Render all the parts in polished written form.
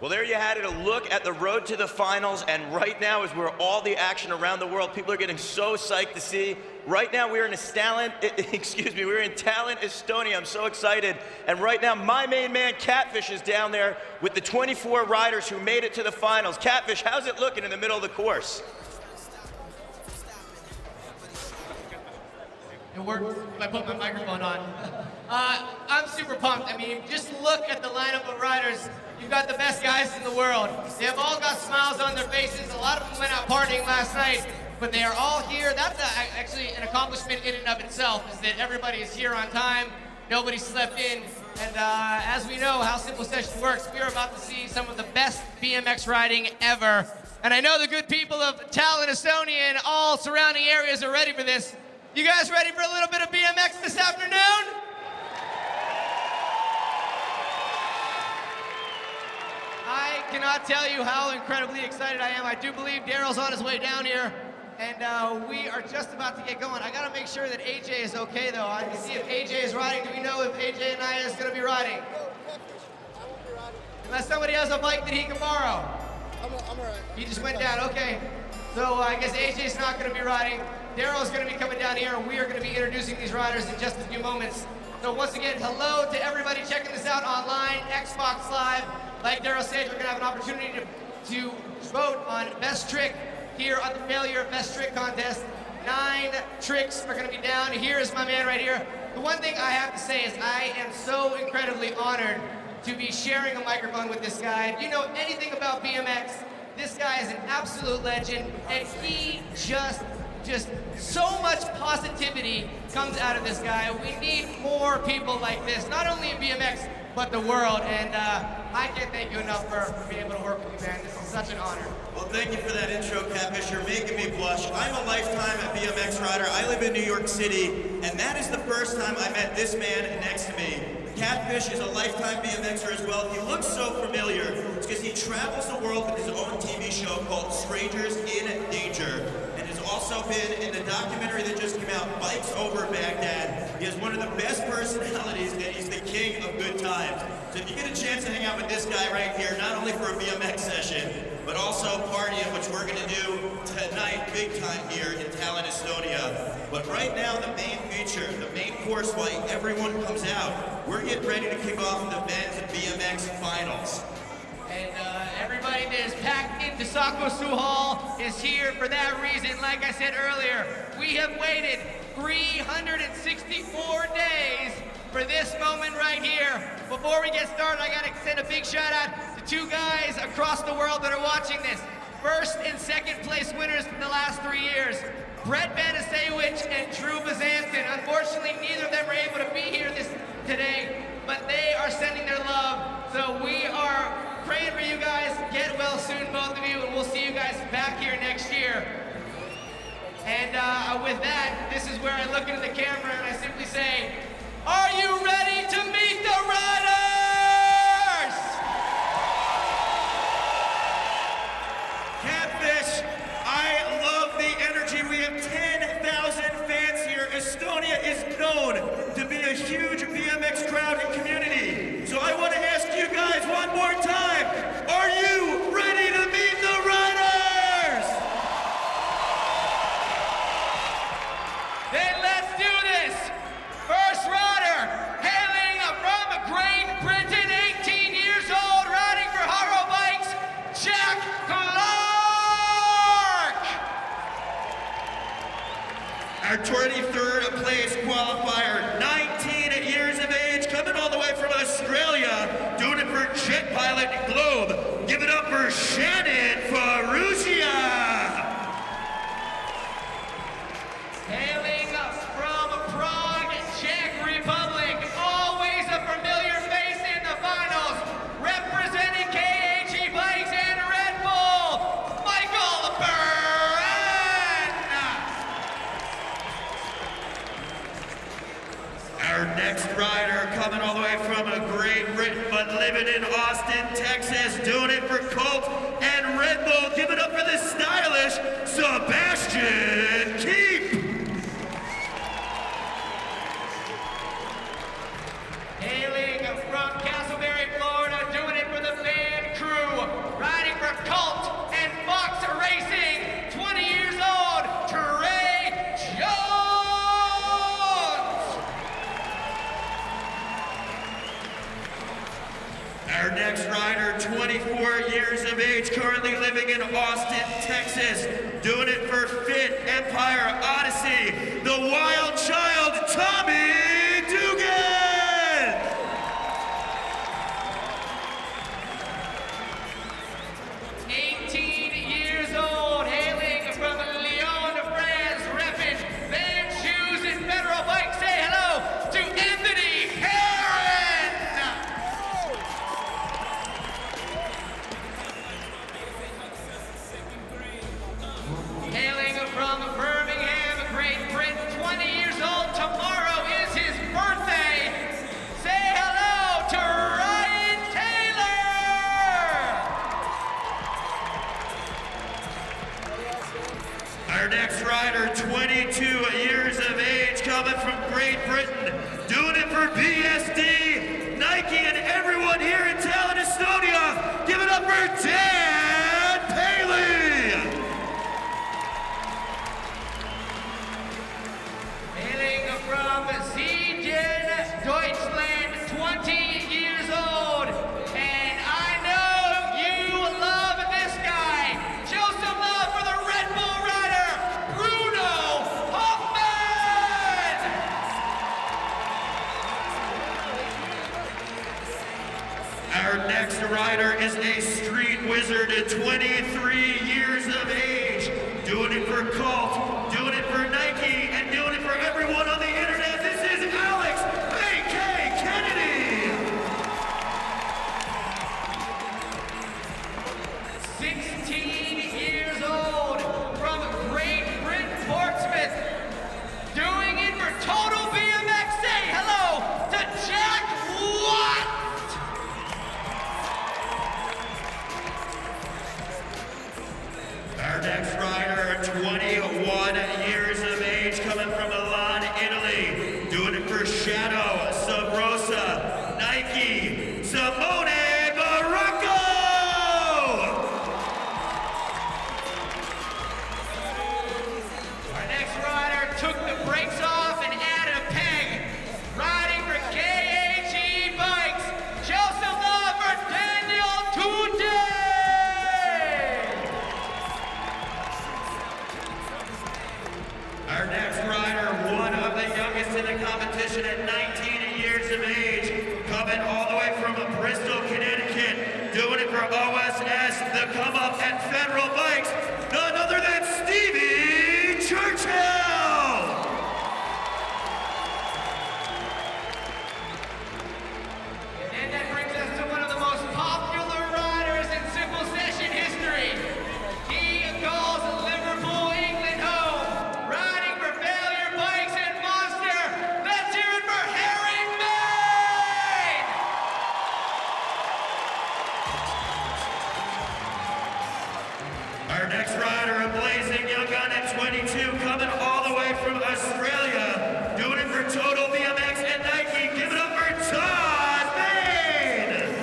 Well, there you had it, a look at the road to the finals, and right now is where all the action around the world, people are getting so psyched to see. Right now we're in Tallinn, Estonia. I'm so excited. And right now my main man, Catfish, is down there with the 24 riders who made it to the finals. Catfish, how's it looking in the middle of the course? It worked if I put my microphone on. I'm super pumped. I mean, just look at the lineup of riders. You've got the best guys in the world. They have all got smiles on their faces. A lot of them went out partying last night, but they are all here. That's actually an accomplishment in and of itself, is that everybody is here on time. Nobody slept in. And as we know how Simple Session works, we are about to see some of the best BMX riding ever. And I know the good people of Tallinn, Estonia, and all surrounding areas are ready for this. You guys ready for a little bit of BMX this afternoon? I cannot tell you how incredibly excited I am. I do believe Darryl's on his way down here, and we are just about to get going. I gotta make sure that AJ is okay, though. I can see if AJ is riding. Do we know if AJ and I is gonna be riding? Unless somebody has a bike that he can borrow. I'm all right. He just went down, okay. So I guess AJ's not gonna be riding. Darryl's gonna be coming down here, and we are gonna be introducing these riders in just a few moments. So once again, hello to everybody checking this out online, Xbox Live. Like Darryl said, we're gonna have an opportunity to vote on Best Trick here on the Failure of Best Trick contest. 9 tricks are gonna be down. Here is my man right here. The one thing I have to say is I am so incredibly honored to be sharing a microphone with this guy. If you know anything about BMX, this guy is an absolute legend, and he just so much positivity comes out of this guy. We need more people like this, not only in BMX, but the world, and I can't thank you enough for being able to work with you, man. This is such an honor. Well, thank you for that intro, Catfish. You're making me blush. I'm a lifetime BMX rider. I live in New York City, and that is the first time I met this man next to me. Catfish is a lifetime BMXer as well. He looks so familiar. It's because he travels the world with his own TV show called Strangers in Danger, and has also been in the documentary that just came out, Bikes Over Baghdad. He has one of the best personalities, and he's the king of good times. So if you get a chance to hang out with this guy right here, not only for a BMX session, but also partying, which we're gonna do tonight, big time here in Tallinn, Estonia. But right now, the main feature, the main course why everyone comes out, we're getting ready to kick off the men's BMX finals. And everybody that is packed into Sakosu Hall is here for that reason. Like I said earlier, we have waited 364 days for this moment right here. Before we get started, I gotta send a big shout out to 2 guys across the world that are watching this. First and second place winners for the last 3 years, Brett Banasewicz and Drew Bazanton. Unfortunately, neither of them were able to be here today, but they are sending their love. So we are praying for you guys. Get well soon, both of you, and we'll see you guys back here next year. And with that, this is where I look into the camera and I simply say, are you ready to meet the riders? Catfish, I love the energy. We have 10,000 fans here. Estonia is known to be a huge BMX crowd and community. So I want to ask you guys one more time, are you ready to meet the riders? Then let's do this. First rider, hailing from Great Britain, 18 years old, riding for Haro Bikes, Zack. Our 23rd place qualifier, 19 years of age, coming all the way from Australia, doing it for Jet Pilot Globe. Give it up for Shannon Ferrugia. Hailing from Prague, Czech Republic, always a familiar face in the finals, representing KHE Bikes and Red Bull, Michael Perend. Our next rider coming all the way from Great Britain, but living in Austin, Texas, doing it for Colt and Red Bull. Give it up for the stylish Sebastian Keep. Hailing from Castleberry, Florida, doing it for the fan crew, years of age, currently living in Austin, Texas. Doing it for Fit, Empire, Odyssey, the wild child, Tommy Dugan! 18 years old, hailing from Lyon, France, repping Van Shoes and Federal Bike. Say hello to Anthony Perend! Hailing from Birmingham, Great Britain, 20 years old. Tomorrow is his birthday. Say hello to Ryan Taylor! Our next rider, 22 years of age, coming from Great Britain, doing it for BSD, Nike, and everyone here in Tallinn, Estonia. Give it up for Dan Paley! Hailing from Siegen, Deutschland, 20 years old. And I know you love this guy. Show some love for the Red Bull rider, Bruno Hoffman! Our next rider is a street wizard at 23 years of age, doing it for Colt, doing it for Nike, and doing it for everyone on the internet. This is Alex A.K. Kennedy! 16 years old from Great Britain, Portsmouth. Doing it for Total BMX. Say hello to Jack Watt! Our next rider, 21 years of age, coming from Milan, Italy, doing it for Shadow, Sabrosa, Nike, Simone Baracco! Our next rider took the brakes off and added a peg. Riding for KAG Bikes. Show some love for Daniel Today! Our next rider, one of the youngest in the competition at 19 years of age, coming all the way from Bristol, Connecticut, doing it for OSS, the come up at Federal Bikes, none other than Stevie Churchill! And that brings us to one of the most popular riders in simple session history. He calls Liverpool, England home. Riding for Failure Bikes and Monster. Let's hear it for Harry Main! Our next rider, a blazing young gun at 22, coming all the way from Australia, doing it for Total BMX and Nike. Give it up for Todd Main!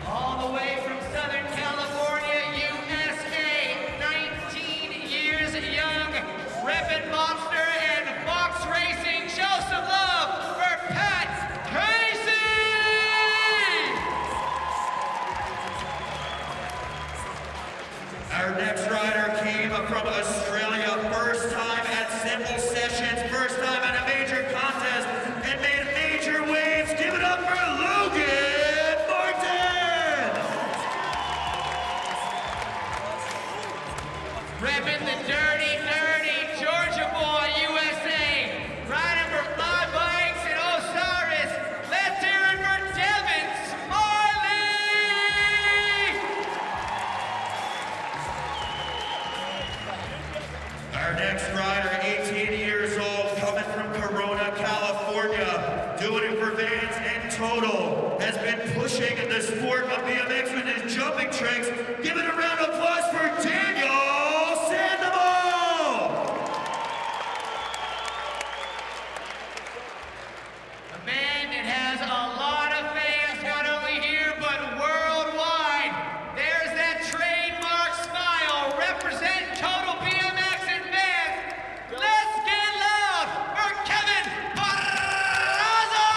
All the way from Southern California, USA, 19 years young, reppin' Monster and Fox Racing. Show some love for Pat Casey! Our next rider came from Australia, first time at Simple Sessions, first time at a major contest, and made major waves. Give it up for Logan Martin! Reppin' the dirty, dirty Georgia boy, USA. Riding for Fly Bikes and Osiris. Let's hear it for Devin Smiley! Our next rider, 18 years old, coming from Corona, California, doing it for Vans and Total, has been pushing the sport of BMX with his jumping tricks. Give it a round of applause for Daniel Sandoval! A man that has a lot of fans, not only here, but worldwide. There's that trademark smile, representing Total BMX and Vans. Let's get loud for Kevin Barraza!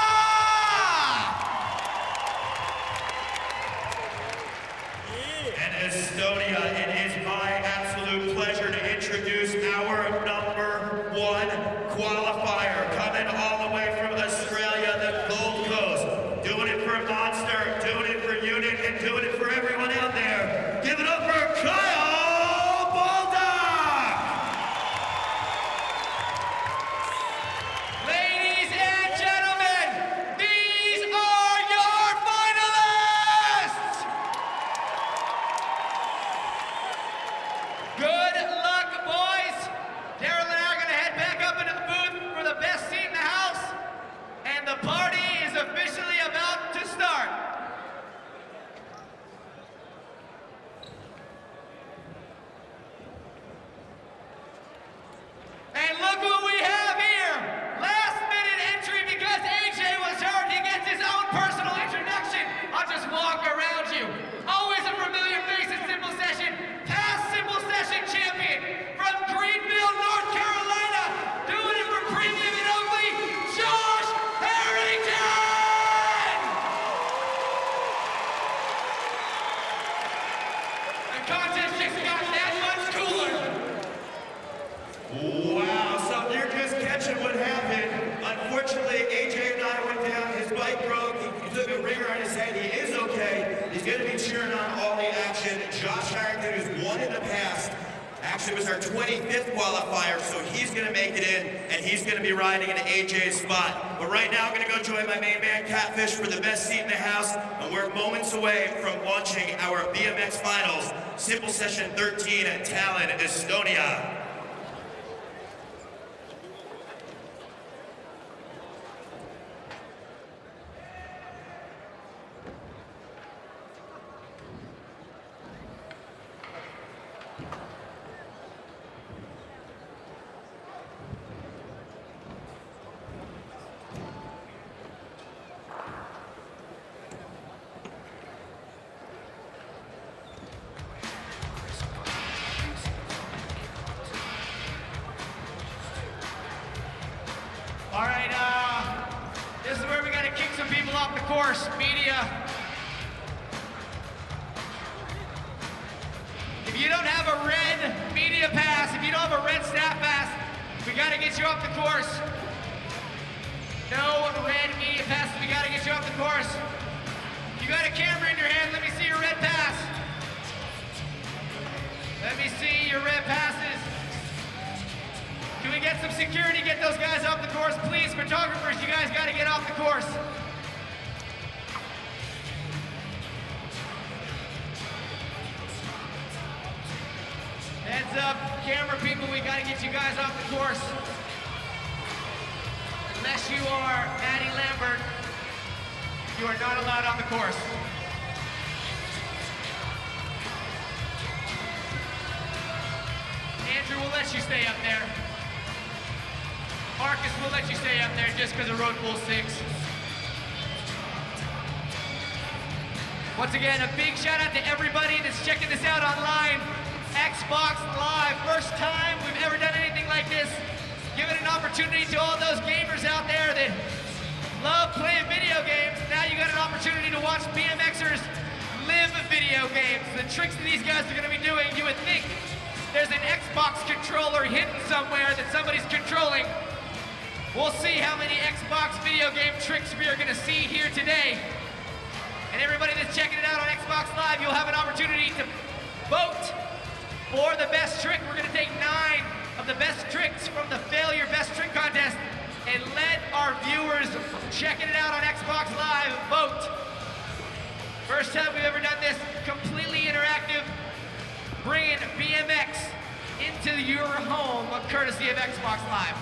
Estonia. It is my absolute pleasure to introduce our #1 qualifier, coming all the way from Australia, the Gold Coast. Doing it for Monster, doing it for Unit, and doing it for everyone out there. Give it up for Kyle! It was our 25th qualifier, so he's going to make it in, and he's going to be riding in AJ's spot. But right now, I'm going to go join my main man, Catfish, for the best seat in the house, and we're moments away from launching our BMX Finals, Simple Session 13 at Tallinn, Estonia. Margus will let you stay up there just because of Road Bull 6. Once again, a big shout out to everybody that's checking this out online. Xbox Live, first time we've ever done anything like this. Giving an opportunity to all those gamers out there that love playing video games. Now you got an opportunity to watch BMXers live video games. The tricks that these guys are going to be doing, you would think there's an Xbox controller hidden somewhere that somebody's controlling. We'll see how many Xbox video game tricks we are going to see here today. And everybody that's checking it out on Xbox Live, you'll have an opportunity to vote for the best trick. We're going to take 9 of the best tricks from the Failure Best Trick Contest and let our viewers checking it out on Xbox Live vote. First time we've ever done this, completely interactive, bringing BMX into your home, courtesy of Xbox Live.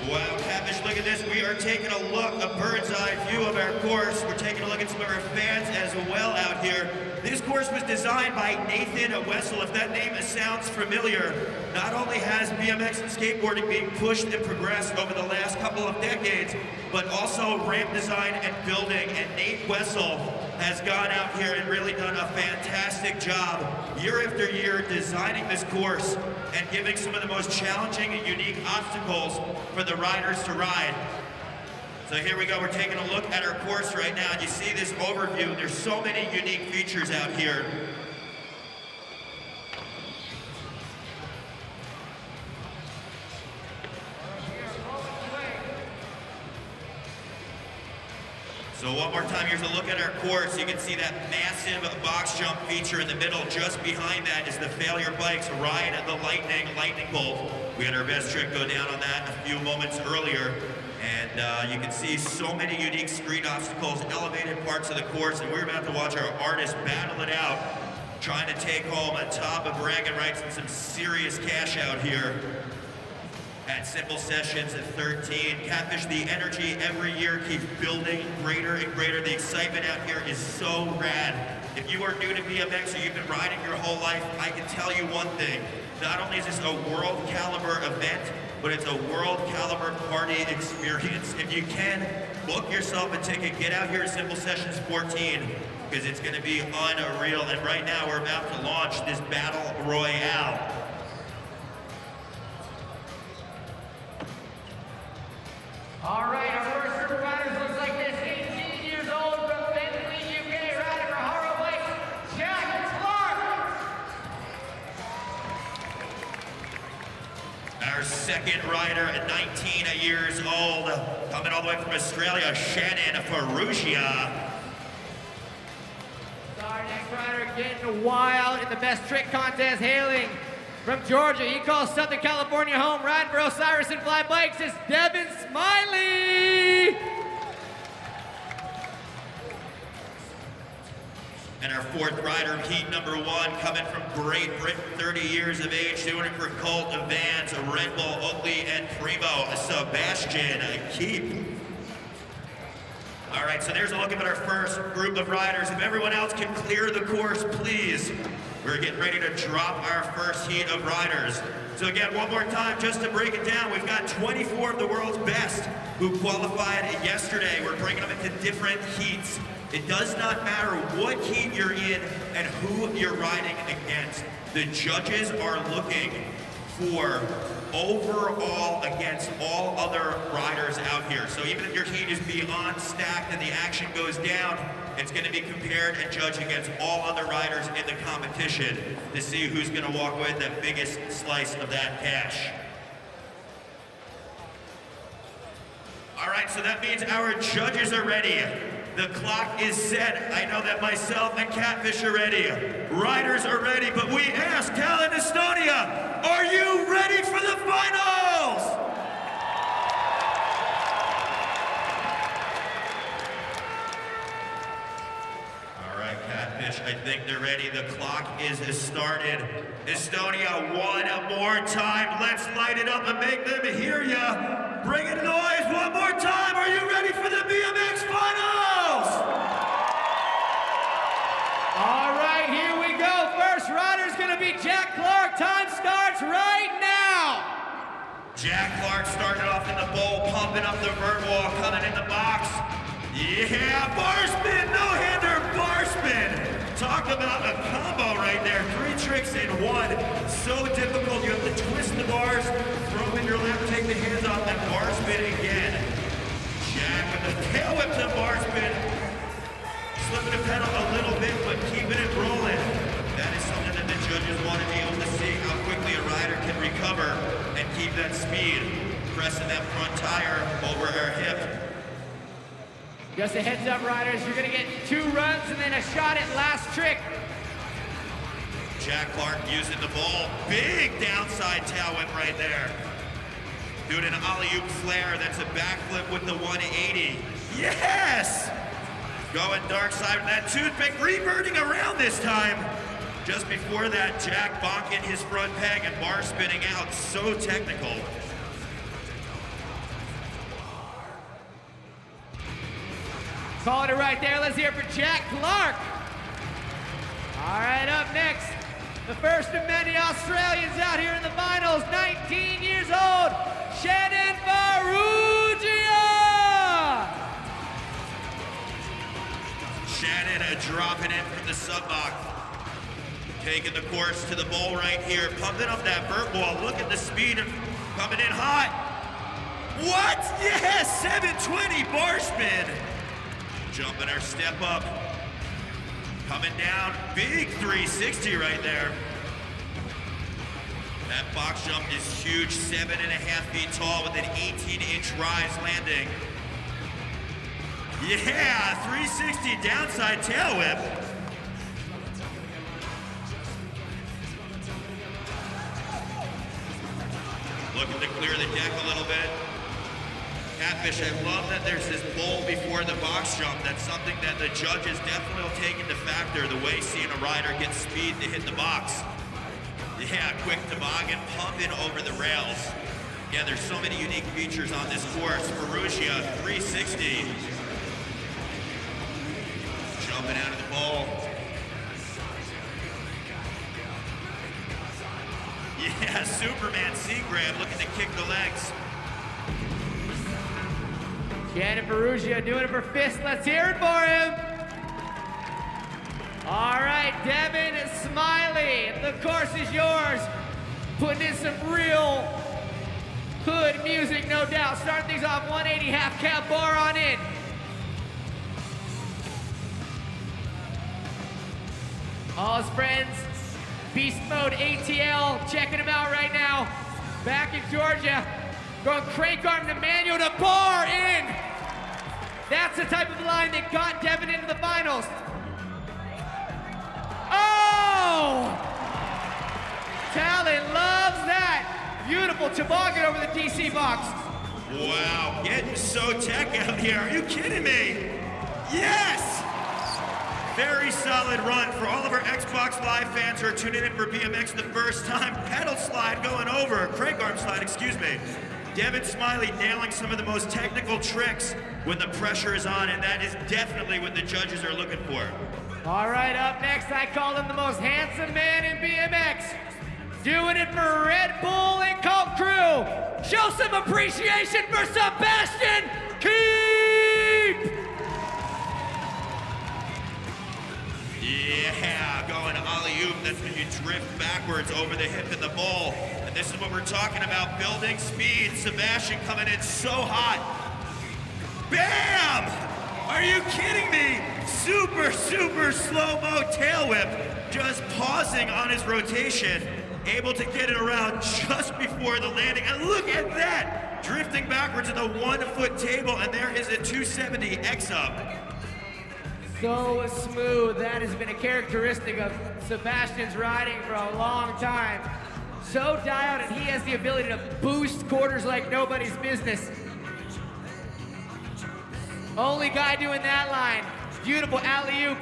Wow. Catfish, look at this. We are taking a look, a bird's eye view of our course. We're taking a look at some of our fans as well out here. This course was designed by Nathan Wessel. If that name sounds familiar, not only has BMX and skateboarding being pushed and progressed over the last couple of decades, but also ramp design and building. And Nate Wessel has gone out here and really done a fantastic job year after year designing this course and giving some of the most challenging and unique obstacles for the riders to ride. So here we go, we're taking a look at our course right now, and you see this overview. There's so many unique features out here. So one more time, here's a look at our course. You can see that massive box jump feature in the middle. Just behind that is the failure bikes ride the lightning bolt. We had our best trick go down on that a few moments earlier. And you can see so many unique street obstacles, elevated parts of the course, and we're about to watch our artists battle it out, trying to take home a top of bragging rights and some serious cash out here at Simple Sessions at 13. Catfish, the energy every year keeps building greater and greater. The excitement out here is so rad. If you are new to BMX or you've been riding your whole life, I can tell you one thing. Not only is this a world caliber event, but it's a world caliber party experience. If you can, book yourself a ticket, get out here at Simple Sessions 14, because it's gonna be unreal. And right now we're about to launch this battle royale. All right, our first group of riders looks like this. 18 years old from Bentley, UK, riding for Haro Bikes, Jack Clark. Our second rider at 19 years old, coming all the way from Australia, Shannon Ferrugia. Our next rider getting wild in the best trick contest, hailing from Georgia. He calls Southern California home, riding for Osiris and Fly Bikes, is Devin Smiley. And our fourth rider, heat number 1, coming from Great Britain, 30 years of age, doing it for Colt, Vans, Red Bull, Oakley, and Primo, Sebastian Keep. All right, so there's a look at our first group of riders. If everyone else can clear the course, please. We're getting ready to drop our first heat of riders. So again, one more time, just to break it down, we've got 24 of the world's best who qualified yesterday. We're breaking them into different heats. It does not matter what heat you're in and who you're riding against. The judges are looking for overall against all other riders out here. So even if your heat is beyond stacked and the action goes down, it's going to be compared and judged against all other riders in the competition to see who's going to walk away with the biggest slice of that cash. All right, so that means our judges are ready. The clock is set. I know that myself and Catfish are ready. Riders are ready, but we ask Tallinn, Estonia, are you ready for the finals? All right, Catfish, I think they're ready. The clock is started. Estonia, one more time. Let's light it up and make them hear ya. Bring it noise one more time. Are you ready for the BMX finals? All right, here we go. First rider's gonna be Jack Clark. Time starts right now. Jack Clark started off in the bowl, pumping up the vert wall, coming in the box. Yeah, bar spin, no-hander, bar spin. Talk about a combo right there. 3 tricks in one. So difficult. You have to twist the bars, throw them in your lap, take the hands off, and bar spin again. Jack with the tail whip to bar spin. Slipping the pedal a little bit, but keeping it rolling. That is something that the judges want to be able to see, how quickly a rider can recover and keep that speed. Pressing that front tire over her hip. Just a heads up, riders, you're gonna get 2 runs and then a shot at last trick. Jack Clark using the ball. Big downside tail whip right there. Doing an alley-oop flare. That's a backflip with the 180. Yes! Going dark side with that toothpick, reverting around this time. Just before that, Jack bonking his front peg and bar spinning out. So technical. Calling it right there. Let's hear it for Jack Clark. All right, up next, the first of many Australians out here in the finals, 19 years old, Shannon Ferrugia. Shannon dropping in from the sub-box. Taking the course to the bowl right here, pumping up that vert wall. Look at the speed of coming in hot. What? Yes, 720 bar spin. Jumping our step up. Coming down, big 360 right there. That box jump is huge, 7.5 feet tall with an 18-inch rise landing. Yeah, 360 downside tail whip. Looking to clear the deck a little bit. Catfish, I love that there's this bowl before the box jump. That's something that the judges definitely will take into factor, the way seeing a rider get speed to hit the box. Yeah, quick toboggan, pumping over the rails. Yeah, there's so many unique features on this course. Ferrugia, 360. Jumping out of the bowl. Yeah, Superman seat grab, looking to kick the legs. Shannon Ferrugia doing it for fist. Let's hear it for him. All right, Devin Smiley, the course is yours. Putting in some real hood music, no doubt. Starting things off 180 half cab bar on in. All his friends, Beast Mode ATL, checking him out right now. Back in Georgia, going crank arm to manual to bar in. That's the type of line that got Devin into the finals. Oh! Talon loves that. Beautiful toboggan over the DC box. Wow, getting so tech out here. Are you kidding me? Yes! Very solid run for all of our Xbox Live fans who are tuning in for BMX the first time. Pedal slide going over, crank arm slide, excuse me. Devin Smiley nailing some of the most technical tricks when the pressure is on, and that is definitely what the judges are looking for. All right, up next, I call him the most handsome man in BMX. Doing it for Red Bull and Cult Crew. Show some appreciation for Sebastian Keep! Yeah, going alley-oop, that's when you drift backwards over the hip in the bowl. And this is what we're talking about, building speed. Sebastian coming in so hot. Bam! Are you kidding me? Super, super slow-mo tail whip. Just pausing on his rotation. Able to get it around just before the landing. And look at that! Drifting backwards at the 1-foot table, and there is a 270 X-up. So smooth. That has been a characteristic of Sebastian's riding for a long time. So dialed, and he has the ability to boost quarters like nobody's business. Only guy doing that line. Beautiful alley-oop,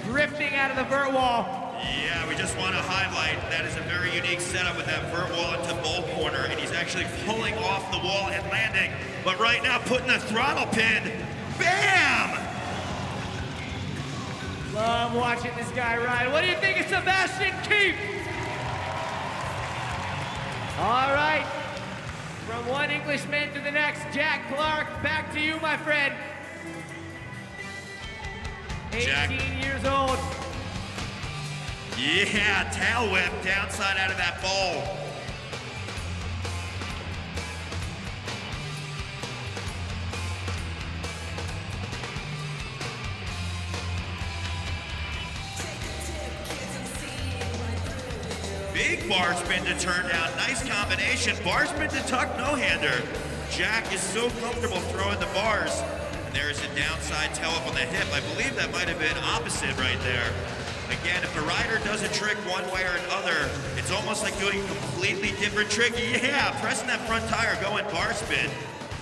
drifting out of the vert wall. Yeah, we just want to highlight that is a very unique setup with that vert wall into bowl corner, and he's actually pulling off the wall and landing. But right now, putting the throttle pin, bam! Love watching this guy ride. What do you think of Sebastian Keep? All right, from one Englishman to the next, Jack Clark, back to you, my friend. 18 years old. Yeah, tail whip, downside out of that bowl. Big bar spin to turn down, nice combination. Bar spin to tuck, no-hander. Jack is so comfortable throwing the bars. And there's a downside tail up on the hip. I believe that might have been opposite right there. Again, if a rider does a trick one way or another, it's almost like doing a completely different trick. Yeah, pressing that front tire, going bar spin.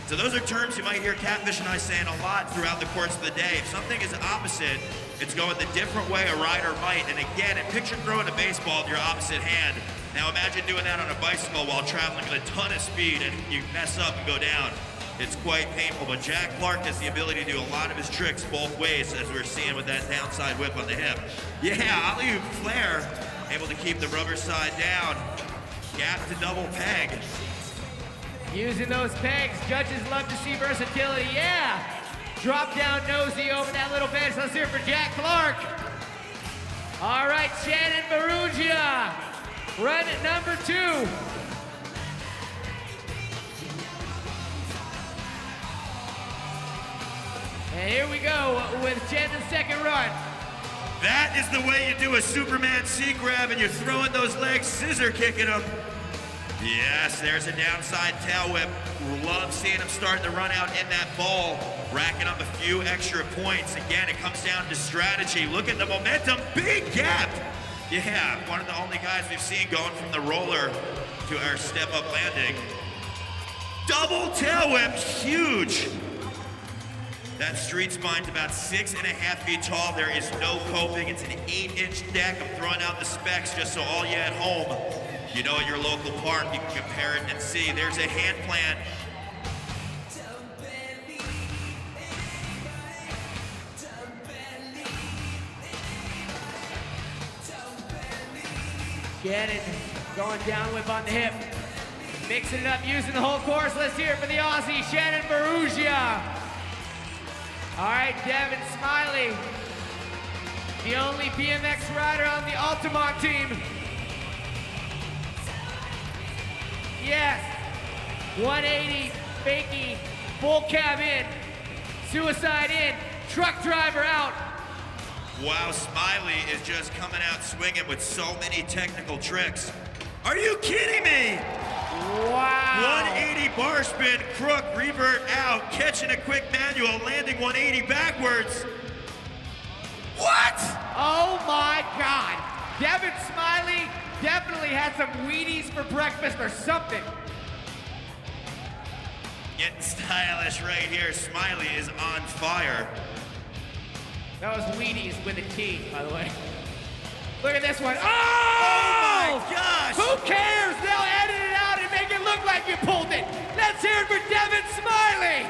So those are terms you might hear Catfish and I saying a lot throughout the course of the day. If something is opposite, it's going the different way a rider might. And again, picture throwing a baseball with your opposite hand. Now imagine doing that on a bicycle while traveling at a ton of speed and you mess up and go down. it's quite painful. But Jack Clark has the ability to do a lot of his tricks both ways, as we're seeing with that downside whip on the hip. Yeah, alley-oop flare, able to keep the rubber side down. Gap to double peg. Using those pegs, judges love to see versatility. Yeah, drop down nosy over that little bench. Let's hear it for Jack Clark. All right, Shannon Perugia, run at number 2. And here we go with Shannon's second run. That is the way you do a Superman C-grab, and you're throwing those legs, scissor kicking them. Yes, there's a downside tail whip. Love seeing him starting to run out in that ball, racking up a few extra points. Again, it comes down to strategy. Look at the momentum, big gap. Yeah, one of the only guys we've seen going from the roller to our step-up landing. Double tail whip, huge. That street spine's about 6.5 feet tall. There is no coping. It's an 8-inch deck. I'm throwing out the specs just so all you at home, you know, at your local park, you can compare it and see. There's a hand plant. Shannon going down whip on the hip. Mixing it up, using the whole course. Let's hear it for the Aussie, Shannon Perugia. All right, Devin Smiley, the only BMX rider on the Altamont team. Yes, 180, fakie, full cab in, suicide in, truck driver out. Wow, Smiley is just coming out swinging with so many technical tricks. Are you kidding me? Wow. 180 bar spin, crook, revert out, catching a quick manual, landing 180 backwards. What? Oh my God. Devin Smiley definitely had some Wheaties for breakfast or something. Getting stylish right here. Smiley is on fire. That was Wheaties with a T, by the way. Look at this one. Oh! Oh my gosh! Who cares? They'll edit it out and make it look like you pulled it. Let's hear it for Devin Smiley.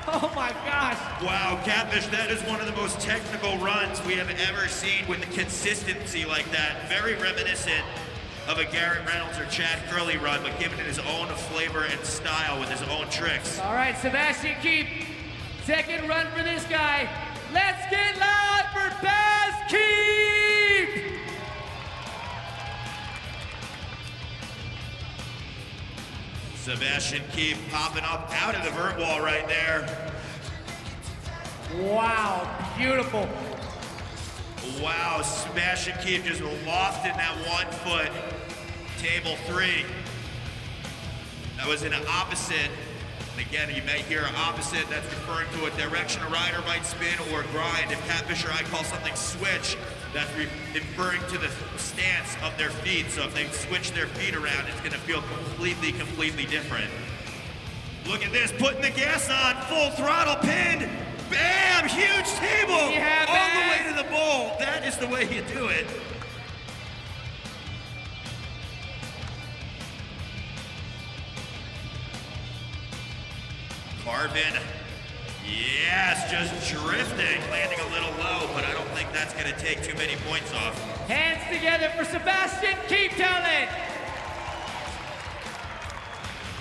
Oh my gosh. Wow, Catfish, that is one of the most technical runs we have ever seen with the consistency like that. Very reminiscent of a Garrett Reynolds or Chad Curley run, but given it his own flavor and style with his own tricks. All right, Sebastian Keep, second run for this guy. Let's get loud for Baz Keep! Sebastian Keep popping up out of the vert wall right there. Wow, beautiful. Wow, Sebastian Keep just lost in that 1 foot, table 3. That was an opposite. And again, you may hear opposite, that's referring to a direction a rider might spin or grind. If Catfish or I call something switch, that's referring to the stance of their feet. So if they switch their feet around, it's gonna feel completely different. Look at this, putting the gas on, full throttle, pinned. Bam, huge table, yeah, all the way to the bowl. That is the way you do it. Carbon, yes, just drifting, landing a little low, but I don't think that's gonna take too many points off. Hands together for Sebastian Keep Talent.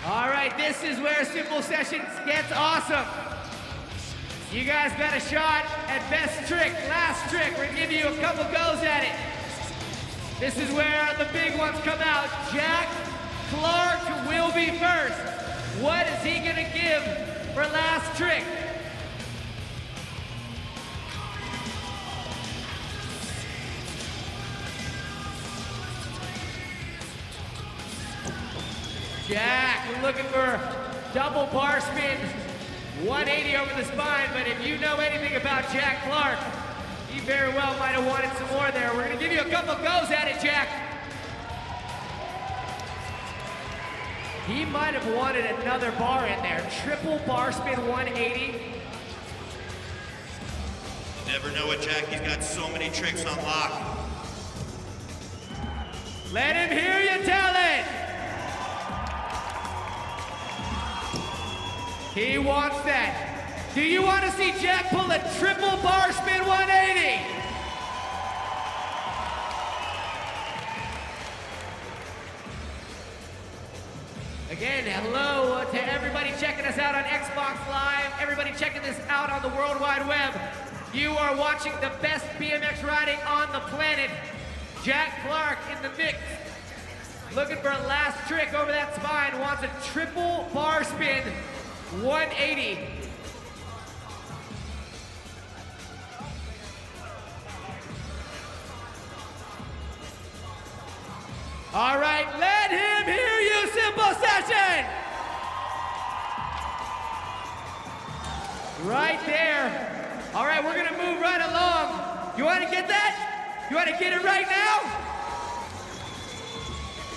All right, this is where Simple Sessions gets awesome. You guys got a shot at best trick, last trick. We're gonna give you a couple goes at it. This is where the big ones come out. Jack Clark will be first. What is he gonna give for last trick? Jack, we're looking for double bar spin, 180 over the spine, but if you know anything about Jack Clark, he very well might have wanted some more there. We're gonna give you a couple goes at it, Jack. He might have wanted another bar in there. Triple bar spin 180. Never know what Jack, he's got so many tricks on lock. Let him hear you tell it. He wants that. Do you want to see Jack pull a triple bar spin 180? Again, hello to everybody checking us out on Xbox Live, everybody checking this out on the World Wide Web. You are watching the best BMX riding on the planet. Jack Clark in the mix. Looking for a last trick over that spine, wants a triple bar spin, 180. All right, let him hear you, Simple Session. Right there. All right, we're gonna move right along. You wanna get that? You wanna get it right now?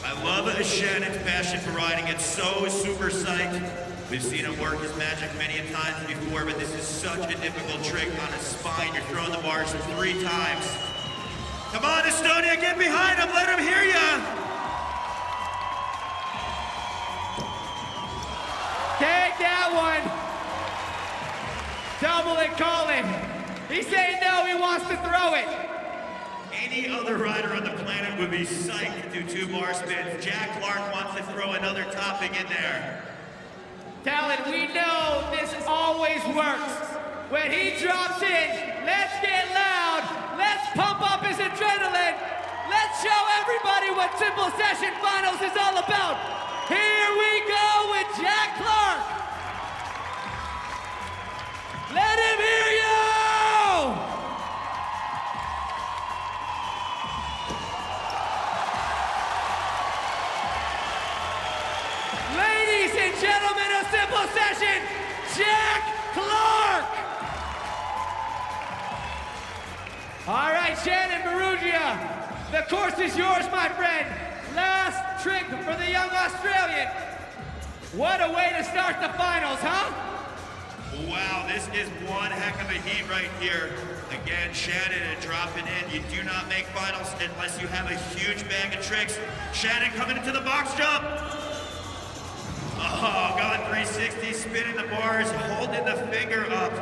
I love Shannon's passion for riding. It's so super psyched. We've seen him work his magic many a times before, but this is such a difficult trick on his spine. You're throwing the bars 3 times. Come on, Estonia, get behind him. Let him hear ya. Take that one. Double it, call it. He's saying no, he wants to throw it. Any other rider on the planet would be psyched to do 2 bar spins. Jack Clark wants to throw another topping in there. Talon, we know this always works. When he drops in, let's get loud. Let's pump up his adrenaline. Let's show everybody what Simple Session Finals is all about. Here we go with Jack Clark. Let him hear you! Ladies and gentlemen of Simple Session, Jack Clark! All right, Shannon Marugia, the course is yours, my friend. Last trick for the young Australian. What a way to start the finals, huh? Wow, this is one heck of a heat right here. Again, Shannon dropping in. You do not make finals unless you have a huge bag of tricks. Shannon coming into the box jump. Oh, going 360, spinning the bars, holding the finger up,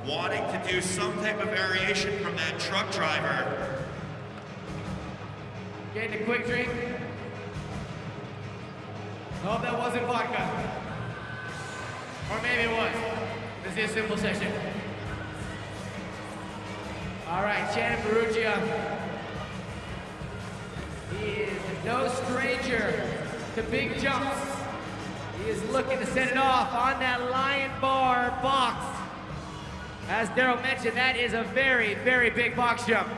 wanting to do some type of variation from that truck driver. Getting a quick drink. Hope that wasn't vodka. Or maybe it was. This is a Simple Session. All right, Shannon Perugia. He is no stranger to big jumps. He is looking to set it off on that lion bar box. As Darryl mentioned, that is a very, very big box jump.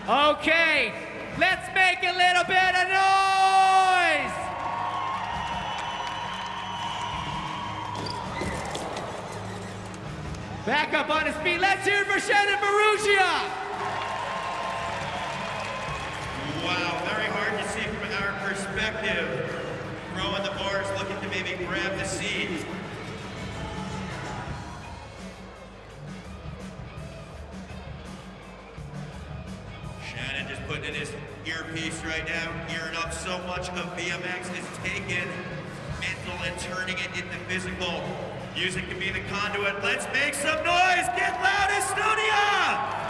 Okay, let's make a little bit of noise! Back up on his feet. Let's hear it for Shannon Marugia. Wow, very hard to see from our perspective. Throwing the bars, looking to maybe grab the seat. Shannon just putting in his earpiece right now, gearing up. So much of BMX is taken mental and turning it into physical. Music can be the conduit. Let's make some noise. Get loud, Estonia!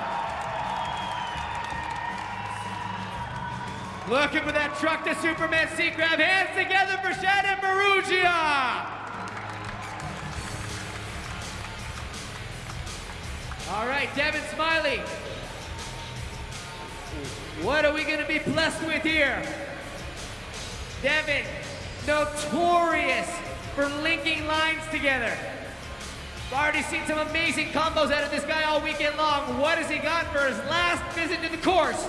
Looking for that truck to Superman seat grab. Hands together for Shannon Marugia. All right, Devin Smiley. What are we going to be blessed with here? Devin, notorious for linking lines together. I've already seen some amazing combos out of this guy all weekend long. What has he got for his last visit to the course?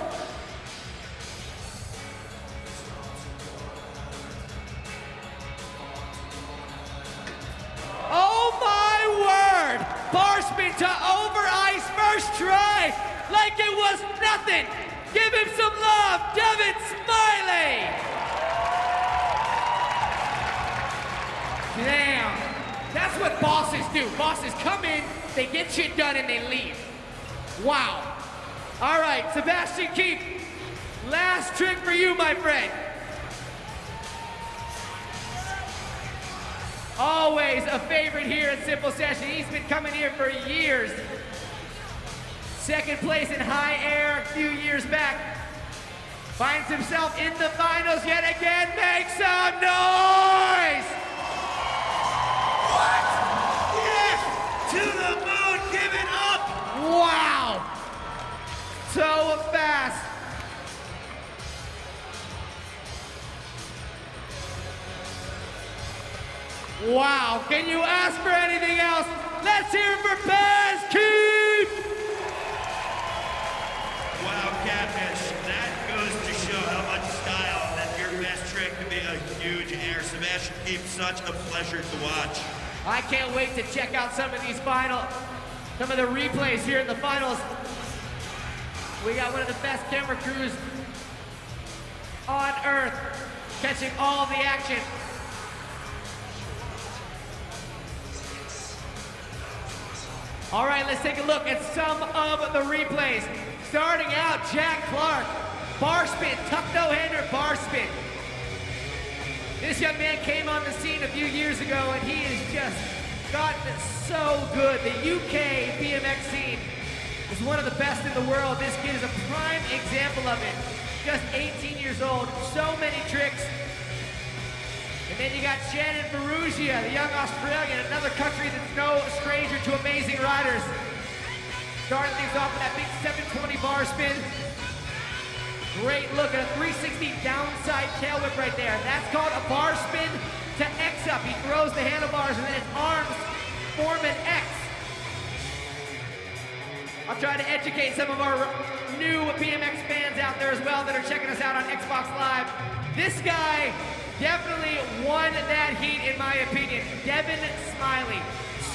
Oh my word! Bar spin to over ice first try, like it was nothing. Give him some love, Devin Smiley! Damn, that's what bosses do. Bosses come in, they get shit done, and they leave. Wow. All right, Sebastian Keefe, last trick for you, my friend. Always a favorite here at Simple Session. He's been coming here for years. Second place in high air a few years back. Finds himself in the finals yet again. Make some noise! What? Yes! To the moon, give it up! Wow! So fast. Wow, can you ask for anything else? Let's hear it for Keith! Wow, Catfish, that goes to show how much style that your best trick to be a huge air. Sebastian Keith, such a pleasure to watch. I can't wait to check out some of the replays here in the finals. We got one of the best camera crews on earth, catching all the action. All right, let's take a look at some of the replays. Starting out, Jack Clark, bar spin, tuck no-hander, bar spin. This young man came on the scene a few years ago and he has just gotten so good. The UK BMX scene is one of the best in the world. This kid is a prime example of it. Just 18 years old, so many tricks. And then you got Shannon Ferrugia, the young Australian, another country that's no stranger to amazing riders. Starting things off with that big 720 bar spin. Great look at a 360 downside tail whip right there. That's called a bar spin to X up. He throws the handlebars and then his arms form an X. I'll try to educate some of our new BMX fans out there as well that are checking us out on Xbox Live. This guy definitely won that heat in my opinion. Devin Smiley.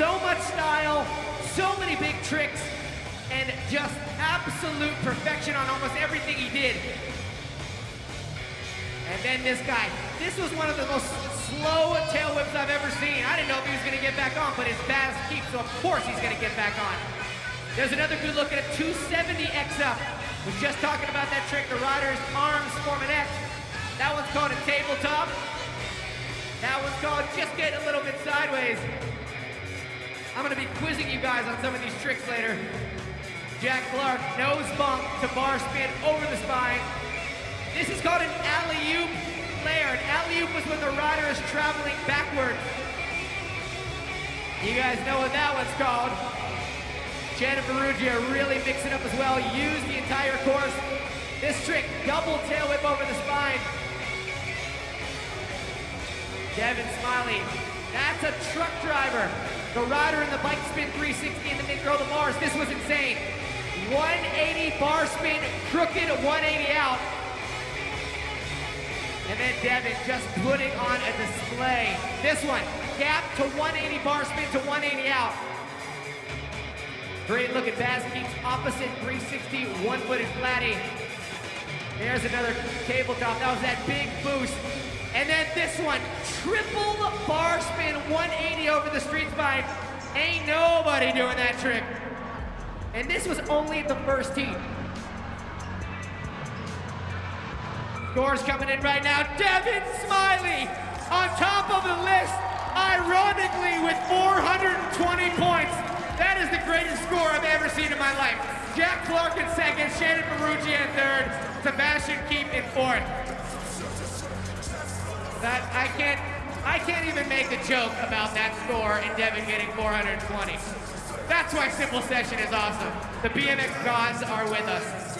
So much style, so many big tricks, and just absolute perfection on almost everything he did. And then this guy. This was one of the most slow tail whips I've ever seen. I didn't know if he was gonna get back on, but it's bad as keep, so of course he's gonna get back on. There's another good look at a 270 X up. Was just talking about that trick, the rider's arms form an X. That one's called a tabletop. That one's called just getting a little bit sideways. I'm gonna be quizzing you guys on some of these tricks later. Jack Clark, nose bump to bar spin over the spine. This is called an alley-oop flare. An alley-oop was when the rider is traveling backwards. You guys know what that one's called. Shannon Ferrugia really mixing up as well. Use the entire course. This trick, double tail whip over the spine. Devin Smiley, that's a truck driver. The rider in the bike spin 360 and then they throw the bars. This was insane. 180 bar spin, crooked 180 out. And then Devin just putting on a display. This one, gap to 180 bar spin to 180 out. Great look at Baz keeps opposite 360, one-footed flatty. There's another tabletop. That was that big boost. And then this one, triple bar spin 180 over the street spine. Ain't nobody doing that trick. And this was only the first heat. Scores coming in right now. Devin Smiley on top of the list, ironically with 420 points. That is the greatest score I've ever seen in my life. Jack Clark in second, Shannon Ferrugia in third, Sebastian Keep in fourth. That I can't even make a joke about that score and Devin getting 420. That's why Simple Session is awesome. The BMX gods are with us.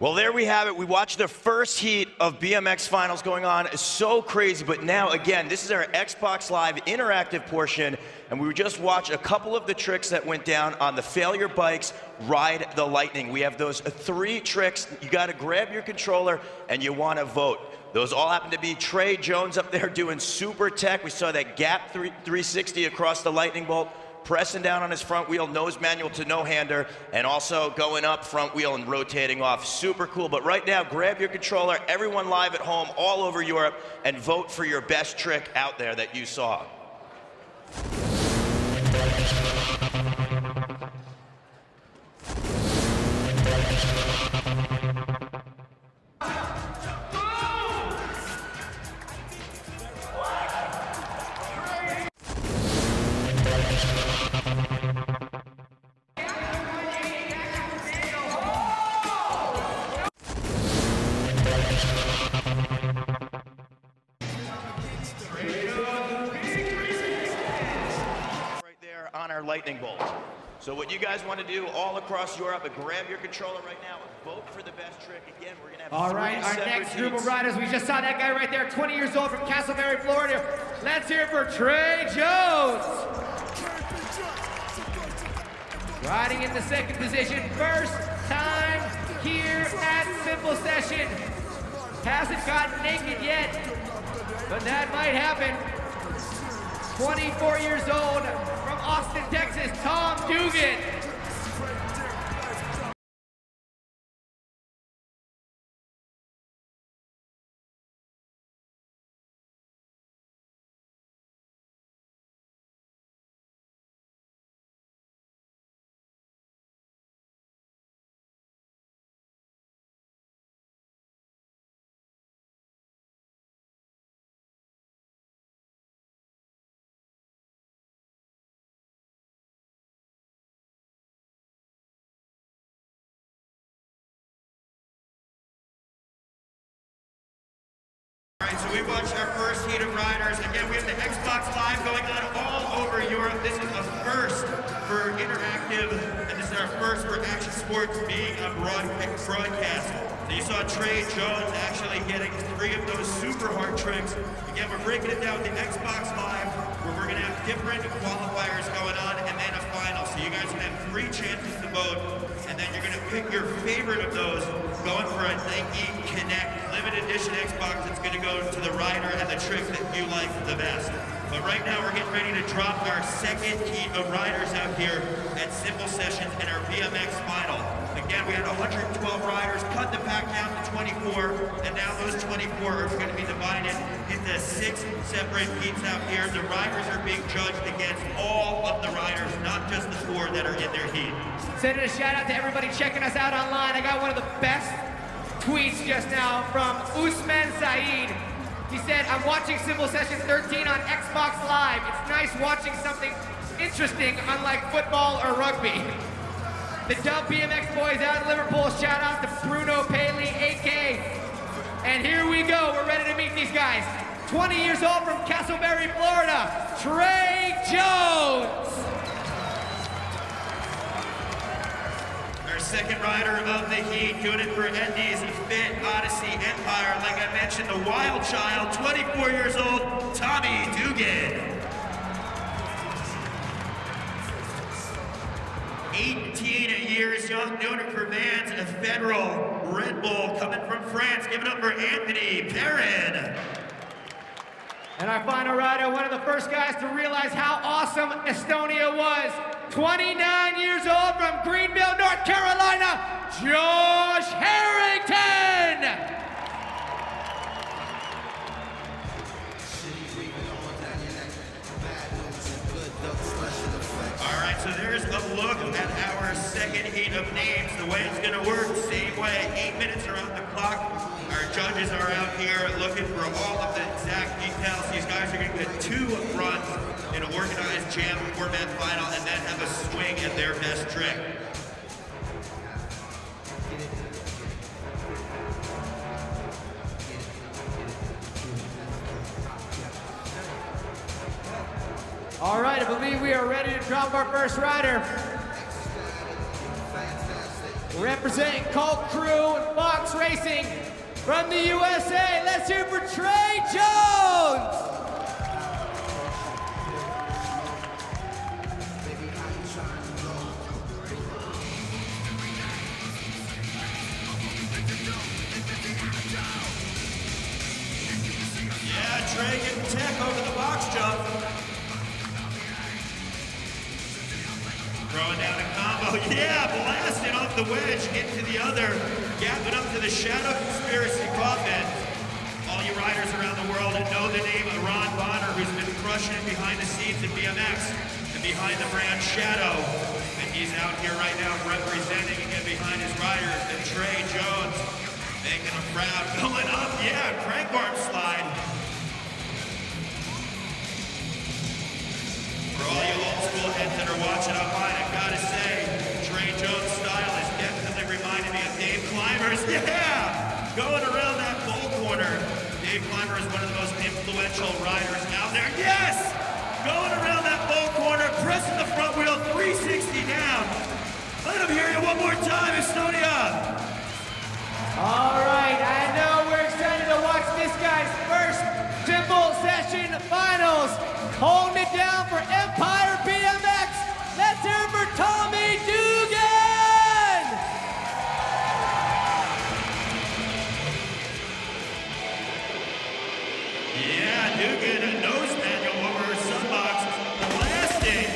Well, there we have it. We watched the first heat of BMX finals going on. It's so crazy, but now, again, this is our Xbox Live interactive portion, and we just watched a couple of the tricks that went down on the Failure Bikes Ride the Lightning. We have those 3 tricks. You got to grab your controller, and you want to vote. Those all happen to be Trey Jones up there doing super tech. We saw that gap 360 across the lightning bolt, pressing down on his front wheel, nose manual to no-hander, and also going up front wheel and rotating off. Super cool. But right now, grab your controller, everyone live at home all over Europe, and vote for your best trick out there that you saw. Lightning bolt. So what you guys want to do all across Europe, grab your controller right now and vote for the best trick. Again, we're going to have all right, our next group of riders, we just saw that guy right there, 20 years old from Castleberry, Florida. Let's hear it for Trey Jones. Riding in the 2nd position, first time here at Simple Session. Hasn't gotten naked yet, but that might happen. 24 years old, from Austin, Texas, Tom Dugan. All right, so we watched our first heat of riders. Again, we have the Xbox Live going on all over Europe. This is a first for interactive, and this is our first for action sports being a broadcast. So you saw Trey Jones actually getting 3 of those super hard tricks. Again, we're breaking it down with the Xbox Live, where we're going to have different qualifiers going on, and then a final. So you guys can have 3 chances to vote, and then you're going to pick your favorite of those, going for a Nike Connect limited edition Xbox that's going to go to the rider and the trick that you like the best. But right now we're getting ready to drop our 2nd heat of riders out here at Simple Sessions and our BMX final. Again, we had 112 riders, cut the pack down to 24, and now those 24 are going to be divided into 6 separate heats out here. The riders are being judged against all of the riders, not just the 4 that are in their heat. Sending a shout out to everybody checking us out online. I got one of the best tweets just now from Usman Saeed. He said, I'm watching Simple Session 13 on Xbox Live. It's nice watching something interesting, unlike football or rugby. The Dub BMX boys out in Liverpool, shout out to Bruno Paley, AK. And here we go, we're ready to meet these guys. 20 years old from Castleberry, Florida, Trey Jones. Our 2nd rider of the heat, doing it for Endy's Fit Odyssey Empire. Like I mentioned, the wild child, 24 years old, Tommy Dugan. 18 years young, doing it for Vans Federal Red Bull, coming from France, giving up for Anthony Perend. And our final rider, one of the first guys to realize how awesome Estonia was, 29 years old from Greenville, North Carolina, Josh Harrington! All right, so there's a look at our 2nd heat of names. The way it's gonna work, same way, 8 minutes are on the clock. Our judges are out here looking for all of the exact details. These guys are gonna get 2 runs in an organized jam format final and then have a swing at their best trick. All right, I believe we are ready to drop our first rider. Representing Colt Crew and Fox Racing from the USA, let's hear for Trey Jones! Yeah, Trey getting tech over the box jump. Throwing down a combo, yeah, blasting off the wedge into the other, gapping up to the Shadow Conspiracy coffin. All you riders around the world that know the name of Ron Bonner, who's been crushing it behind the scenes in BMX and behind the brand Shadow. And he's out here right now representing again behind his riders, and Trey Jones making him proud. Going up, yeah, crank arm slide. For all you old school heads that are watching online, I gotta say, Trey Jones' style is definitely reminding me of Dave Climbers. Yeah! Going around that bull corner. Dave Climber is one of the most influential riders out there. Yes! Going around that bull corner, pressing the front wheel, 360 down. Let him hear you one more time, Estonia. All right, I know we're excited to watch this guy's first Temple Session Finals. Holding it down for Empire BMX. Let's hear it for Tommy Dugan! Yeah, Dugan, a nose manual over her sunbox, blasting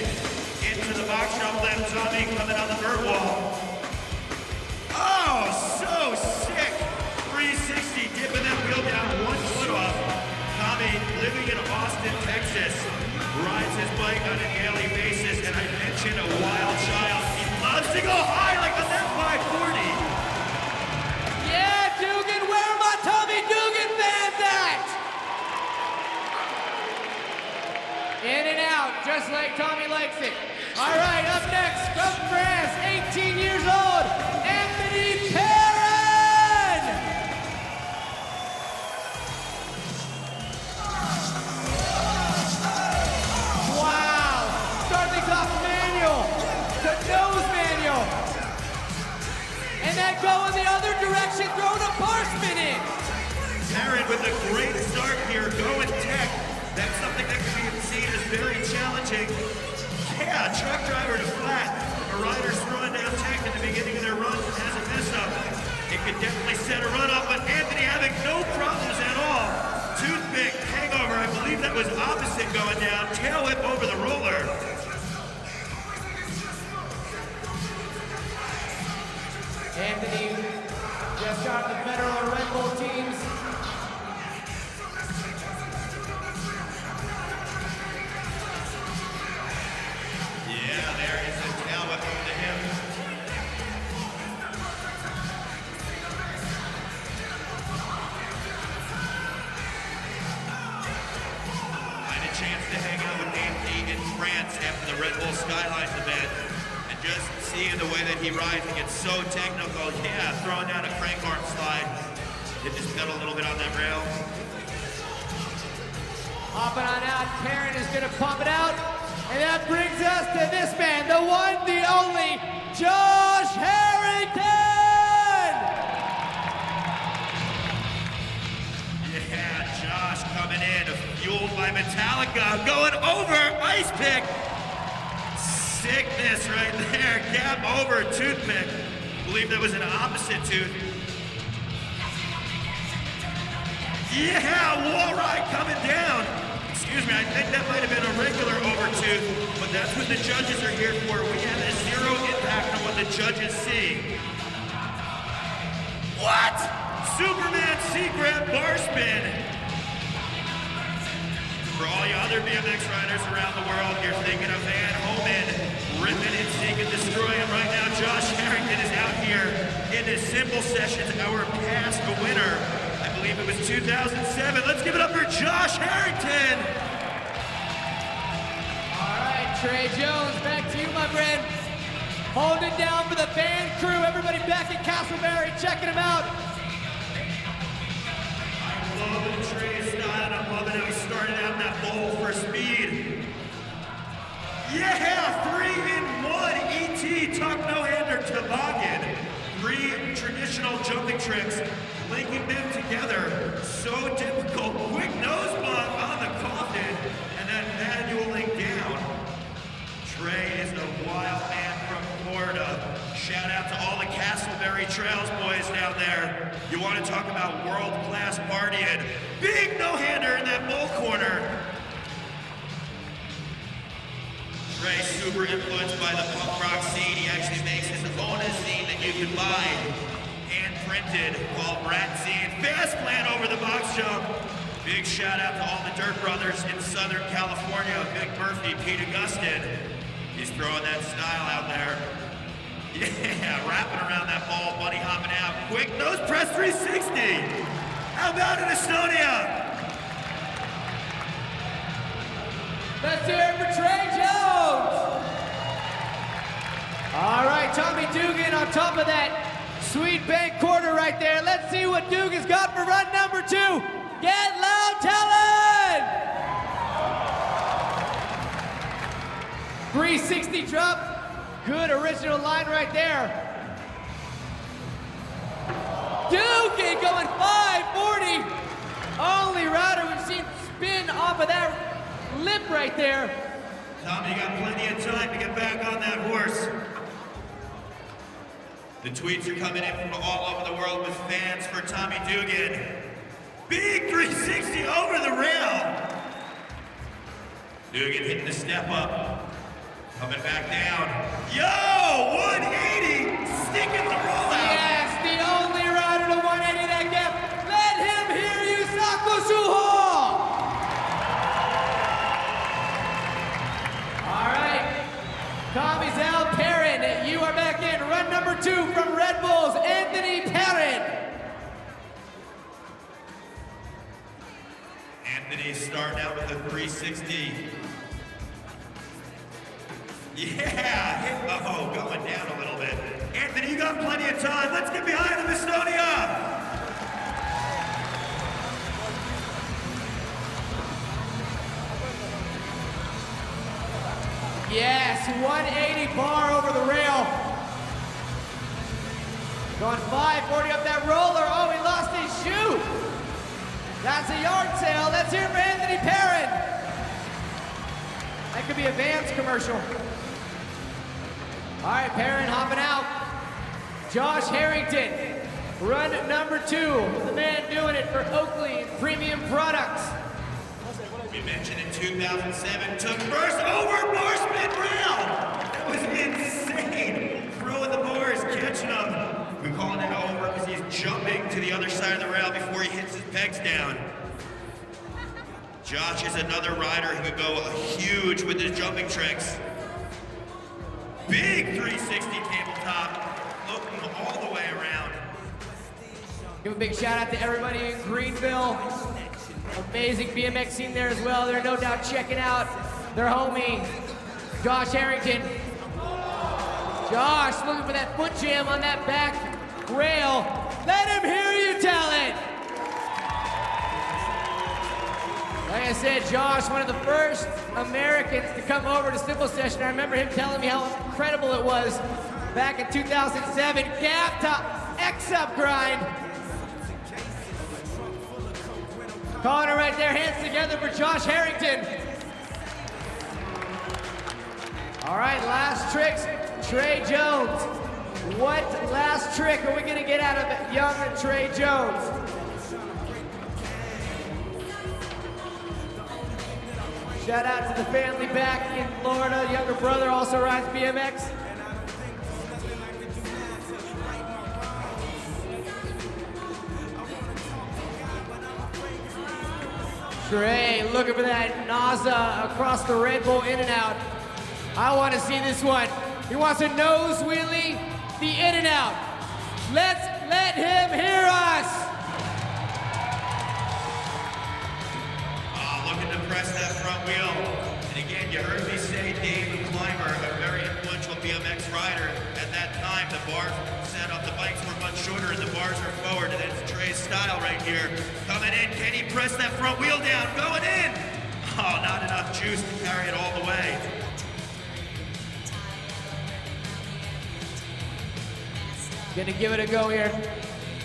into the box jump left. Tommy coming on the vert wall. Oh, so sick! 360, dipping that wheel down, one foot off. Tommy, living in Austin, Texas, rides his bike on a daily basis, and I mentioned a wild child. He loves to go high like on that 540. Yeah, Dugan, where are my Tommy Dugan fans at? In and out, just like Tommy likes it. All right, up next, from France, 18 years old, Anthony Perend! Wow, start things off manual, the nose manual. And then go in the other direction, throwing a bar spin in. Perend with a great start here, going tech. That's something that can be seen as very challenging. Yeah, truck driver to flat. A rider's throwing down tech at the beginning of their run and has a mess up. It could definitely set a run up, but Anthony having no problems at all. Toothpick, hangover, I believe that was opposite going down. Tail whip over the roller. Anthony just got the Federal Red Bull teams. Yeah, there is a tail whip over the hip. I had a chance to hang out with Anthony in France after the Red Bull Skylines event, and just seeing the way that he rides, he gets so technical. Yeah, throwing down a crank arm slide. Did just pedal a little bit on that rail. Hopping on out, Perend is gonna pump it out. And that brings us to this man, the one, the only, Josh Harrington! Yeah, Josh coming in, fueled by Metallica, going over, ice pick. Sickness right there, gap over, toothpick. I believe that was an opposite tooth. Yeah, wall ride coming down. Excuse me, I think that might have been a regular overtooth, but that's what the judges are here for. We have a zero impact on what the judges see. What? Superman C-grab bar spin. For all you other BMX riders around the world, you're thinking of Van Homan, ripping and seeking, destroying. Right now, Josh Harrington is out here in his simple sessions, our past winner. I believe it was 2007. Let's give it up for Josh Harrington. All right, Trey Jones, back to you, my friend. Holding it down for the band crew. Everybody back at Castleberry, checking him out. I'm loving Trey's style, and I'm loving how he started out in that bowl for speed. Yeah, 3-in-1 ET tuck no-hander toboggan. linking them together. So difficult. Quick nose bump on the coffin, and then manualing down. Trey is a wild man from Florida. Shout out to all the Castleberry Trails boys down there. You want to talk about world-class partying. Big no-hander in that bull corner. Trey, super influenced by the punk rock scene. He actually makes his own zine that you can buy, hand-printed, called Rat Zine. Fast plan over the box jump. Big shout out to all the Dirt Brothers in Southern California. Big Murphy, Pete Augustin. He's throwing that style out there. Yeah, wrapping around that ball, bunny hopping out. Quick nose press 360. How about in Estonia? Let's hear it for Trey Jones. All right, Tommy Dugan on top of that sweet bank quarter right there. Let's see what Dugan's got for run number 2. Get loud, Tallinn! 360 drop. Good original line right there. Dugan going 540. Only rider we've seen spin off of that lip right there. Tommy, you got plenty of time to get back on that horse. The tweets are coming in from all over the world with fans for Tommy Dugan. Big 360 over the rail. Dugan hitting the step up. Coming back down. Yo, 180, sticking the rollout. Yes, the only rider to 180 that gap. Let him hear you, Sakusuho. All right, Tommy's out. Perend, you are back in. Run number 2 from Red Bulls, Anthony Perend. Anthony starting out with a 360. Yeah, oh, going down a little bit. Anthony, you got plenty of time. Let's get behind him, Estonia. Yes, 180 bar over the rail. Going 540 up that roller. Oh, he lost his shoe. That's a yard sale. Let's hear it for Anthony Perend. That could be a Vans commercial. All right, Perend hopping out. Josh Harrington, run number 2. The man doing it for Oakley Premium Products. We mentioned in 2007, took first over bar spin rail. That was insane. Throwing the bars, catching them. We're calling it over because he's jumping to the other side of the rail before he hits his pegs down. Josh is another rider who could go huge with his jumping tricks. Big 360 tabletop, looking all the way around. Give a big shout out to everybody in Greenville. Amazing BMX scene there as well. They're no doubt checking out their homie, Josh Harrington. Josh looking for that foot jam on that back rail. Let him hear you, Tallinn. Like I said, Josh, one of the first Americans to come over to Simple Session. I remember him telling me how incredible it was back in 2007. Gap to X-up grind. Calling it right there, hands together for Josh Harrington. All right, last tricks, Trey Jones. What last trick are we gonna get out of young Trey Jones? Shout out to the family back in Florida. Younger brother also rides BMX. Trey looking for that NASA across the Red Bull in and out. I want to see this one. He wants a nose wheelie, the in and out. Let's let him hear us. Looking to press that front wheel. And again, you heard me say Dave the Climber, a very influential BMX rider. At that time, the bars set up, the bikes were much shorter and the bars are forward. And it's Trey's style right here. Coming in, can he press that front wheel down? Going in. Oh, not enough juice to carry it all the way. Gonna give it a go here.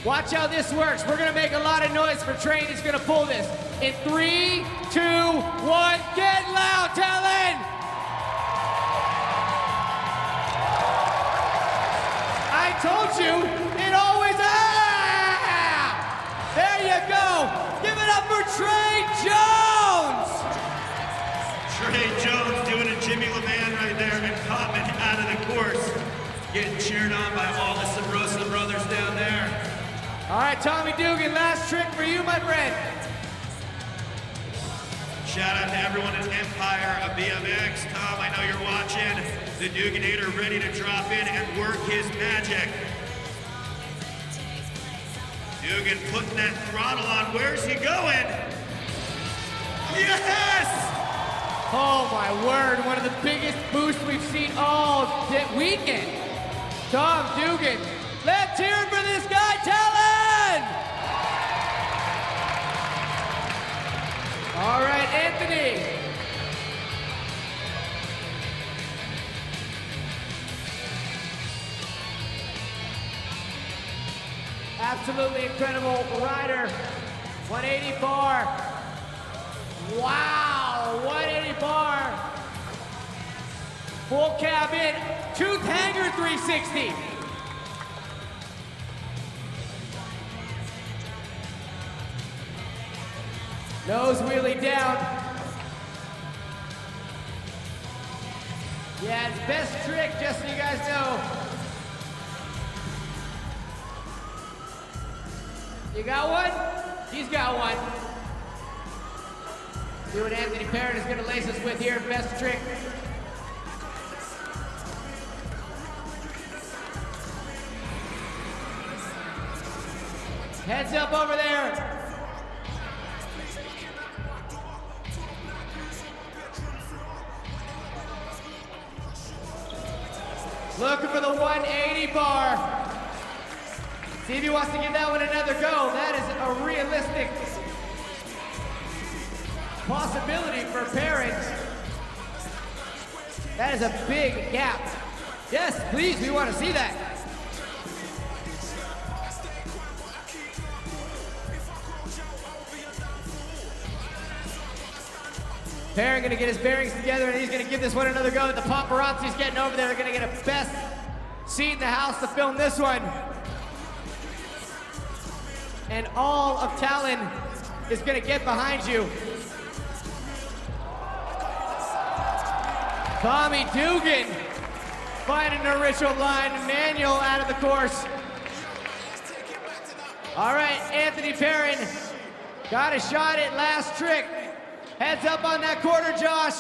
Watch how this works. We're gonna make a lot of noise for Train is gonna pull this. In 3, 2, 1, get loud, Tallinn! I told you, it always, there you go. Give it up for Trey Jones. Trey Jones doing a Jimmy LeMan right there and Common out of the course. Getting cheered on by all the Sabrosa brothers down there. All right, Tommy Dugan, last trick for you, my friend. Shout out to everyone in Empire of BMX. Tom, I know you're watching. The Duganator ready to drop in and work his magic. Dugan putting that throttle on. Where's he going? Yes! Oh my word, one of the biggest boosts we've seen all weekend. Tom Dugan, let's hear it for this guy, Tallinn! All right, Anthony. Absolutely incredible rider. 180 bar. Wow, 180 bar. Full cab in, tooth hanger 360. Nose wheelie down. Yeah, his best trick, just so you guys know. You got one? He's got one. See what Anthony Perend is going to lace us with here. Best trick. Heads up over there. Looking for the 180 bar. See if he wants to give that one another go. That is a realistic possibility for Perend. That is a big gap. Yes, please, we want to see that. Perend gonna get his bearings together and he's gonna give this one another go. The paparazzi's getting over there. They're gonna get a best seat in the house to film this one. And all of Tallinn is gonna get behind you. Tommy Dugan finding a ritual line. Manual out of the course. All right, Anthony Perend got a shot at last trick. Heads up on that quarter, Josh.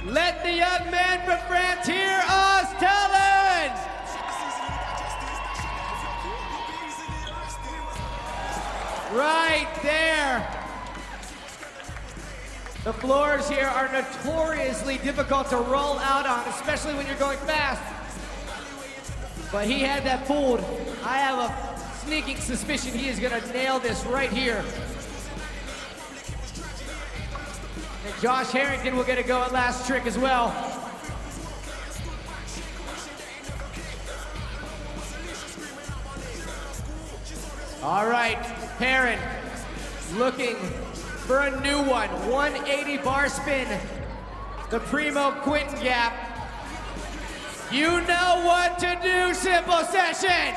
Let the young man from France hear us, Tallinn! Right there. The floors here are notoriously difficult to roll out on, especially when you're going fast. But he had that fooled. I have a sneaking suspicion he is gonna nail this right here. And Josh Harrington will get a go at last trick as well. All right, Perend looking for a new one. 180 bar spin. The Primo Quinton gap. You know what to do, Simple Session.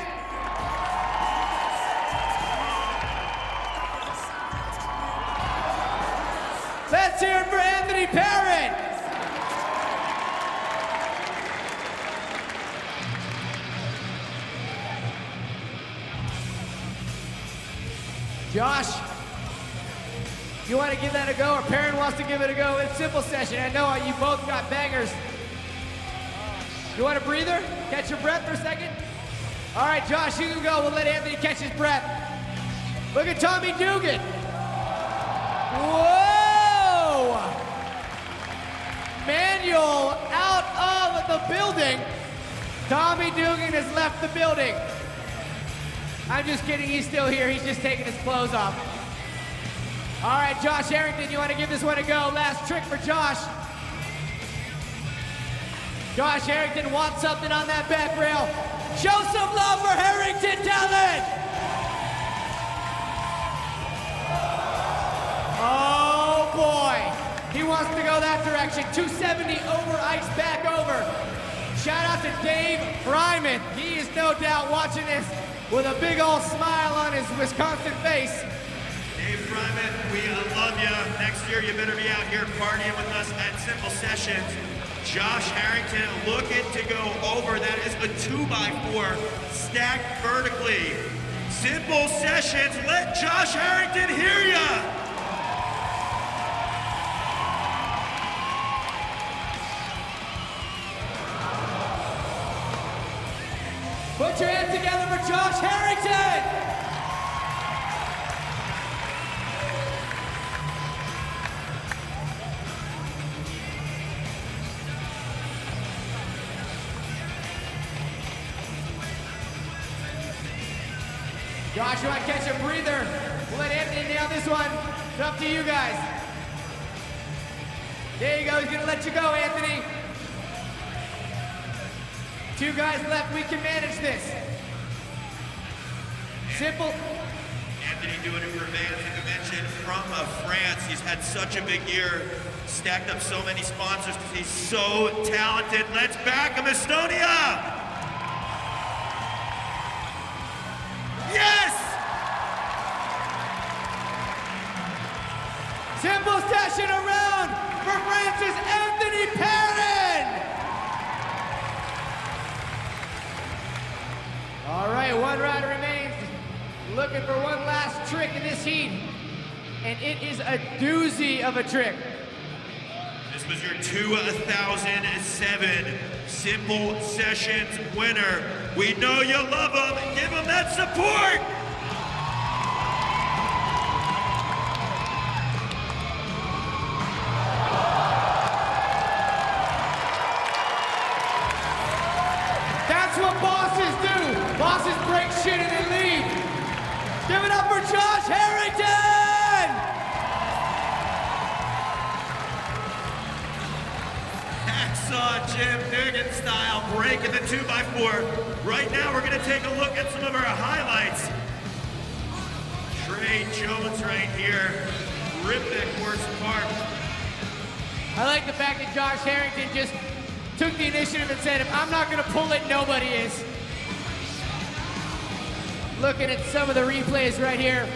Let's hear it for Anthony Perend. Josh, you want to give that a go, or Perend wants to give it a go? It's Simple Session. I know you both got bangers. You want a breather? Catch your breath for a second? All right, Josh, you can go. We'll let Anthony catch his breath. Look at Tommy Dugan. Whoa! Manual out of the building. Tommy Dugan has left the building. I'm just kidding, he's still here. He's just taking his clothes off. All right, Josh Harrington, you want to give this one a go? Last trick for Josh. Josh Harrington wants something on that back rail. Show some love for Harrington Talent! Oh boy, he wants to go that direction. 270 over ice, back over. Shout out to Dave Fryman. He is no doubt watching this with a big old smile on his Wisconsin face. Dave Fryman, we love you. Next year you better be out here partying with us at Simple Sessions. Josh Harrington looking to go over. That is a 2x4 stacked vertically. Simple Sessions, let Josh Harrington hear ya! Put your hands together for Josh Harrington! Josh, you want to catch a breather? We'll let Anthony nail this one. It's up to you guys. There you go, he's gonna let you go, Anthony. 2 guys left, we can manage this. Simple. Anthony doing it for Van, as you mentioned, from France. He's had such a big year, stacked up so many sponsors because he's so talented. Let's back him, Estonia! Yes! Simple Session around for France's Anthony Perend! All right, 1 rider remains. Looking for one last trick in this heat. And it is a doozy of a trick. This was your 2007 Simple Sessions winner. We know you love him. Give him that support. That's what bosses do. Bosses break shit and they leave. Give it up for Josh Harrington! Hacksaw Jim Dugan style break in the 2x4. Right now we're going to take a look at some of our highlights. Trey Jones right here. Rip that horse apart. I like the fact that Josh Harrington just took the initiative and said, if I'm not going to pull it, nobody is. Looking at some of the replays right here.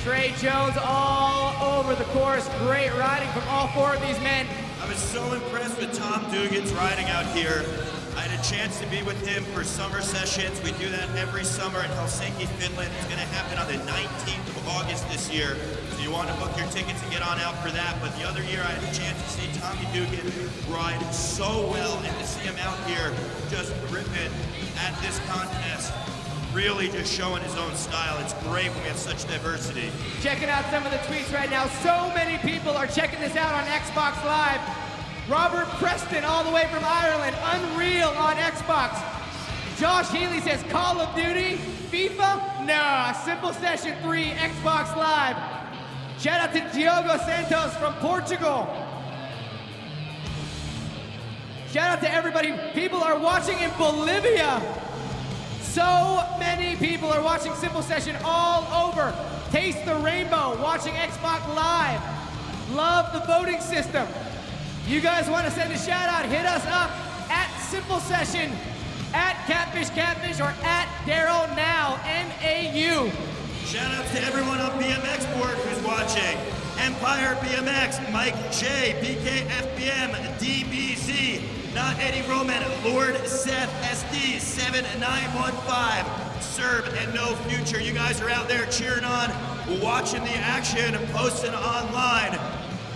Trey Jones all over the course. Great riding from all 4 of these men. I was so impressed with Tom Dugan's riding out here. I had a chance to be with him for summer sessions. We do that every summer in Helsinki, Finland. It's going to happen on the 19th of August this year. So you want to book your tickets and get on out for that. But the other year I had a chance to see Tommy Dugan ride so well and to see him out here just ripping at this contest. Really just showing his own style. It's great when we have such diversity. Checking out some of the tweets right now. So many people are checking this out on Xbox Live. Robert Preston all the way from Ireland. Unreal on Xbox. Josh Healy says Call of Duty, FIFA? Nah, Simple Session 3, Xbox Live. Shout out to Diogo Santos from Portugal. Shout out to everybody. People are watching in Bolivia. So many people are watching Simple Session all over. Taste the Rainbow, watching Xbox Live. Love the voting system. You guys want to send a shout out, hit us up at Simple Session, at Catfish, or at Darryl Now, NAU. Shout out to everyone on BMX board who's watching. Empire BMX, Mike J, BKFBM, DBZ, Not Eddie Roman, Lord Seth SD, 7915, Serb and No Future. You guys are out there cheering on, watching the action, posting online.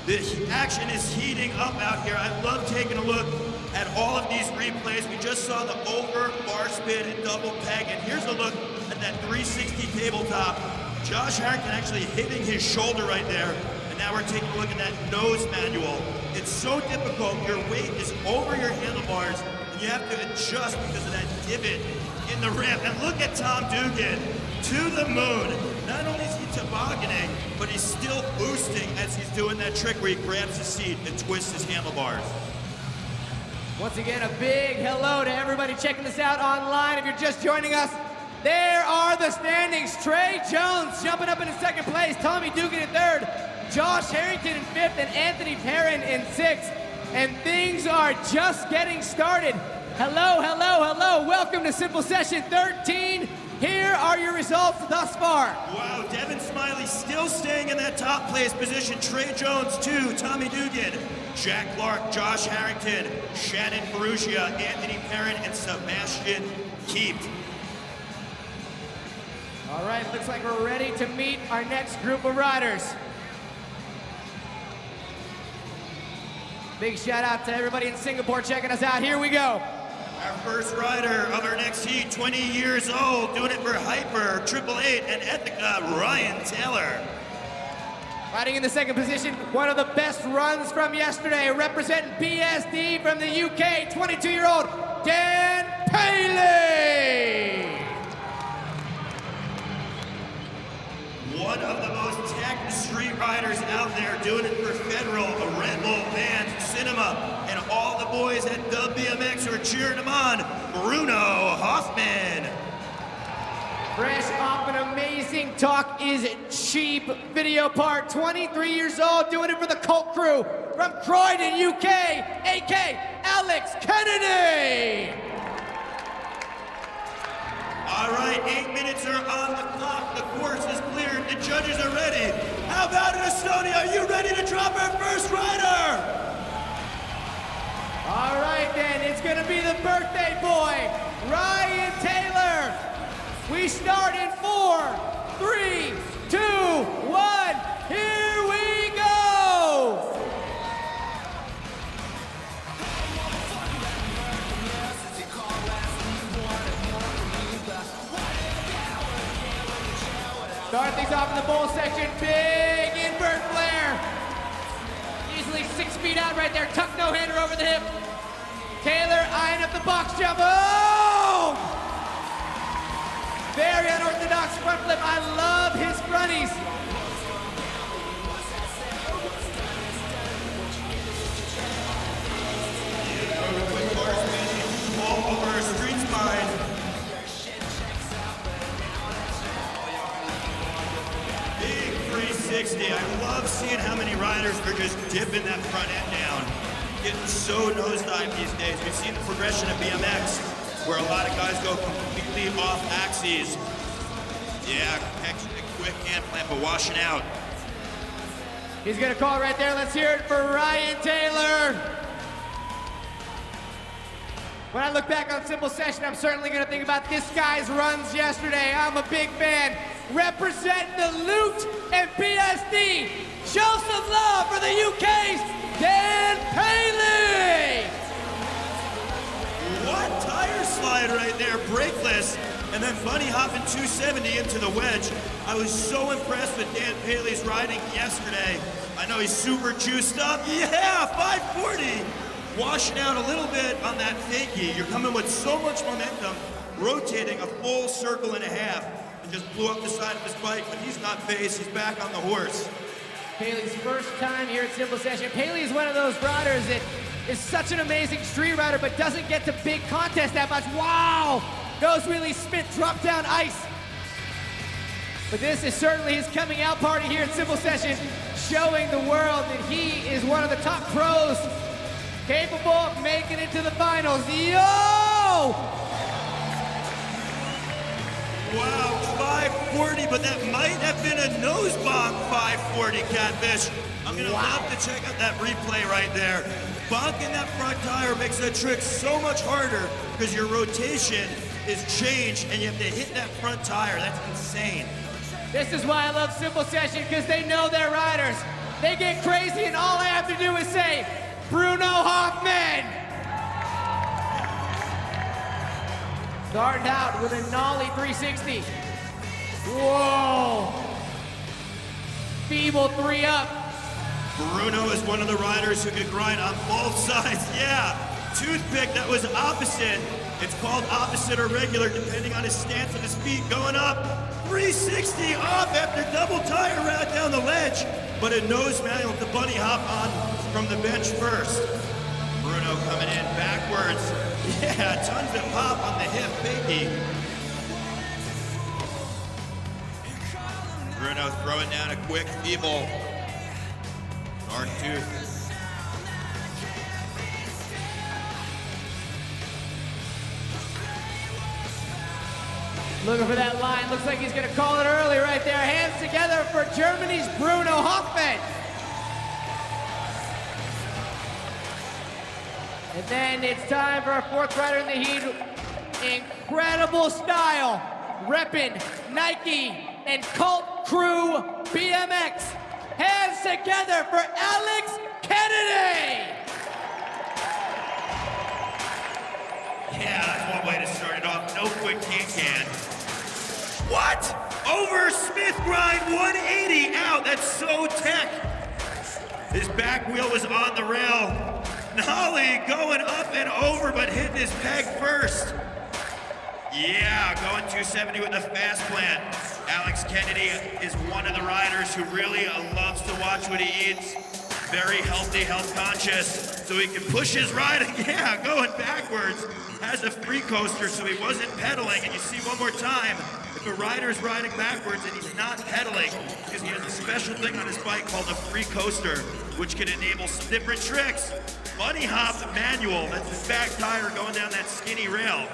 The action is heating up out here. I love taking a look at all of these replays. We just saw the over, bar spin, and double peg, and here's a look at that 360 tabletop. Josh Harrington actually hitting his shoulder right there, and now we're taking a look at that nose manual. It's so difficult. Your weight is over your handlebars, and you have to adjust because of that divot in the ramp. And look at Tom Dugan, to the moon. Not only is he tobogganing, but he's still boosting as he's doing that trick where he grabs his seat and twists his handlebars. Once again, a big hello to everybody checking this out online. If you're just joining us, there are the standings. Trey Jones jumping up into second place, Tommy Dugan in third, Josh Harrington in fifth, and Anthony Perend in sixth. And things are just getting started. Hello, hello, hello. Welcome to Simple Session 13. Here are your results thus far. Wow, Devin Smiley still staying in that top place position. Trey Jones, 2, Tommy Dugan, Jack Clark, Josh Harrington, Shannon Perugia, Anthony Perrin, and Sebastian Keep. All right, looks like we're ready to meet our next group of riders. Big shout out to everybody in Singapore checking us out. Here we go. Our first rider of our next heat, 20 years old, doing it for Hyper, 888, and Ethica, Ryan Taylor. Riding in the second position, one of the best runs from yesterday, representing BSD from the UK, 22-year-old Dan Paley. One of the most tech street riders out there, doing it for Federal, a Red Bull, Vans, Cinema, and all the boys at WBMX who are cheering him on, Bruno Hoffman. Fresh off an amazing Talk is Cheap video part, 23 years old, doing it for the Cult Crew from Croydon, UK, AK Alex Kennedy. All right, 8 minutes are on the clock. The course is cleared. The judges are ready. How about in Estonia? Are you ready to drop our first rider? All right, then. It's going to be the birthday boy, Ryan Taylor. We start in 4, 3, 2, 1. Here we go. Start things off in the bowl section, big invert flare. Easily 6 feet out right there, tuck no-hander over the hip. Taylor eyeing up the box jump, oh! Very unorthodox front flip, I love his fronties. Over a street spine. Big 360. I love seeing how many riders are just dipping that front end down. Getting so nosedive these days. We've seen the progression of BMX where a lot of guys go completely off axes. Yeah, extra quick hand plant, but washing out. He's gonna call right there. Let's hear it for Ryan Taylor. When I look back on Simple Session, I'm certainly gonna think about this guy's runs yesterday. I'm a big fan. Representing the Loot and PSD. Show some love for the UK's Dan Paley. What tire slide right there, brakeless, and then bunny hopping 270 into the wedge. I was so impressed with Dan Paley's riding yesterday. I know he's super juiced up. Yeah, 540. Washing out a little bit on that fakie. You're coming with so much momentum, rotating a full circle and a half, and just blew up the side of his bike, but he's not phased, he's back on the horse. Paley's first time here at Simple Session. Paley is one of those riders that is such an amazing street rider, but doesn't get to big contests that much. Wow! Those really spit, drop down ice. But this is certainly his coming out party here at Simple Session, showing the world that he is one of the top pros capable of making it to the finals. Yo! Wow, 540, but that might have been a nose bonk 540, Catfish. I'm gonna love to check out that replay right there. Bonking that front tire makes that trick so much harder because your rotation is changed and you have to hit that front tire. That's insane. This is why I love Simple Session, because they know their riders. They get crazy and all I have to do is say, Bruno Hoffman. Starting out with a nollie 360. Whoa. Feeble 3 up. Bruno is one of the riders who can grind on both sides. Yeah, toothpick that was opposite. It's called opposite or regular depending on his stance of his feet. Going up, 360 off after double tire route down the ledge, but a nose manual with the bunny hop on from the bench first. Bruno coming in backwards. Yeah, tons of pop on the hip, fakie. Bruno throwing down a quick feeble. Dark tooth. Looking for that line. Looks like he's going to call it early right there. Hands together for Germany's Bruno Hoffmann. And then it's time for our fourth rider in the heat. Incredible style. Reppin' Nike and Cult Crew BMX. Hands together for Alex Kennedy. Yeah, that's one way to start it off. No quick can-can. What? Over Smith grind 180 out. That's so tech. His back wheel was on the rail. Nollie going up and over, but hitting his peg first. Yeah, going 270 with the fast plant. Alex Kennedy is one of the riders who really loves to watch what he eats. Very healthy, health conscious, so he can push his ride. Yeah, going backwards. Has a free coaster, so he wasn't pedaling. And you see one more time, if a rider's riding backwards and he's not pedaling, because he has a special thing on his bike called a free coaster, which can enable some different tricks. Bunny hop manual, that's his back tire going down that skinny rail.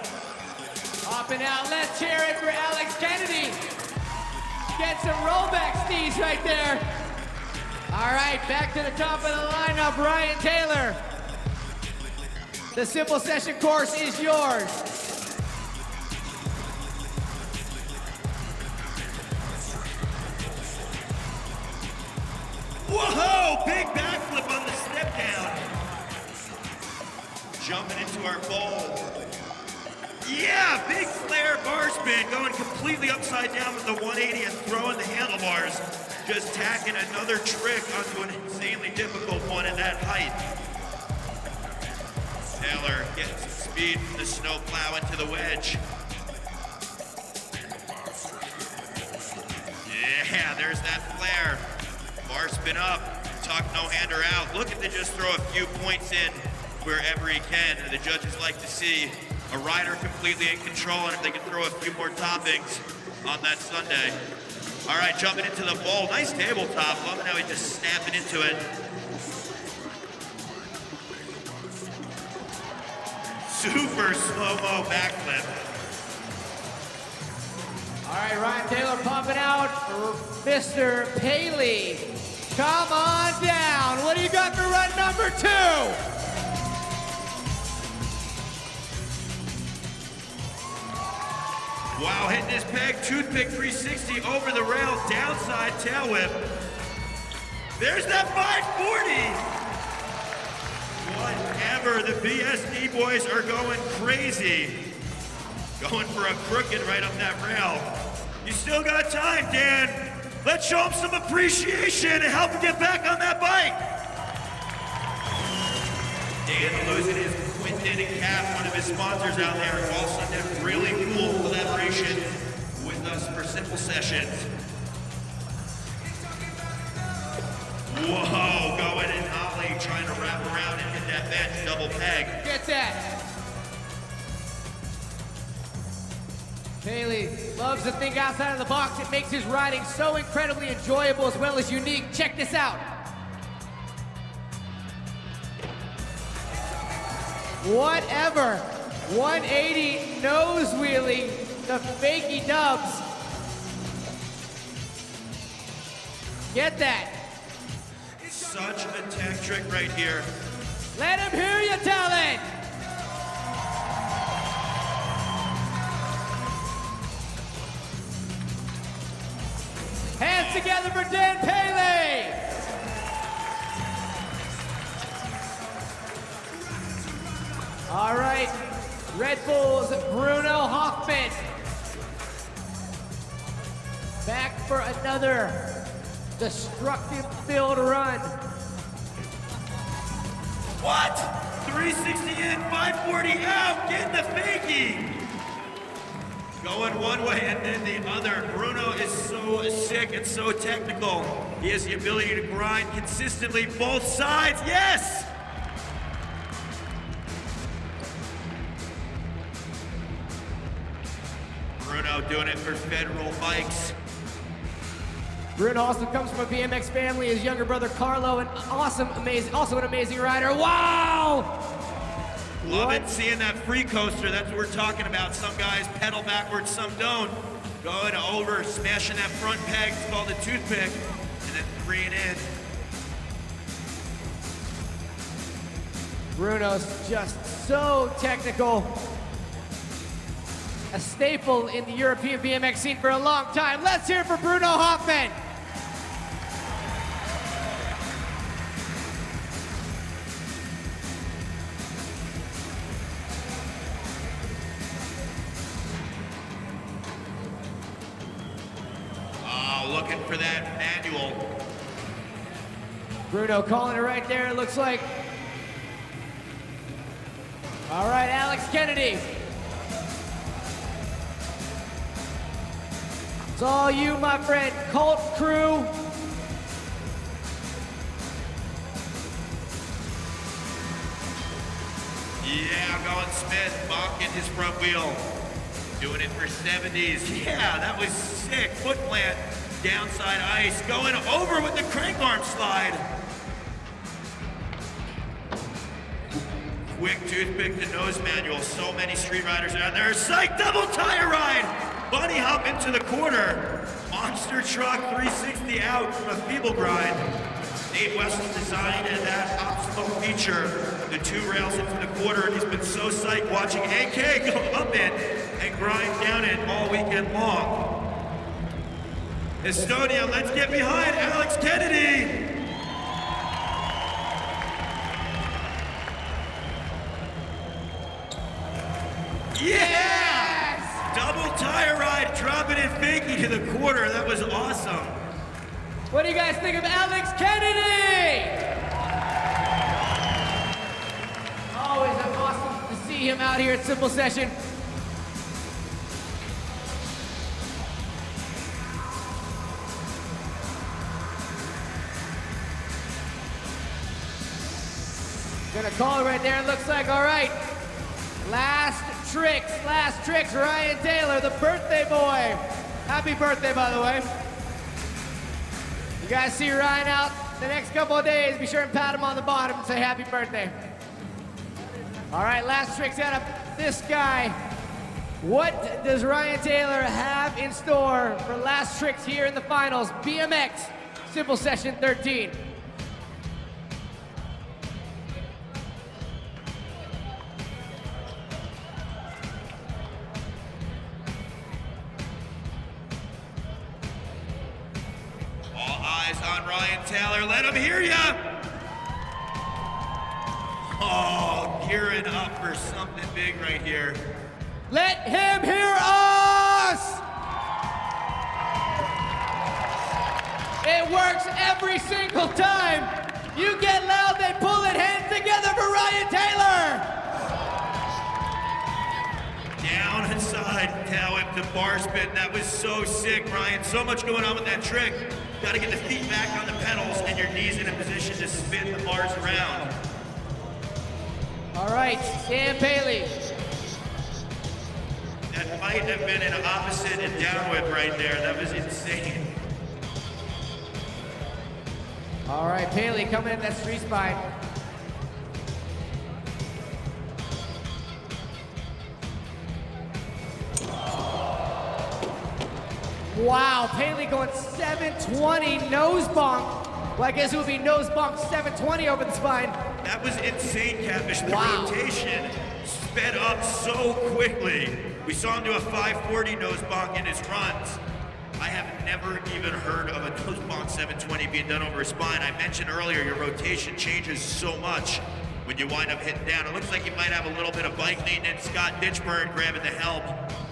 Hopping out, let's hear it for Alex Kennedy. Get some rollback steez right there. All right, back to the top of the lineup, Ryan Taylor. The simple session course is yours. Whoa, big backflip on the step down. Jumping into our bowl. Yeah, big flare bar spin, going completely upside down with the 180 and throwing the handlebars. Just tacking another trick onto an insanely difficult one at that height. Eller getting some speed from the snow plow into the wedge. Yeah, there's that flare. Bar spin up, tuck no-hander out. Looking to just throw a few points in wherever he can. The judges like to see a rider completely in control, and if they can throw a few more toppings on that Sunday. All right, jumping into the bowl. Nice tabletop. Loving how he just snapping into it. Super slow-mo backflip. All right, Ryan Taylor pumping out Mr. Paley. Come on down. What do you got for run number 2? Wow, hitting his peg, toothpick 360 over the rail, downside tail whip. There's that 540. Whatever, the BSD boys are going crazy. Going for a crooked right up that rail. You still got time, Dan. Let's show him some appreciation and help him get back on that bike. Dan losing his Quinton and Cap, one of his sponsors out there. Also did really cool collaboration with us for simple sessions. Whoa, going in Ollie, trying to wrap around and hit that bench double peg. Get that. Paley loves to think outside of the box. It makes his riding so incredibly enjoyable as well as unique. Check this out. Whatever. 180 nose wheelie, the fakey dubs. Get that. Such a tech trick right here. Let him hear you, Talent. Hands together for Dan Paley. All right, Red Bull's Bruno Hoffmann. Back for another destructive field run. What? 360 in, 540 out, getting the fakie. Going one way and then the other. Bruno is so sick and so technical. He has the ability to grind consistently both sides. Yes! Bruno doing it for federal bikes. Bruno also comes from a BMX family. His younger brother Carlo, an awesome, amazing, also an amazing rider. Wow! Love it, seeing that free coaster. That's what we're talking about. Some guys pedal backwards, some don't. Going over, smashing that front peg. It's called a toothpick, and then freeing in. Bruno's just so technical. A staple in the European BMX scene for a long time. Let's hear it for Bruno Hoffman. Oh, looking for that manual. Bruno calling it right there, it looks like. All right, Alex Kennedy. It's all you, my friend. Cult crew. Yeah, going Smith, bonking his front wheel. Doing it for 70s. Yeah, that was sick. Foot plant, downside ice. Going over with the crank arm slide. Quick toothpick to nose manual. So many street riders out there. Psych, double tire ride. Bunny hop into the corner. Monster truck 360 out from a feeble grind. Dave Weston designed that obstacle feature. The two rails into the quarter, and he's been so psyched watching AK go up it and grind down it all weekend long. Estonia, let's get behind Alex Kennedy. Yeah! Double tire ride, dropping it fakie to the quarter. That was awesome. What do you guys think of Alex Kennedy? Always awesome to see him out here at Simple Session. Gonna call it right there. It looks like, all right. Last tricks, Ryan Taylor, the birthday boy. Happy birthday, by the way. You guys see Ryan out the next couple of days, be sure and pat him on the bottom and say happy birthday. All right, last tricks out of this guy. What does Ryan Taylor have in store for last tricks here in the finals? BMX, Simple Session 13. On Ryan Taylor, let him hear ya! Oh, gearing up for something big right here. Let him hear us! It works every single time. You get loud, they pull it, hands together for Ryan Taylor! Down inside, tail whip to bar spin. That was so sick, Ryan. So much going on with that trick. Got to get the feet back on the pedals and your knees in a position to spin the bars around. All right, Dan Paley. That might have been an opposite and down whip right there. That was insane. All right, Paley coming in that street spine. Wow, Paley going 720 nose bonk. Well, I guess it would be nose bonk 720 over the spine. That was insane, Catfish. The rotation sped up so quickly. We saw him do a 540 nose bonk in his runs. I have never even heard of a nose bonk 720 being done over a spine. I mentioned earlier, your rotation changes so much when you wind up hitting down. It looks like you might have a little bit of bike maintenance. Scott Ditchburn grabbing the help.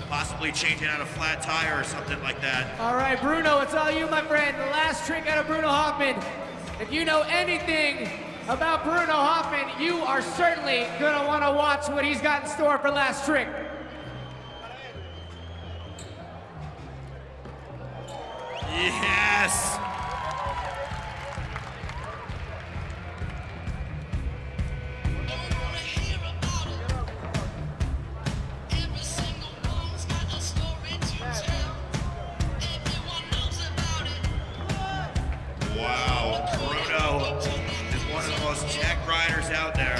Possibly changing out a flat tire or something like that. All right, Bruno, it's all you, my friend. The last trick out of Bruno Hoffman. If you know anything about Bruno Hoffman, you are certainly gonna wanna watch what he's got in store for last trick. Yes! Wow, Bruno is one of the most tech riders out there.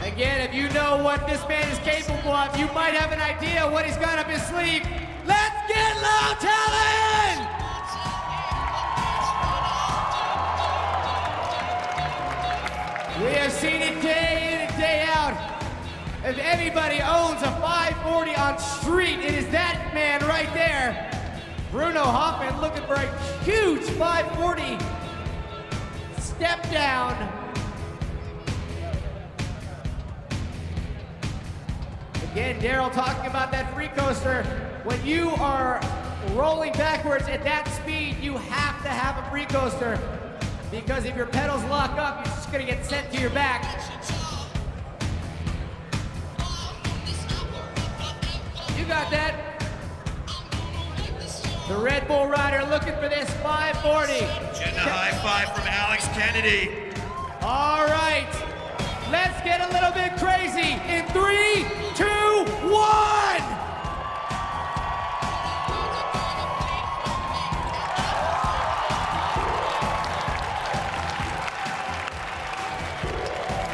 Again, if you know what this man is capable of, you might have an idea what he's got up his sleeve. Let's get low, Tallinn! We have seen it day in and day out. If anybody owns a 540 on street, it is that man right there. Bruno Hoffman looking for a huge 540 step down. Again, Darryl talking about that free coaster. When you are rolling backwards at that speed, you have to have a free coaster, because if your pedals lock up, you're just gonna get sent to your back. You got that. The Red Bull rider looking for this 540. Getting a high five from Alex Kennedy. All right, let's get a little bit crazy in 3, 2, 1.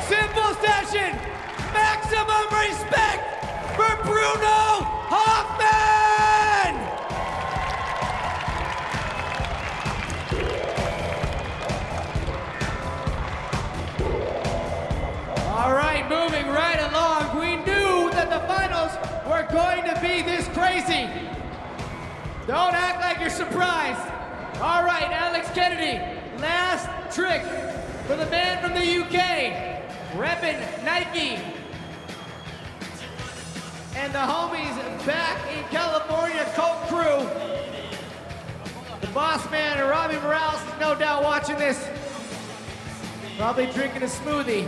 Simple session, maximum respect for Bruno Hoffman! All right, moving right along. We knew that the finals were going to be this crazy. Don't act like you're surprised. All right, Alex Kennedy, last trick for the man from the UK, repping Nike. And the homies back in California, Colt Crew. The boss man, Robbie Morales, is no doubt watching this. Probably drinking a smoothie.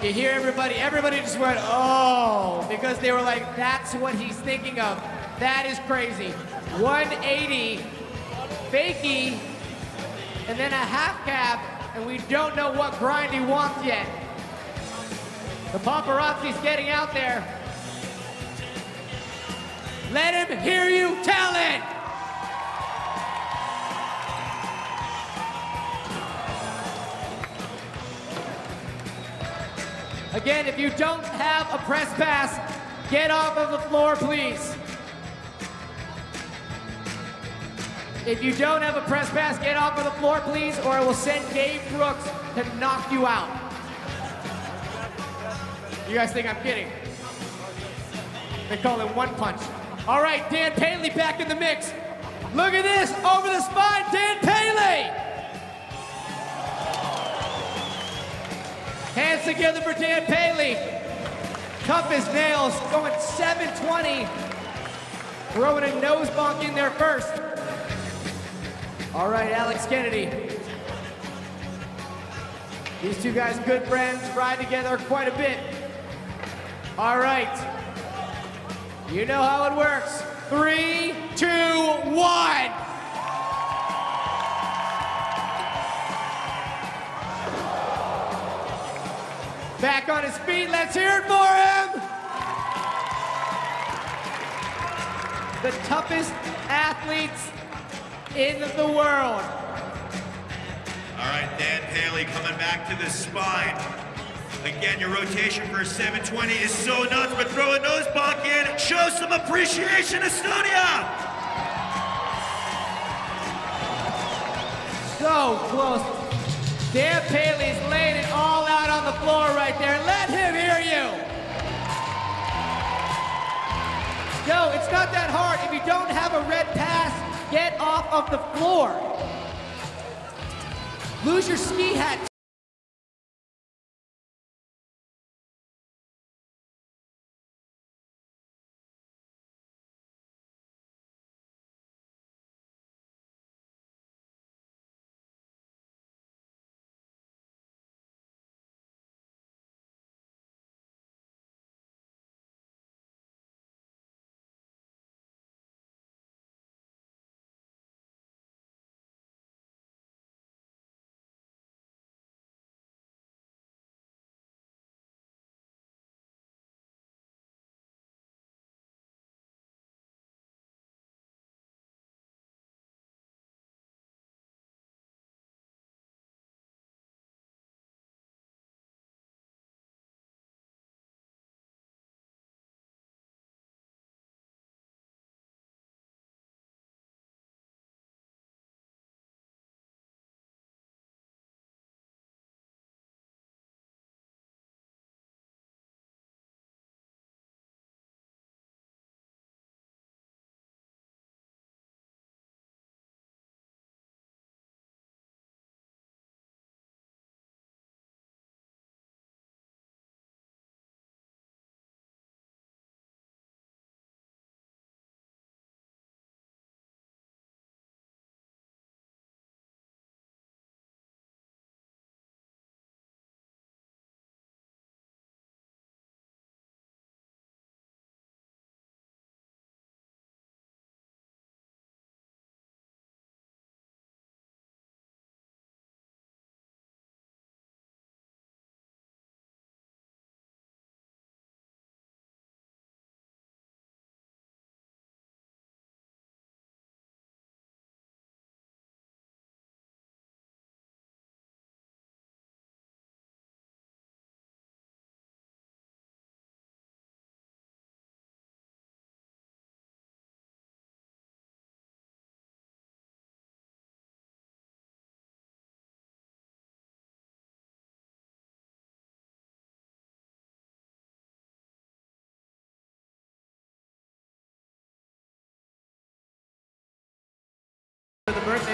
You hear everybody just went, oh, because they were like, that's what he's thinking of. That is crazy. 180, fakie, and then a half cab, and we don't know what grind he wants yet. The paparazzi's getting out there. Let him hear you tell it. Again, if you don't have a press pass, get off of the floor, please. If you don't have a press pass, get off of the floor, please, or I will send Gabe Brooks to knock you out. You guys think I'm kidding? They call it one punch. All right, Dan Paley back in the mix. Look at this, over the spine, Dan Paley! Hands together for Dan Paley. Tough as nails, going 720. Throwing a nose bonk in there first. All right, Alex Kennedy. These two guys, good friends, ride together quite a bit. All right. You know how it works. 3, 2, 1. Back on his feet, let's hear it for him! The toughest athletes in the world. All right, Dan Paley coming back to the spine. Again, your rotation for 720 is so nuts, but throw a nose bonk in, show some appreciation, Estonia! So close. Dan Paley's laying it all out on the floor right there. Let him hear you. No, it's not that hard. If you don't have a red pass, get off of the floor. Lose your ski hat.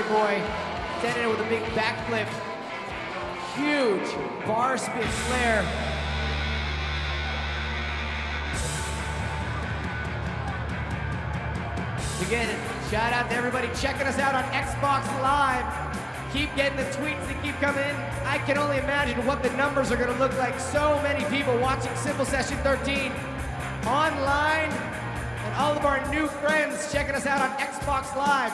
boy, standing there with a big backflip. Huge bar spin flare. Again, shout out to everybody checking us out on Xbox Live. Keep getting the tweets that keep coming in. I can only imagine what the numbers are going to look like. So many people watching Simple Session 13 online, and all of our new friends checking us out on Xbox Live.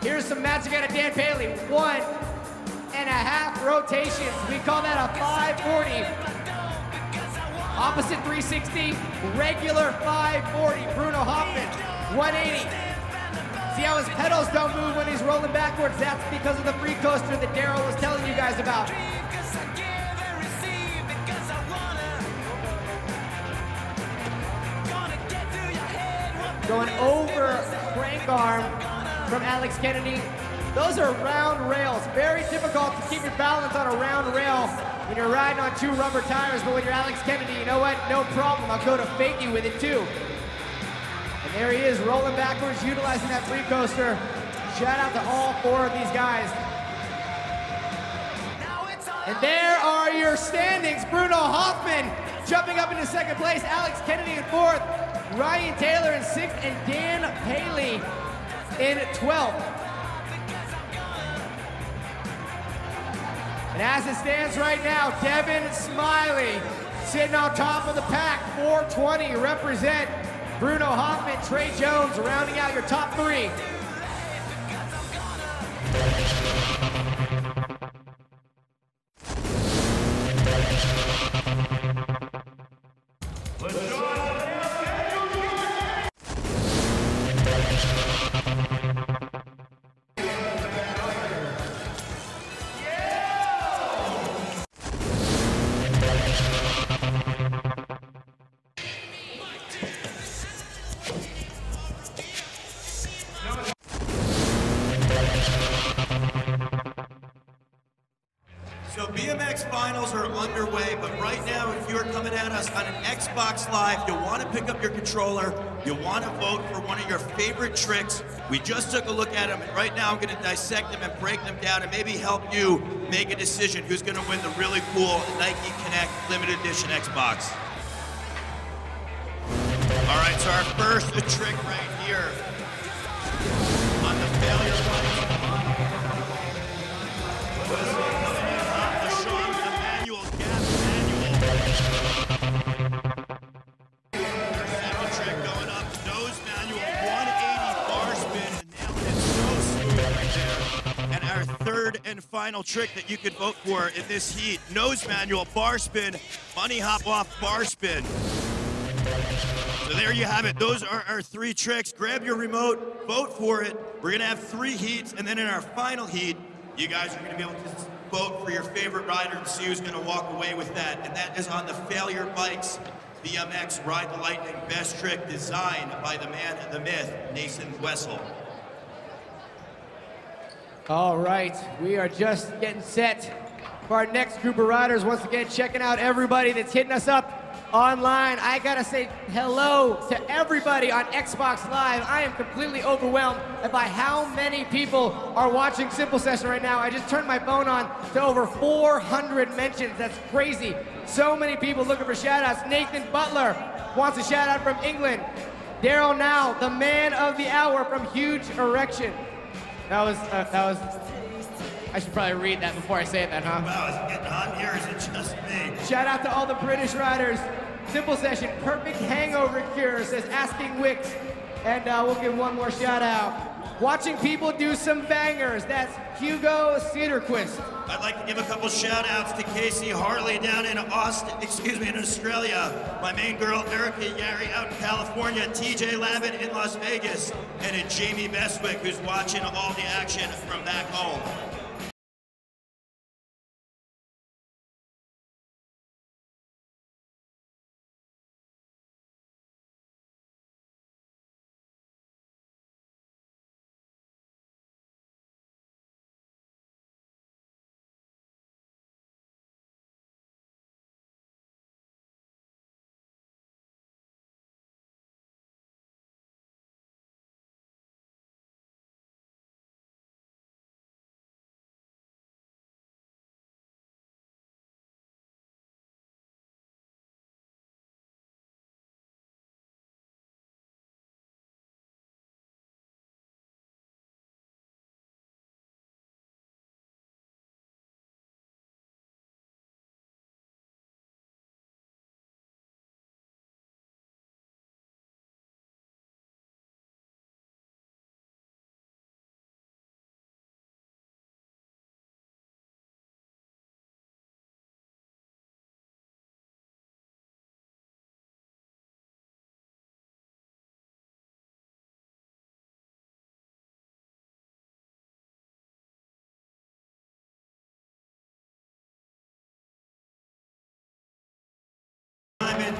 Here's some magic out of Dan Paley. 1.5 rotations. We call that a 540. Opposite 360, regular 540. Bruno Hoffman, 180. See how his pedals don't move when he's rolling backwards? That's because of the free coaster that Darryl was telling you guys about. Going over crank arm from Alex Kennedy. Those are round rails. Very difficult to keep your balance on a round rail when you're riding on 2 rubber tires, but when you're Alex Kennedy, you know what? No problem. I'll go to fakie with it too. And there he is, rolling backwards, utilizing that free coaster. Shout out to all 4 of these guys. And there are your standings. Bruno Hoffman jumping up into 2nd place, Alex Kennedy in 4th, Ryan Taylor in 6th, and Dan Paley in 12th. And as it stands right now, Devin Smiley sitting on top of the pack, 420 represent. Bruno Hoffman, Trey Jones rounding out your top 3. So BMX finals are underway, but right now, if you're coming at us on an Xbox Live, you'll want to pick up your controller, you'll want to vote for one of your favorite tricks. We just took a look at them, and right now I'm going to dissect them and break them down and maybe help you make a decision who's going to win the really cool Nike Connect limited edition Xbox. All right, so our first trick right here on the failure bike. Third and final trick that you could vote for in this heat. Nose manual, bar spin, bunny hop off, bar spin. So there you have it. Those are our 3 tricks. Grab your remote, vote for it. We're gonna have 3 heats, and then in our final heat, you guys are gonna be able to vote for your favorite rider and see who's gonna walk away with that. And that is on the Failure Bikes BMX Ride the Lightning Best Trick, designed by the man, the myth, Nathan Wessel. All right, we are just getting set for our next group of riders. Once again, checking out everybody that's hitting us up online. I gotta say hello to everybody on Xbox Live. I am completely overwhelmed by how many people are watching Simple Session right now. I just turned my phone on to over 400 mentions. That's crazy. So many people looking for shout-outs. Nathan Butler wants a shout-out from England. Darryl Now, the man of the hour from Huge Erection. That was, I should probably read that before I say that, huh? Wow, is it getting hot here, or is it just me? Shout out to all the British riders. Simple Session, perfect hangover cure, says Asking Wicks. And we'll give one more shout out. Watching people do some bangers, that's Hugo Cedarquist. I'd like to give a couple shout outs to Casey Harley down in Austin, in Australia. My main girl, Erica Yari out in California, TJ Lavin in Las Vegas, and Jamie Bestwick, who's watching all the action from back home.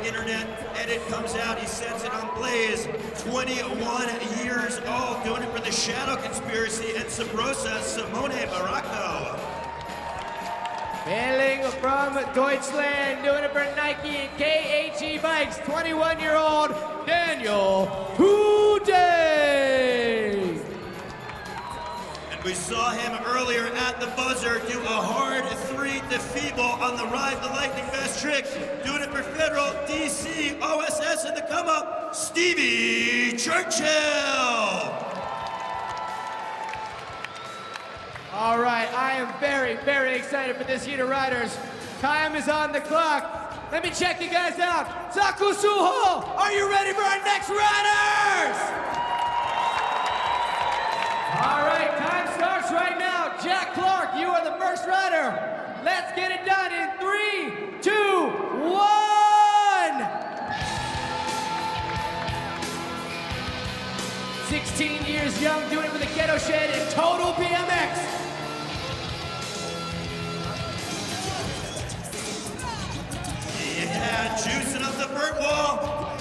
internet edit comes out, he sets it on blaze. 21 years old, doing it for the Shadow Conspiracy and Sabrosa, Simone Baracco. Hailing from Deutschland, doing it for Nike and KHE Bikes, 21-year-old Daniel Houdet. And we saw him earlier at the buzzer do a hard 3 to feeble on the Ride the Lightning Fast trick. Doing it for Federal, DC, OSS, and the come-up, Stevie Churchill. All right, I am very, very excited for this heat of riders. Time is on the clock. Let me check you guys out. Zaku Suho, are you ready for our next riders? All right, time starts right now. Jack Clark, you are the first rider. Let's get it done in 3, 2, 1. 16 years young, doing it for the Ghetto Shed in Total BMX. Yeah, juicing up the vert wall.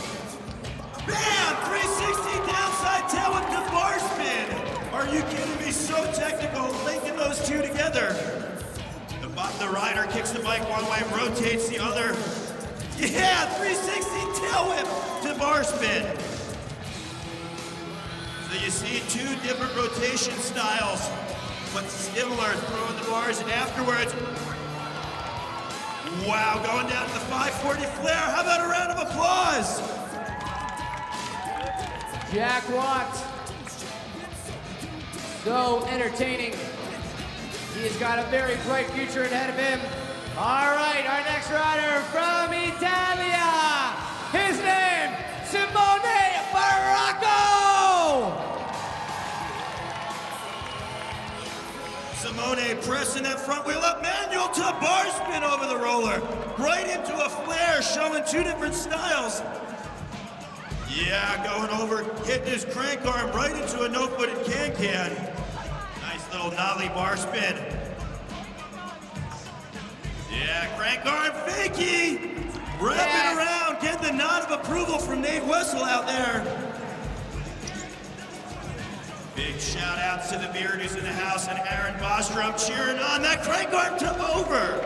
Bam! 360 downside tail with the bar spin. Are you kidding me? So technical, linking those two together. The rider kicks the bike one way, rotates the other. Yeah, 360 tail whip to bar spin. So you see 2 different rotation styles, but similar, throwing the bars afterwards. Wow, going down to the 540 flare. How about a round of applause? Jack Watts. So entertaining. He's got a very bright future ahead of him. All right, our next rider from Italia. His name, Simone Baracco. Simone pressing that front wheel up, manual to bar spin over the roller. Right into a flare, showing 2 different styles. Yeah, going over, hitting his crank arm right into a no-footed can-can. Nice little nollie bar spin. Yeah, crank arm fakie. Wrapping around, get the nod of approval from Nate Wessel out there. Big shout outs to the Beardies in the house and Aaron Bostrom cheering on that crank arm to over.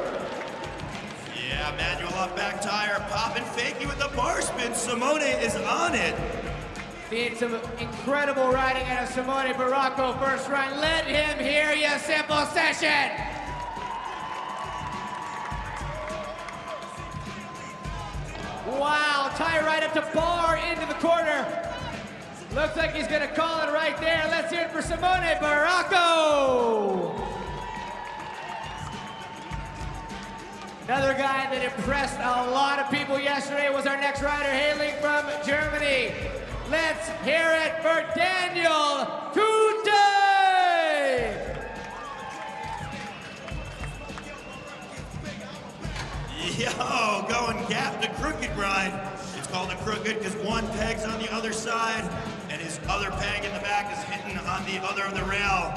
Yeah, manual up back tire, popping fakie with the bar spin. Simone is on it. Being some incredible riding out of Simone Baracco first run. Let him hear you, Simple Session. Wow, tie right up to bar into the corner. Looks like he's gonna call it right there. Let's hear it for Simone Baracco. Another guy that impressed a lot of people yesterday was our next rider hailing from Germany. Let's hear it for Daniel Houdet. Yo, going gap to crooked grind. It's called a crooked because one peg's on the other side and his other peg in the back is hitting on the other of the rail.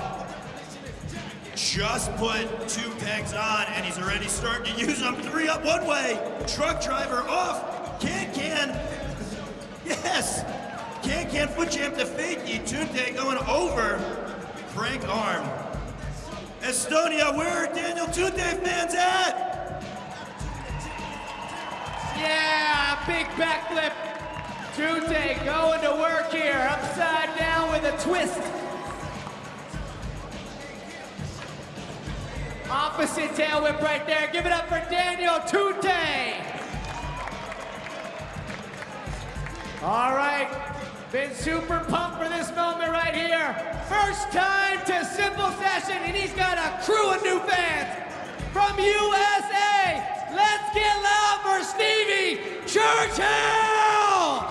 Just put 2 pegs on and he's already starting to use them. 3 up one way. Truck driver off. Can. Yes. Can foot jam to fakie. Tunde going over. Crank arm. Estonia, where are Daniel Tunde fans at? Yeah, big backflip. Tunde going to work here. Upside down with a twist. Opposite tail whip right there. Give it up for Daniel Tunde. All right, been super pumped for this moment right here. First time to Simple Session, and he's got a crew of new fans from USA. Let's get loud for Stevie Churchill.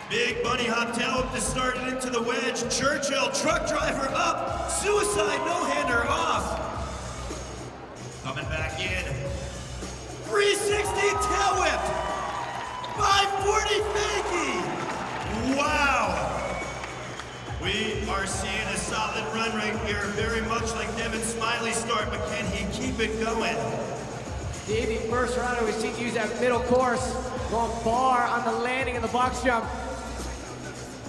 Big bunny hop tail whip to start it into the wedge. Churchill, truck driver up. Suicide no-hander off. Coming back in. 360 tail whip. 540 fakie. Wow. We are seeing a solid run right here. Very much like Devin Smiley's start, but can he keep it going? Davey, first rider we've seen use that middle course, going bar on the landing and the box jump.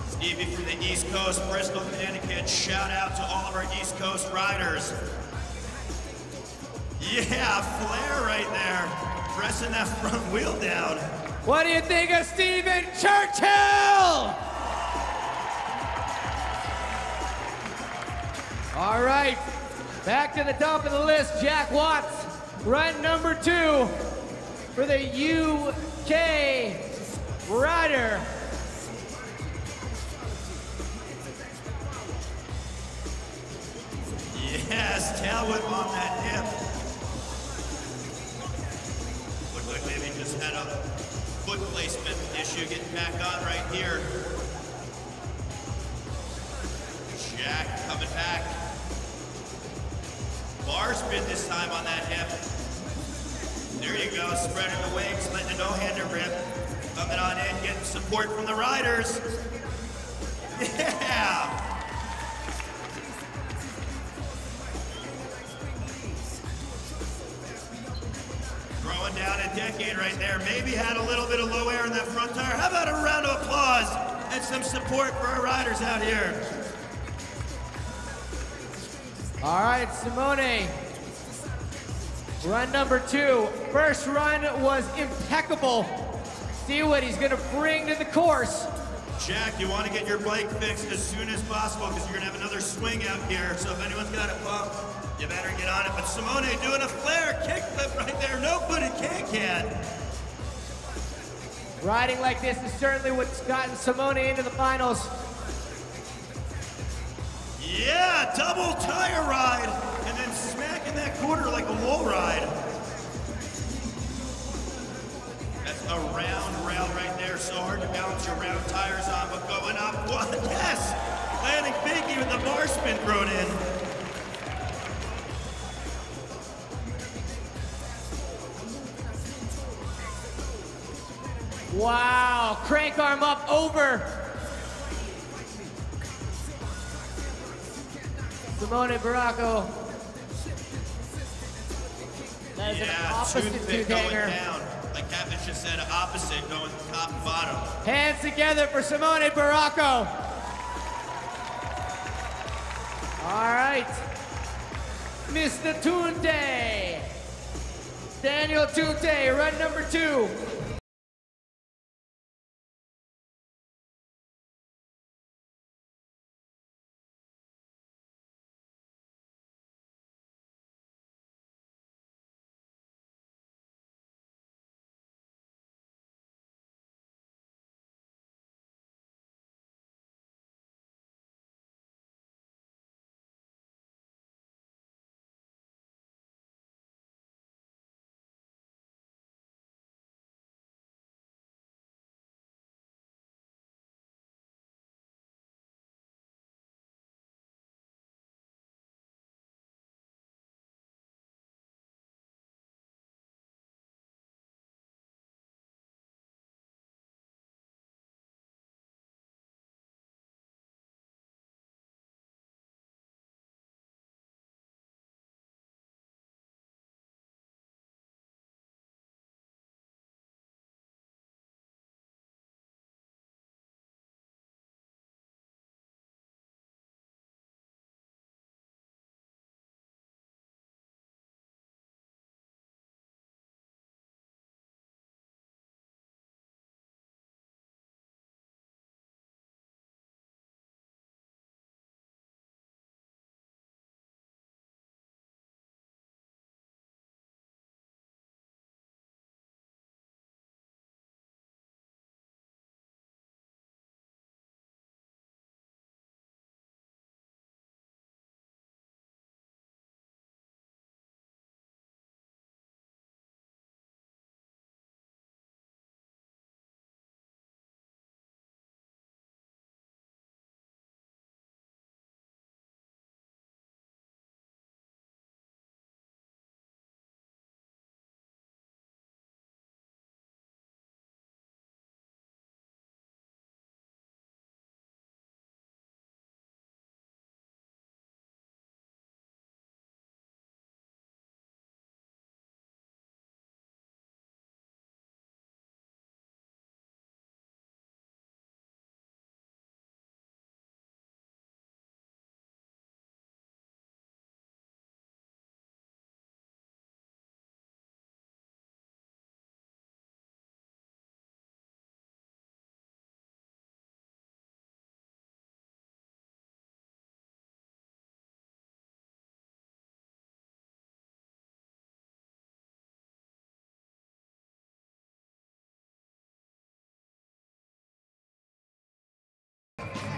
Stevie from the East Coast, Bristol, Connecticut. Shout out to all of our East Coast riders. Yeah, flare right there. Pressing that front wheel down. What do you think of Stephen Churchill? All right, back to the top of the list, Jack Watts, run number 2 for the UK rider. Yes, tailwhip on that hip. Looked like maybe he just had a foot placement issue getting back on right here. Jack coming back. Bar spin this time on that hip. There you go, spreading the wings, letting the no-hander rip. Coming on in, getting support from the riders. Yeah! Throwing down a decade right there. Maybe had a little bit of low air in that front tire. How about a round of applause and some support for our riders out here? All right, Simone, run number 2. First run was impeccable. See what he's gonna bring to the course. Jack, you want to get your bike fixed as soon as possible because you're gonna have another swing out here. So if anyone's got a pump, you better get on it. But Simone doing a flare kickflip right there. No good at can-can. Riding like this is certainly what's gotten Simone into the finals. Yeah, double tire ride, and then smacking that quarter like a wall ride. That's a round rail right there, so hard to balance your round tires on, but going up, what? Yes! Landing big with the bar spin thrown in. Wow, crank arm up over. Simone Baracco. That is an opposite tooth hanger. Down. Like Captain just said, opposite, going top and bottom. Hands together for Simone Baracco. All right. Mr. Tunde. Daniel Tunde, run number 2.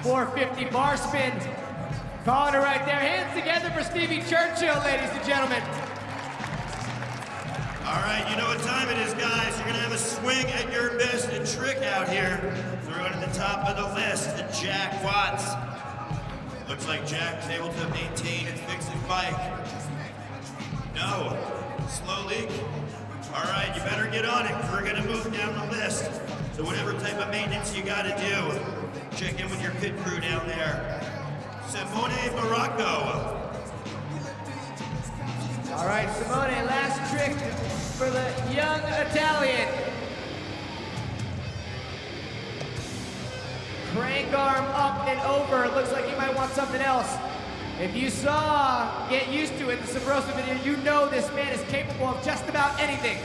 450 bar spin. Calling it right there. Hands together for Stevie Churchill, ladies and gentlemen. All right, you know what time it is, guys. You're gonna have a swing at your best and trick out here. Throw it at the top of the list, Jack Watts. Looks like Jack was able to maintain and fix his bike. No, slow leak. All right, you better get on it. We're gonna move down the list. So whatever type of maintenance you gotta do, check in with your pit crew down there. Simone Baracco. All right, Simone, last trick for the young Italian. Crank arm up and over. It looks like you might want something else. If you saw Get Used to It, the Sabrosa video, you know this man is capable of just about anything.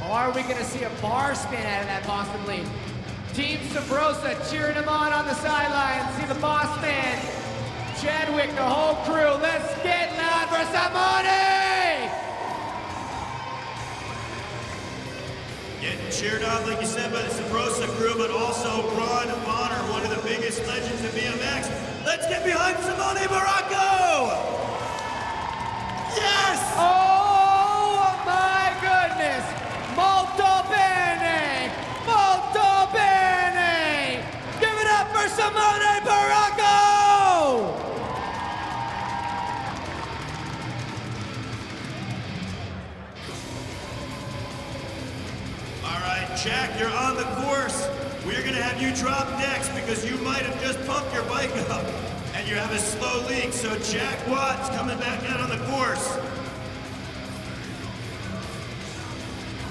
Or are we gonna see a bar spin out of that possibly? Team Sabrosa cheering him on the sidelines. See the boss man, Chadwick, the whole crew. Let's get loud for Simone! Getting cheered on, like you said, by the Sabrosa crew, but also Ron Bonner, one of the biggest legends of BMX. Let's get behind Simone Baracco! Yes! Oh my goodness! Molto bene! Molto bene! Give it up for Simone Baracco! All right, Jack, you're on the course. We're gonna have you drop next because you might have just pumped your bike up and you have a slow leak. So Jack Watts coming back out on the course.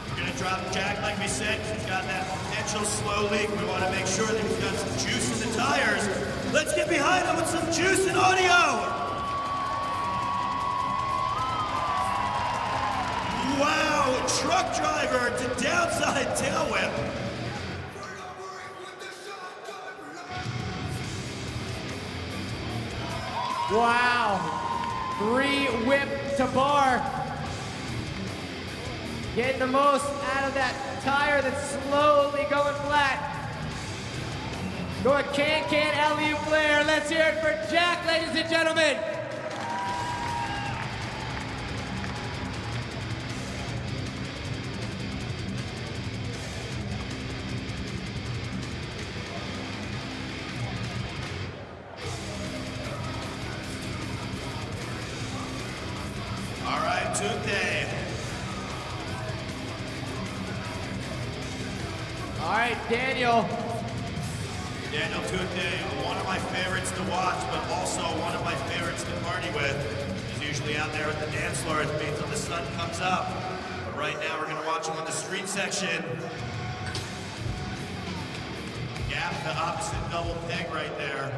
We're gonna drop Jack, like we said, 'cause he's got that potential slow leak. We wanna make sure that he's got some juice in the tires. Let's get behind him with some juice and audio. Wow, truck driver to downside tail whip. Wow, 3 whip to bar. Getting the most out of that tire that's slowly going flat. Going can alley-oop flare. Let's hear it for Jack, ladies and gentlemen. All right, Tunde. All right, Daniel Tunde, one of my favorites to watch, but also one of my favorites to party with. He's usually out there at the dance floor until the sun comes up. But right now, we're gonna watch him on the street section. Gap the opposite double peg right there.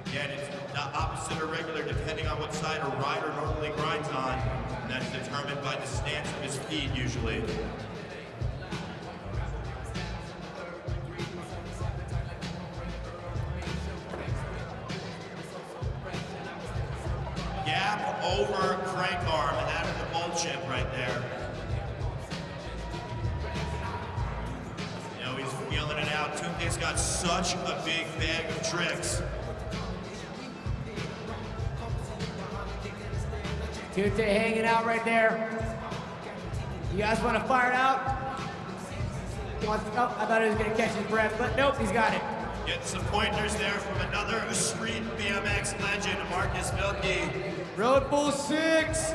Again, it's the opposite or regular depending on what side a rider normally grinds on. And that's determined by the stance of his feet usually. Gap over crank arm, and that is the bull chip right there. You know, he's feeling it out. Tunde's got such a big bag of tricks. Tunde hanging out right there. You guys want to fire it out? Oh, I thought he was going to catch his breath, but nope, he's got it. Getting some pointers there from another street BMX legend, Marcus Vilke. Road Bull 6.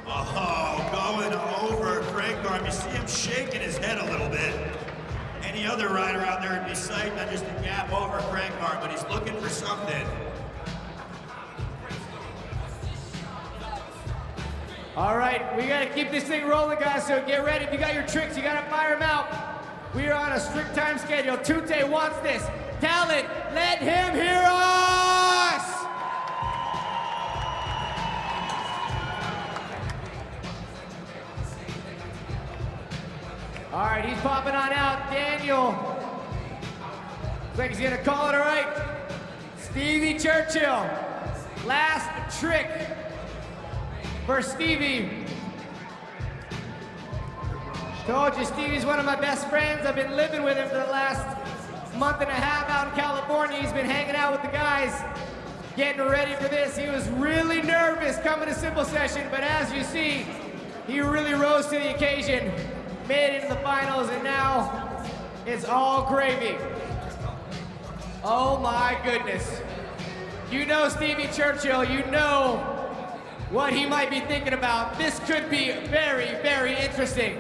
Oh, going over crank arm. You see him shaking his head a little bit. Any other rider out there would be psyched on just a gap over crank arm, but he's looking for something. All right, we gotta keep this thing rolling, guys, so get ready. If you got your tricks, you gotta fire them out. We are on a strict time schedule. Tunde wants this. Talent, let him hear us! All right, he's popping on out. Daniel. Looks like he's gonna call it all right. Stevie Churchill. last trick for Stevie. Told you, Stevie's one of my best friends. I've been living with him for the last month and a half out in California. He's been hanging out with the guys, getting ready for this. He was really nervous coming to Simple Session, but as you see, he really rose to the occasion, made it into the finals, and now it's all gravy. Oh my goodness. You know Stevie Churchill, you know what he might be thinking about. This could be very, very interesting.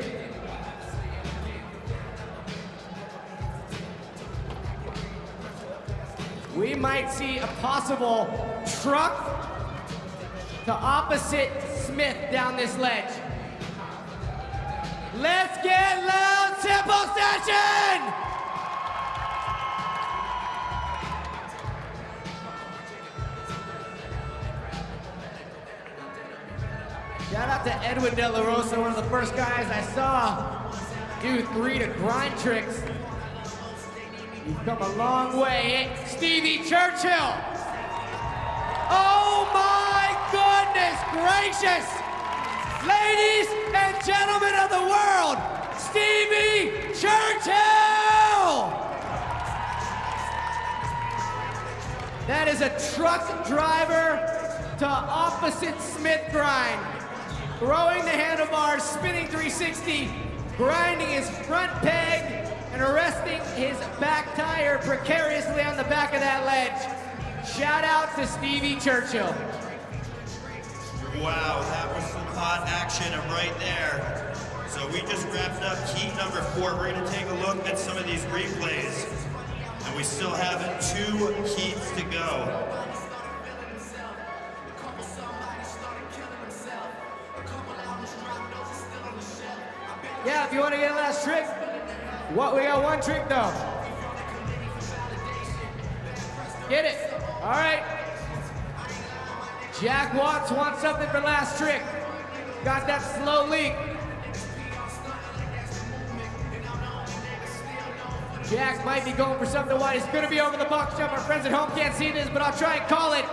We might see a possible truck to opposite Smith down this ledge. Let's get loud, Simple Session! Shout out to Edwin De La Rosa, one of the first guys I saw do 3 to grind tricks. You've come a long way, eh? Stevie Churchill! Oh my goodness gracious! Ladies and gentlemen of the world, Stevie Churchill! That is a truck driver to opposite Smith grind. Throwing the handlebars, spinning 360, grinding his front peg, and arresting his back tire precariously on the back of that ledge. Shout out to Stevie Churchill. Wow, that was some hot action right there. So we just wrapped up heat number 4. We're gonna take a look at some of these replays. And we still have 2 heats to go. Yeah, if you want to get a last trick, what? We got 1 trick though. Get it. All right. Jack Watts wants something for last trick. Got that slow leak. Jack might be going for something wide. It's going to be over the box jump. Our friends at home can't see this, but I'll try and call it.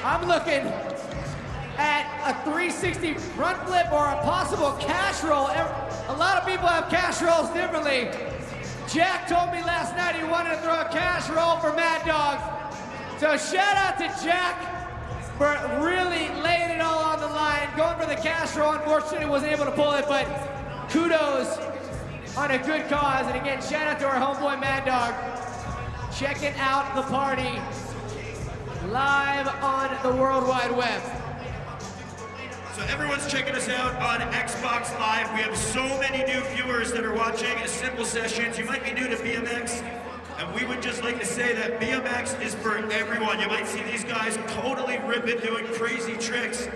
I'm looking at a 360 front flip or a possible cash roll. A lot of people have cash rolls differently. Jack told me last night he wanted to throw a cash roll for Mad Dog. So shout out to Jack for really laying it all on the line, going for the cash roll. Unfortunately, wasn't able to pull it, but kudos on a good cause. And again, shout out to our homeboy Mad Dog, checking out the party live on the World Wide Web. So everyone's checking us out on Xbox Live. We have so many new viewers that are watching Simple Sessions. You might be new to BMX, and we would just like to say that BMX is for everyone. You might see these guys totally ripping, doing crazy tricks,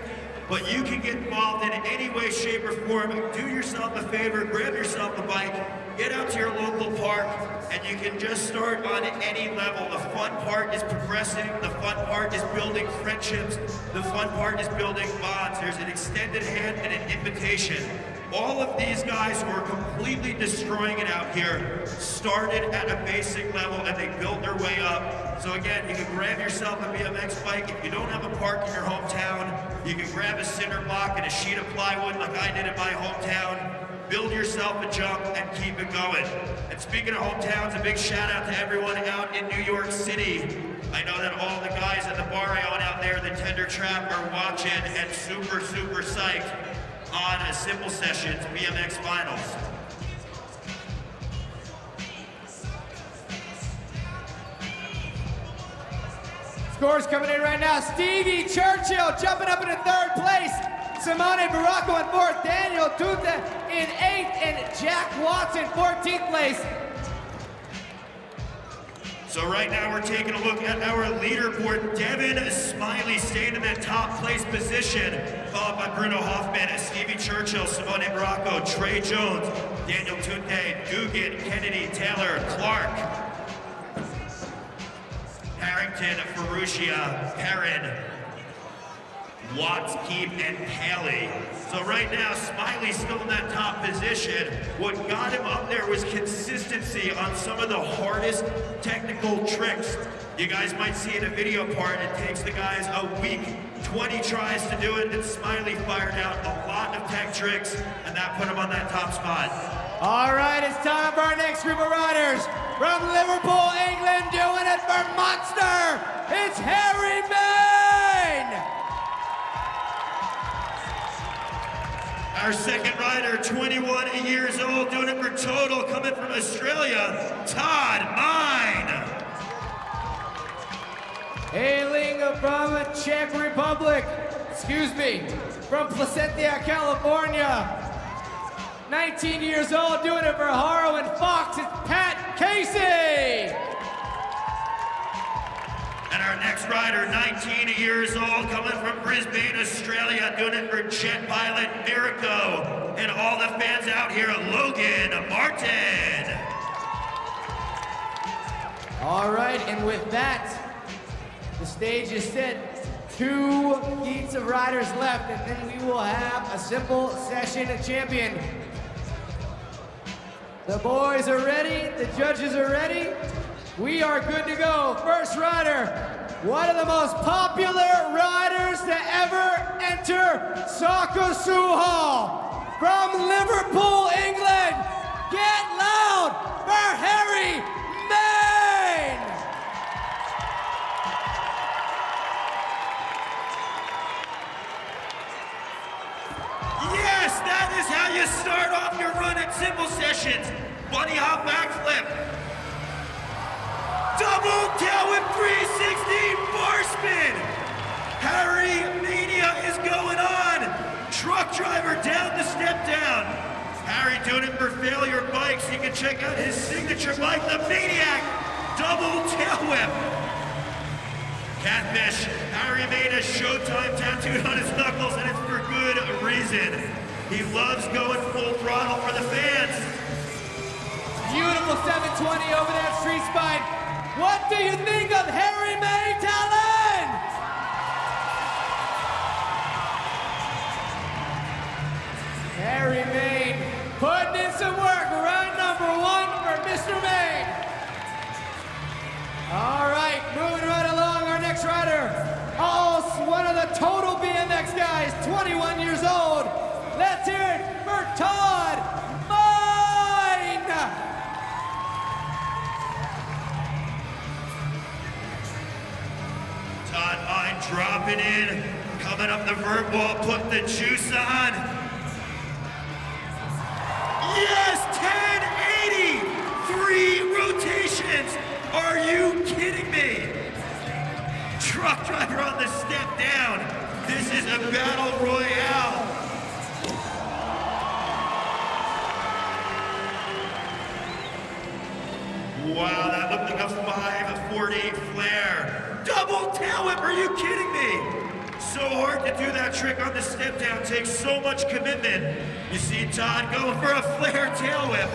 but you can get involved in any way, shape, or form. Do yourself a favor, grab yourself a bike, get out to your local park, and you can just start on any level. The fun part is progressing. The fun part is building friendships. The fun part is building bonds. There's an extended hand and an invitation. All of these guys who are completely destroying it out here started at a basic level and they built their way up. So again, you can grab yourself a BMX bike. If you don't have a park in your hometown, you can grab a cinder block and a sheet of plywood like I did in my hometown. Build yourself a jump and keep it going. And speaking of hometowns, a big shout out to everyone out in New York City. I know that all the guys at the barrio out there, the Tender Trap, are watching and super, super psyched on a Simple Sessions BMX Finals. Scores coming in right now. Stevie Churchill jumping up into 3rd place. Simone Baracco in 4th. Daniel Tuta in 8th. And Jack Watts in 14th place. So right now we're taking a look at our leaderboard. Devin Smiley staying in the top place position, followed by Bruno Hoffman, Stevie Churchill, Simone Baracco, Trey Jones, Daniel Tunde, Dugan, Kennedy, Taylor, Clark, Harrington, Ferrugia, Perend, Watts, Keep, and Paley. So right now, Smiley's still in that top position. What got him up there was consistency on some of the hardest technical tricks. You guys might see in a video part, it takes the guys a week, 20 tries to do it, and Smiley fired out a lot of tech tricks, and that put him on that top spot. All right, it's time for our next group of riders. From Liverpool, England, doing it for Monster, it's Harry Main! Our second rider, 21 years old, doing it for Total, coming from Australia, Todd Mine. Hailing from the Czech Republic, from Placentia, California. 19 years old, doing it for Harrow and Fox, it's Pat Casey! And our next rider, 19 years old, coming from Brisbane, Australia, doing it for Jet Pilot Miracle. And all the fans out here, Logan Martin. All right, and with that, the stage is set. 2 heats of riders left, and then we will have a simple session champion. The boys are ready, the judges are ready. We are good to go. First rider, one of the most popular riders to ever enter Sakosu Hall. From Liverpool, England, get loud for Harry Main! Yes, that is how you start off your run at simple sessions. Bunny hop backflip. Double tail whip 360 bar spin. Harry Mania is going on. Truck driver down the step down. Harry doing it for Failure Bikes. You can check out his signature bike, the Maniac double tail whip. Catfish. Harry made a Showtime tattooed on his knuckles, and it's for good reason. He loves going full throttle for the fans. Beautiful 720 over that street spine. What do you think of Harry May Talon? Harry May putting in some work. Run number 1 for Mr. May. All right, moving right along, our next rider. Oh, one of the Total BMX guys, 21 years old. Let's hear it for Todd Mine. Todd Mine dropping in, coming up the vert wall, putting the juice on. Yes, 1080, 3 rotations. Are you kidding me? Truck driver on the step down. This is a battle royale. Wow, that looked like a 540 flare. Double tail whip, are you kidding me? So hard to do that trick on the step down, takes so much commitment. You see Todd going for a flare tail whip.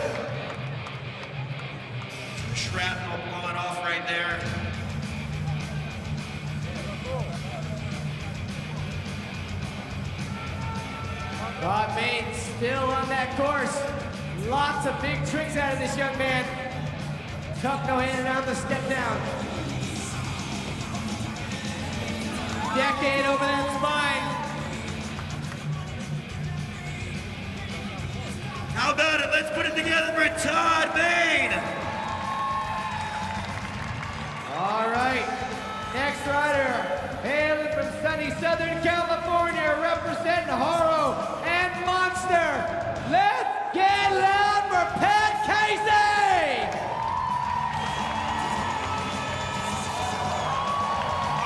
Shrapnel blowing off right there. Todd Main still on that course. Lots of big tricks out of this young man. Tuck no hand on the step down. Decade over that spine. How about it? Let's put it together for Todd Main. All right, next rider, hailing from sunny Southern California, representing Haro and Monster. Let's get loud for Pat Casey!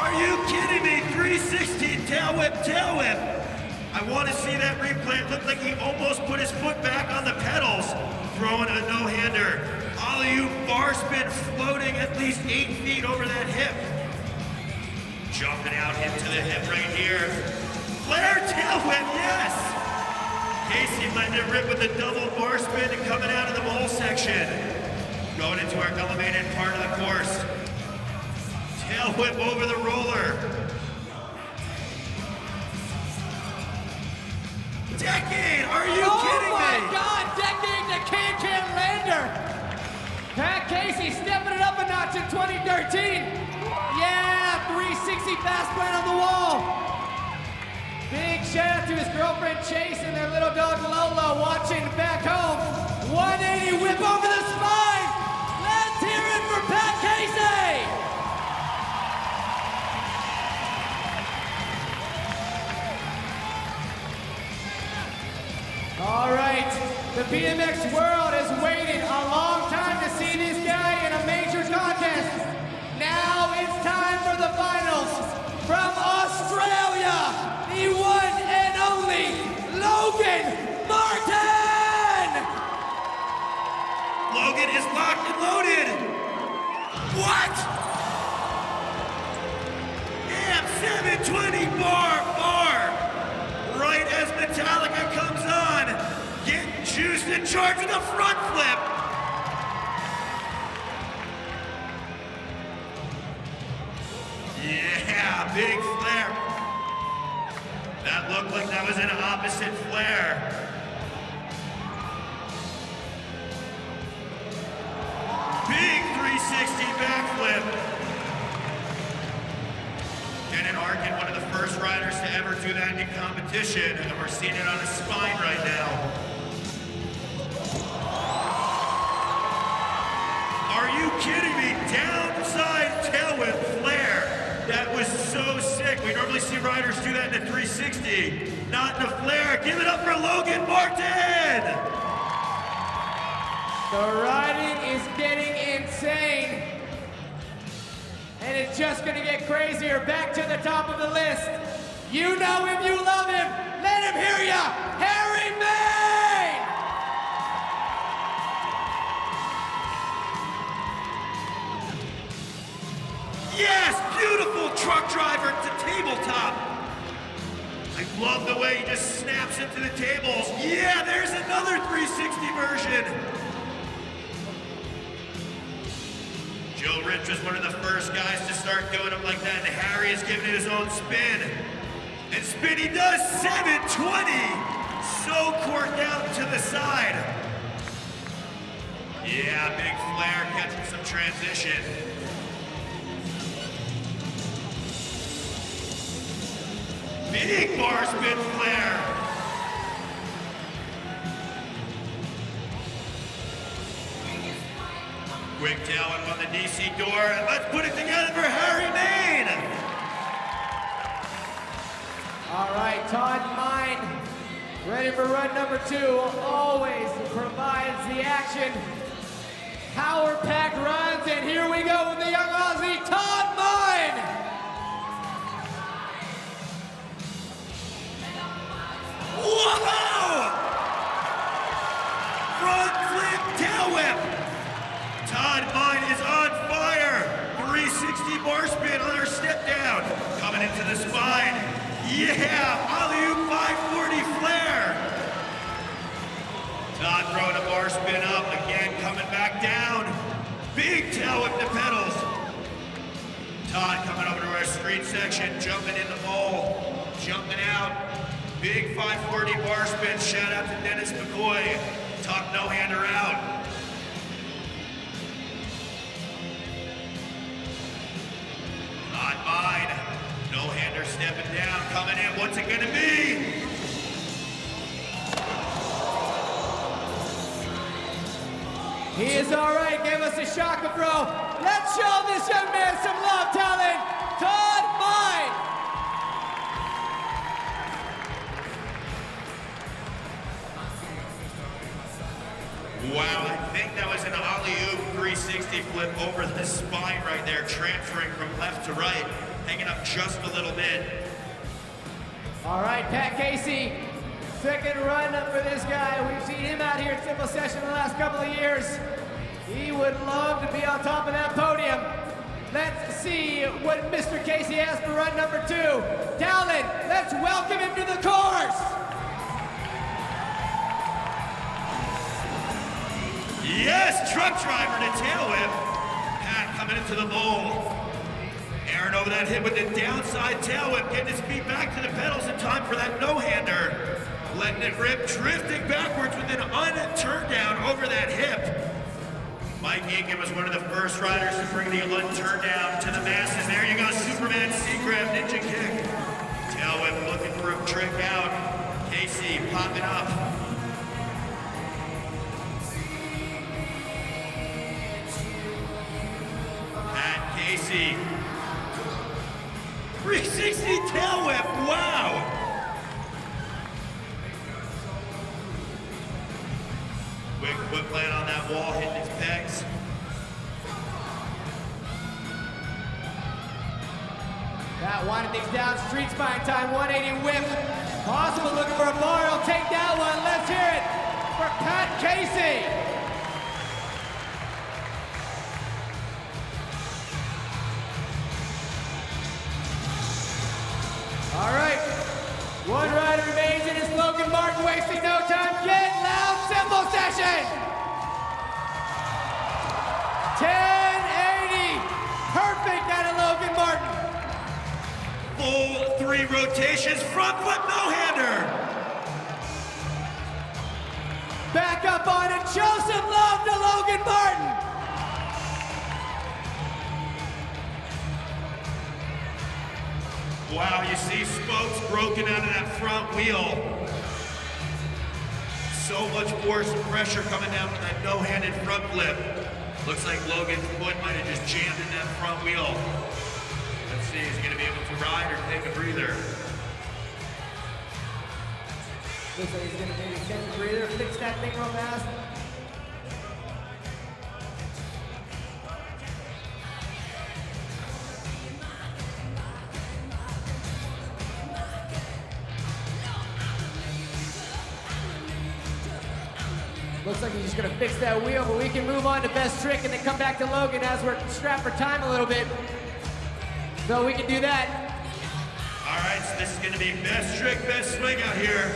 Are you kidding me? 360 tail whip, tail whip. I want to see that replay. It looked like he almost put his foot back on the pedals, throwing a no-hander. Ollie-oop bar spin, floating at least 8 feet over that hip. Jumping out into the hip right here. Flare tail whip, yes! Casey letting it rip with a double bar spin and coming out of the bowl section. Going into our elevated part of the course. Tail whip over the roller. Decade! Are you kidding me? Oh my God! Decade to can lander! Pat Casey stepping it up a notch in 2013. Yeah, 360 fast plant on the wall. Big shout out to his girlfriend Chase and their little dog Lola watching back home. 180 whip over the spine. Let's hear it for Pat Casey. All right, the BMX world has waited a long time to see this guy in a major contest. Now it's time for the finals. From Australia, the one and only Logan Martin! Logan is locked and loaded. What? Damn, 720 bar. Right as Metallica comes on, getting juiced and charged with a front flip. Yeah, big flare. That looked like that was an opposite flare. Big 360 backflip. Janar, one of the first riders to ever do that in competition, and we're seeing it on his spine right now. Are you kidding me? Downside tail whip flare. That was so sick. We normally see riders do that in the 360, not in the flare. Give it up for Logan Martin! The riding is getting insane. And it's just gonna get crazier. Back to the top of the list. You know him, you love him. Let him hear ya, Harry Main! Yes, beautiful truck driver to tabletop. I love the way he just snaps into the tables. Yeah, there's another 360 version. Joe Rich was one of the first guys to start doing them like that, and Harry is giving it his own spin. And spin he does, 720. So corked out to the side. Yeah, big flare, catching some transition. Big bar spin flare. Quick tailwind on the DC door, and let's put it together for Harry Main. All right, Todd Mine, ready for run number 2, always provides the action. Power-packed runs, and here we go with the young Aussie, Todd Mine. Whoa! Front flip tail whip. Todd Mine is on fire. 360 bar spin on her step down. Coming into the spine. Yeah, alley-oop 540 flare. Todd throwing a bar spin up, again coming back down. Big tail whip to pedals. Todd coming over to our street section, jumping in the bowl, jumping out. Big 540 bar spin, shout out to Dennis McCoy. Tuck no-hander out. Todd Mine, no-hander stepping down, coming in, what's it gonna be? He is all right, gave us a shocker throw. Let's show this young man some love, talent, Todd Mine. Wow, I think that was an alley-oop 360 flip over the spine right there, transferring from left to right, hanging up just a little bit. All right, Pat Casey, second run for this guy. We've seen him out here at Simple Session the last couple of years. He would love to be on top of that podium. Let's see what Mr. Casey has for run number 2. Talon, let's welcome him to the course. Yes, truck driver to tail whip. Pat coming into the bowl. Aaron over that hit with the downside tail whip, getting his feet back to the pedals in time for that no-hander. letting it rip, drifting backwards with an unturned down over that hip. Mike Aiken was one of the first riders to bring the unturned down to the masses. There you go, Superman C-grab ninja kick. Tail whip looking for a trick out. Casey popping up. Pat Casey. 360 tail whip, wow! Quick whip land on that wall, hitting his pegs. That winding things down, street spine time, 180 whip. Possible looking for a bar, he'll take that one. Let's hear it for Pat Casey. All right, one rider remains in his Logan Martin, wasting no time. Get loud, cymbal session. 1080, perfect out of Logan Martin. Full 3 rotations, front flip no-hander. Back up on it, show some love to Logan Martin. Wow, you see spokes broken out of that front wheel. So much force and pressure coming down from that no-handed front flip. Looks like Logan's foot might have just jammed in that front wheel. Let's see, is he gonna be able to ride or take a breather? Looks like he's gonna maybe take a breather, fix that thing real fast. Looks like he's just gonna fix that wheel, but we can move on to best trick and then come back to Logan as we're strapped for time a little bit. So we can do that. All right, so this is gonna be best trick, best swing out here.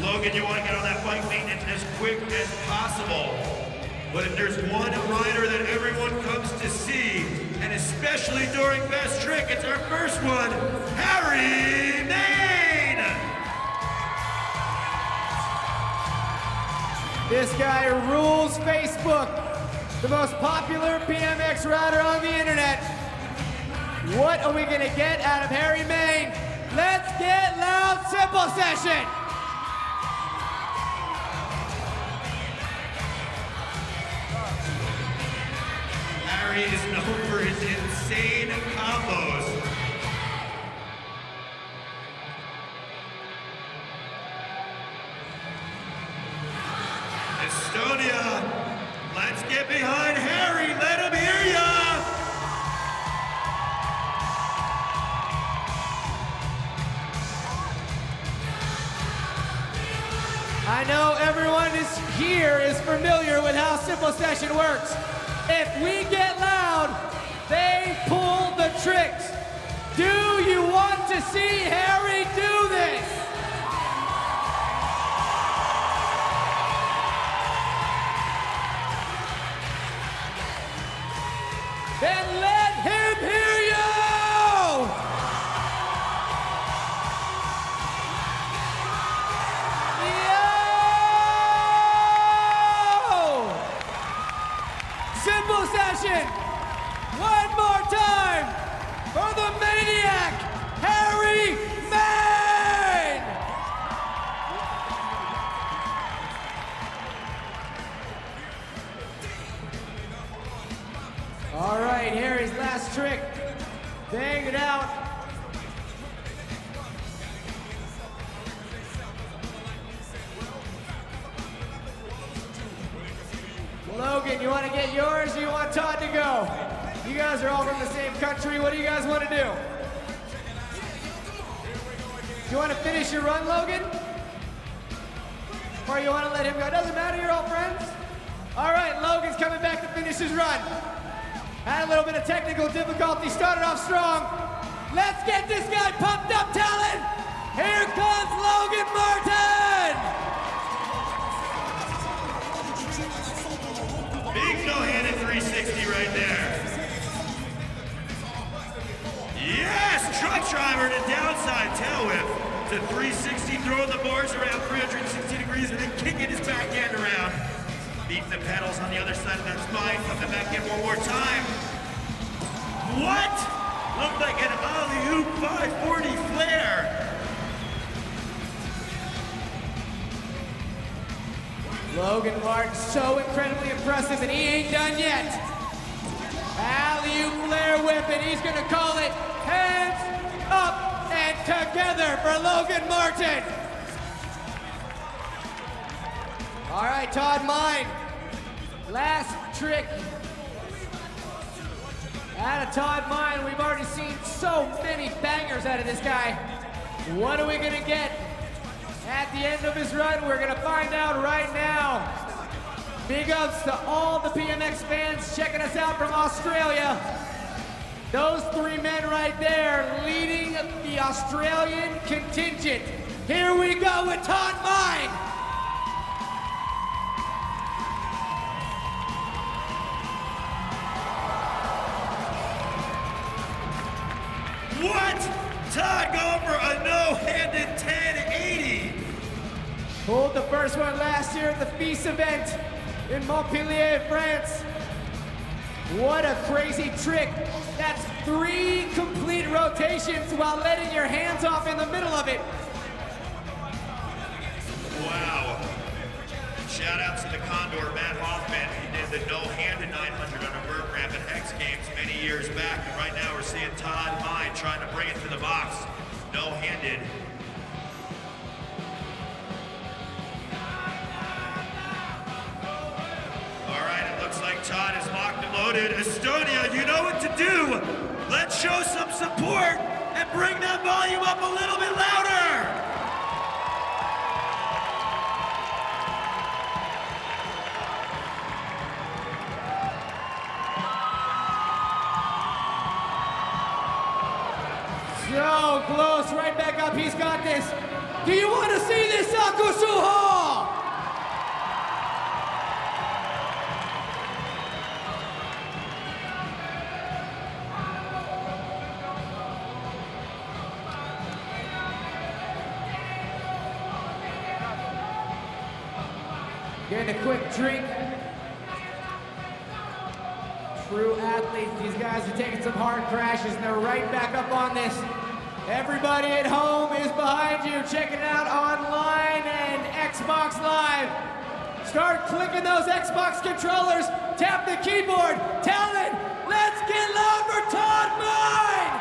Logan, you wanna get on that bike maintenance as quick as possible. But if there's one rider that everyone comes to see, and especially during best trick, it's our first one, Harry Main! This guy rules Facebook, the most popular BMX rider on the internet. What are we gonna get out of Harry Main? Let's get loud, simple session. Harry is known for his insane combos. Estonia, let's get behind Harry, let him hear ya! I know everyone here is familiar with how simple session works. If we get loud, they pull the tricks. Do you want to see Harry do this? Then let him hear you! Yo! Simple session! One more time for the maniac, Harry Main! All right, Harry's last trick. Bang it out. Logan, you want to get yours or you want Todd to go? You guys are all from the same country. What do you guys want to do? Do you want to finish your run, Logan? Or you want to let him go? Doesn't matter, you're all friends. All right, Logan's coming back to finish his run. Had a little bit of technical difficulty, started off strong. Let's get this guy pumped up, Tallinn. Here comes Logan Martin. Big no-handed 360 right there. Yes, truck driver to downside tail whip. It's a 360, throwing the bars around 360 degrees and then kicking his backhand around. Beating the pedals on the other side of that spine. Coming back in one more time. What? Looked like an alley-oop 540 flare. Logan Martin, so incredibly impressive, and he ain't done yet. Alley-oop flare whip, and he's gonna call it hands up and together for Logan Martin. All right, Todd Mine, last trick. Out of Todd Mine, we've already seen so many bangers out of this guy. What are we gonna get at the end of his run? We're gonna find out right now. Big ups to all the BMX fans checking us out from Australia. Those three men right there leading the Australian contingent. Here we go with Todd Mine. What? Todd going for a no-handed 1080. Pulled the first one last year at the FIS event in Montpellier, France. What a crazy trick. That's 3 complete rotations while letting your hands off in the middle of it. Wow. Shout out to the Condor, Matt Hoffman. He did the no-handed 900 on a vert ramp at X Games many years back. And right now we're seeing Todd Mine trying to bring it to the box. No-handed. All right, it looks like Todd is locked and loaded. Estonia, you know what to do. Let's show some support and bring that volume up a little bit louder. So close, right back up, he's got this. Do you want to see this, Akusuho? Getting a quick drink. True athletes, these guys are taking some hard crashes and they're right back up on this. Everybody at home is behind you, checking it out online and Xbox Live. Start clicking those Xbox controllers, tap the keyboard, Talon, let's get loud for Todd Mine!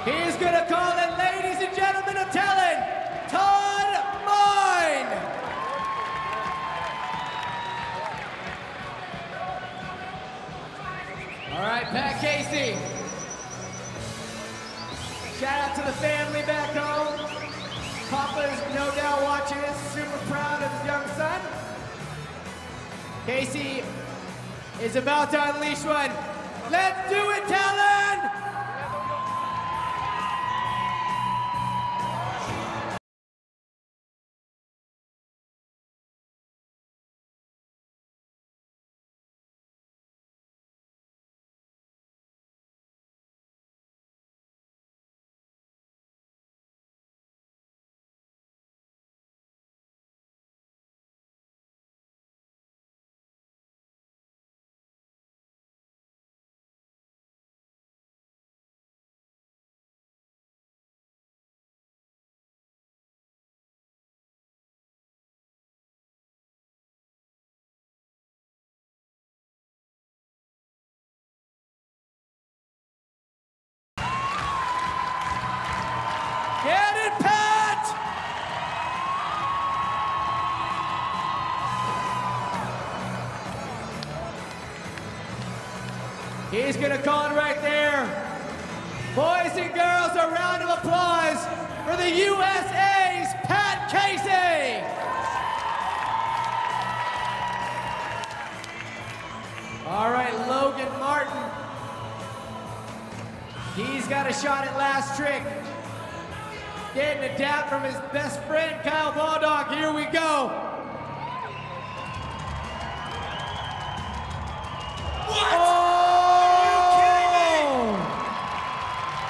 He's gonna call it, ladies and gentlemen of Talon, Todd Mine! All right, Pat Casey. Shout out to the family back home. Papa's no doubt watching this, super proud of his young son. Casey is about to unleash one. Let's do it, Talon! Get it, Pat! He's gonna call it right there. Boys and girls, a round of applause for the USA's Pat Casey! All right, Logan Martin. He's got a shot at last trick. Getting a dap from his best friend, Kyle Baldock. Here we go. What? Oh!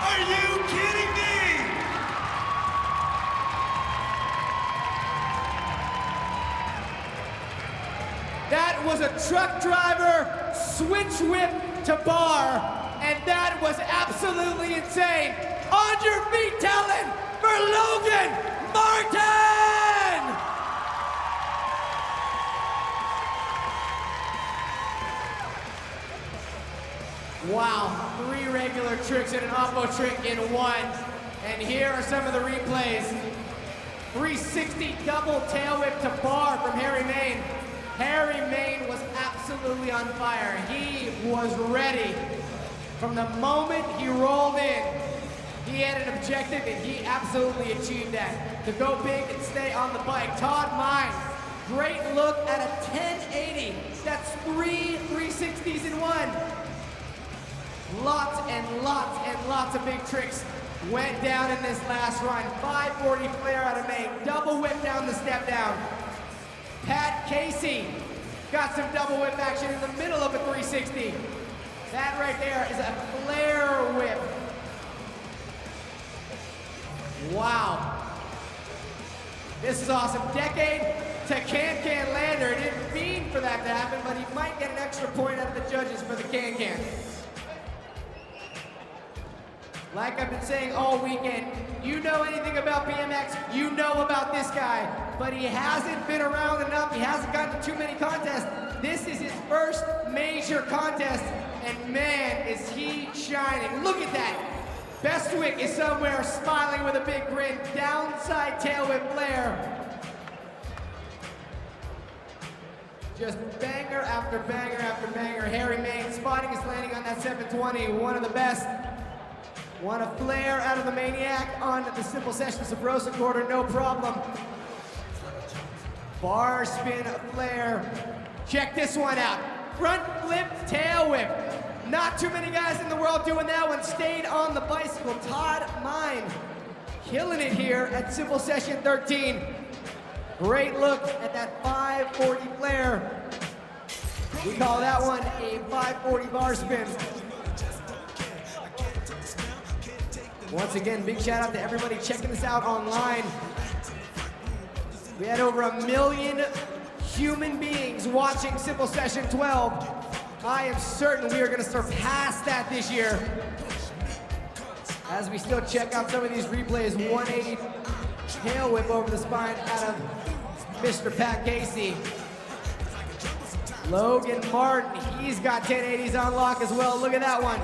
Are you kidding me? That was a truck driver switch whip to bar, and that was absolutely insane. On your feet, Talon, for Logan Martin! Wow, 3 regular tricks and an oppo trick in one. And here are some of the replays. 360 double tail whip to bar from Harry Main. Harry Main was absolutely on fire. He was ready. From the moment he rolled in, he had an objective and he absolutely achieved that. To go big and stay on the bike. Todd Mine, great look at a 1080. That's 3 360s in one. Lots and lots and lots of big tricks went down in this last run. 540 flare out of Maine. Double whip down the step down. Pat Casey got some double whip action in the middle of a 360. That right there is a flare whip. Wow. This is awesome. Decade to can-can lander. It didn't mean for that to happen, but he might get an extra point out of the judges for the can-can. Like I've been saying all weekend, you know anything about BMX, you know about this guy, but he hasn't been around enough, he hasn't gotten to too many contests. This is his first major contest, and man, is he shining. Look at that. Bestwick is somewhere smiling with a big grin, downside tail whip flare. Just banger after banger after banger. Harry Main spotting his landing on that 720, one of the best. Want a flare out of the Maniac on the Simple Session Sabrosa quarter, no problem. Bar spin flare. Check this one out. Front flip tail whip. Not too many guys in the world doing that one. Stayed on the bicycle. Todd Mine killing it here at Simple Session 13. Great look at that 540 flare. We call that one a 540 bar spin. Once again, big shout out to everybody checking this out online. We had over 1 million human beings watching Simple Session 12. I am certain we are going to surpass that this year. As we still check out some of these replays, 180 tail whip over the spine out of Mr. Pat Casey. Logan Martin, he's got 1080s on lock as well. Look at that one.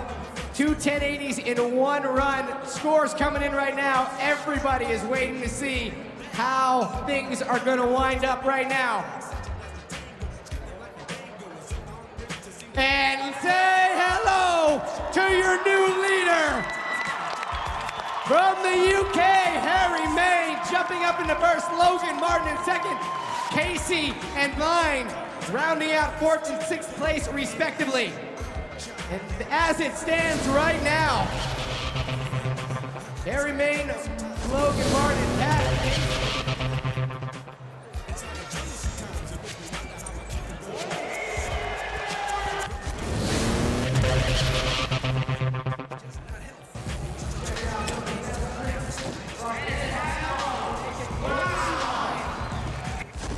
2 1080s in one run. Scores coming in right now. Everybody is waiting to see how things are going to wind up right now. And say hello to your new leader. From the UK, Harry Main jumping up into first. Logan Martin in second. Casey and Vine rounding out 4th and 6th place respectively. And as it stands right now, Harry Main, Logan Martin, Pat.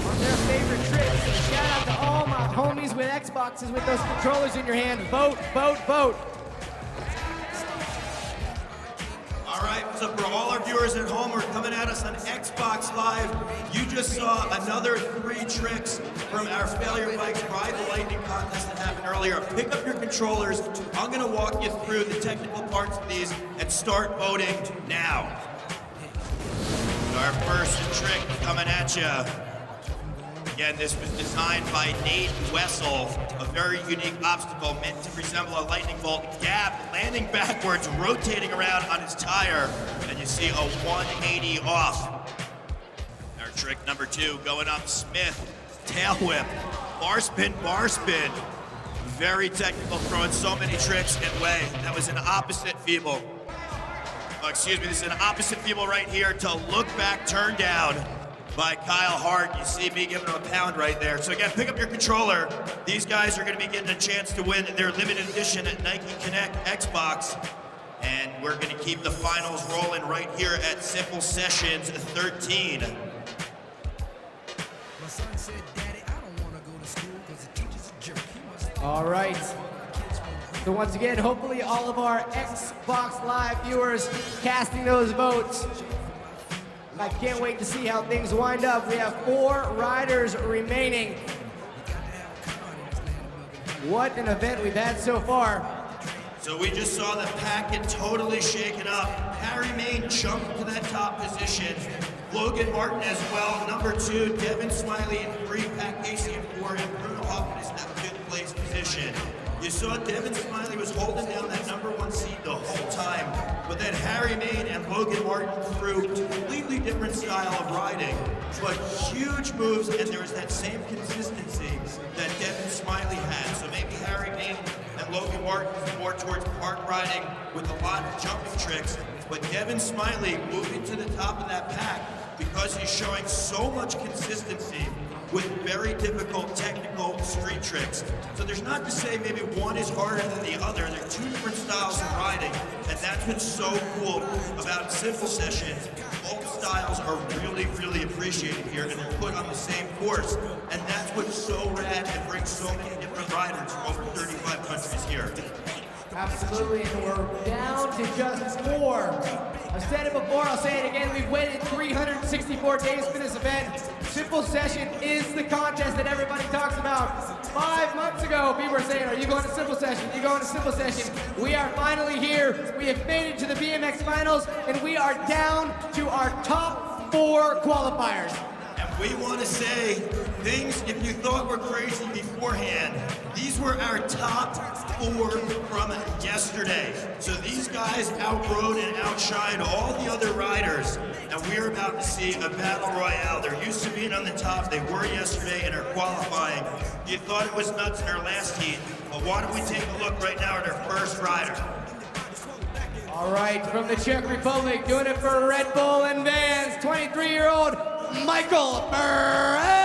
On their favorite trips, so shout out to all my homies with Xboxes with those controllers in your hand. Vote, vote, vote. All right, so for all our viewers at home who are coming at us on Xbox Live, you just saw another 3 tricks from our Failure Bikes Ride the Lightning contest that happened earlier. Pick up your controllers. I'm gonna walk you through the technical parts of these and start voting now. Our first trick coming at you. Again, this was designed by Nate Wessel, a very unique obstacle meant to resemble a lightning bolt. Gap landing backwards, rotating around on his tire, and you see a 180 off. Our trick number 2, going up Smith, tail whip, bar spin, bar spin. Very technical, throwing so many tricks in way. That was an opposite feeble. Oh, excuse me, this is an opposite feeble right here to look back, turn down. by Kyle Hart. You see me giving him a pound right there. So again, pick up your controller. These guys are going to be getting a chance to win their limited edition Nike Connect Xbox. And we're going to keep the finals rolling right here at Simple Sessions 13. All right. So once again, hopefully all of our Xbox Live viewers casting those votes. I can't wait to see how things wind up. We have 4 riders remaining. What an event we've had so far. So we just saw the pack get totally shaken up. Harry Main jumped to that top position. Logan Martin as well, number 2. Devin Smiley in 3. Pat Casey in 4. And Bruno Hoffman is in that 5th place position. You saw Devin Smiley was holding down that number 1 seed the whole time, but then Harry Main and Logan Martin threw completely different style of riding, but huge moves, and there was that same consistency that Devin Smiley had. So maybe Harry Main and Logan Martin more towards park riding with a lot of jumping tricks, but Devin Smiley moving to the top of that pack because he's showing so much consistency with very difficult technical street tricks. So there's not to say maybe one is harder than the other. They're 2 different styles of riding, and that's what's so cool about Simple Sessions. Both styles are really, really appreciated here, and they're put on the same course, and that's what's so rad and brings so many different riders from over 35 countries here. Absolutely, and we're down to just 4. I've said it before, I'll say it again, we've waited 364 days for this event. Simple Session is the contest that everybody talks about. 5 months ago, people were saying, are you going to Simple Session? Are you going to Simple Session? We are finally here. We have made it to the BMX finals, and we are down to our top 4 qualifiers. And we want to say things, if you thought were crazy beforehand, these were our top 4 from yesterday. So these guys outrode and outshined all the other riders, and we're about to see a battle royale. They're used to being on the top. They were yesterday in our qualifying. You thought it was nuts in our last heat, but why don't we take a look right now at our first rider. All right, from the Czech Republic, doing it for Red Bull and Vans, 23-year-old Michael Perend.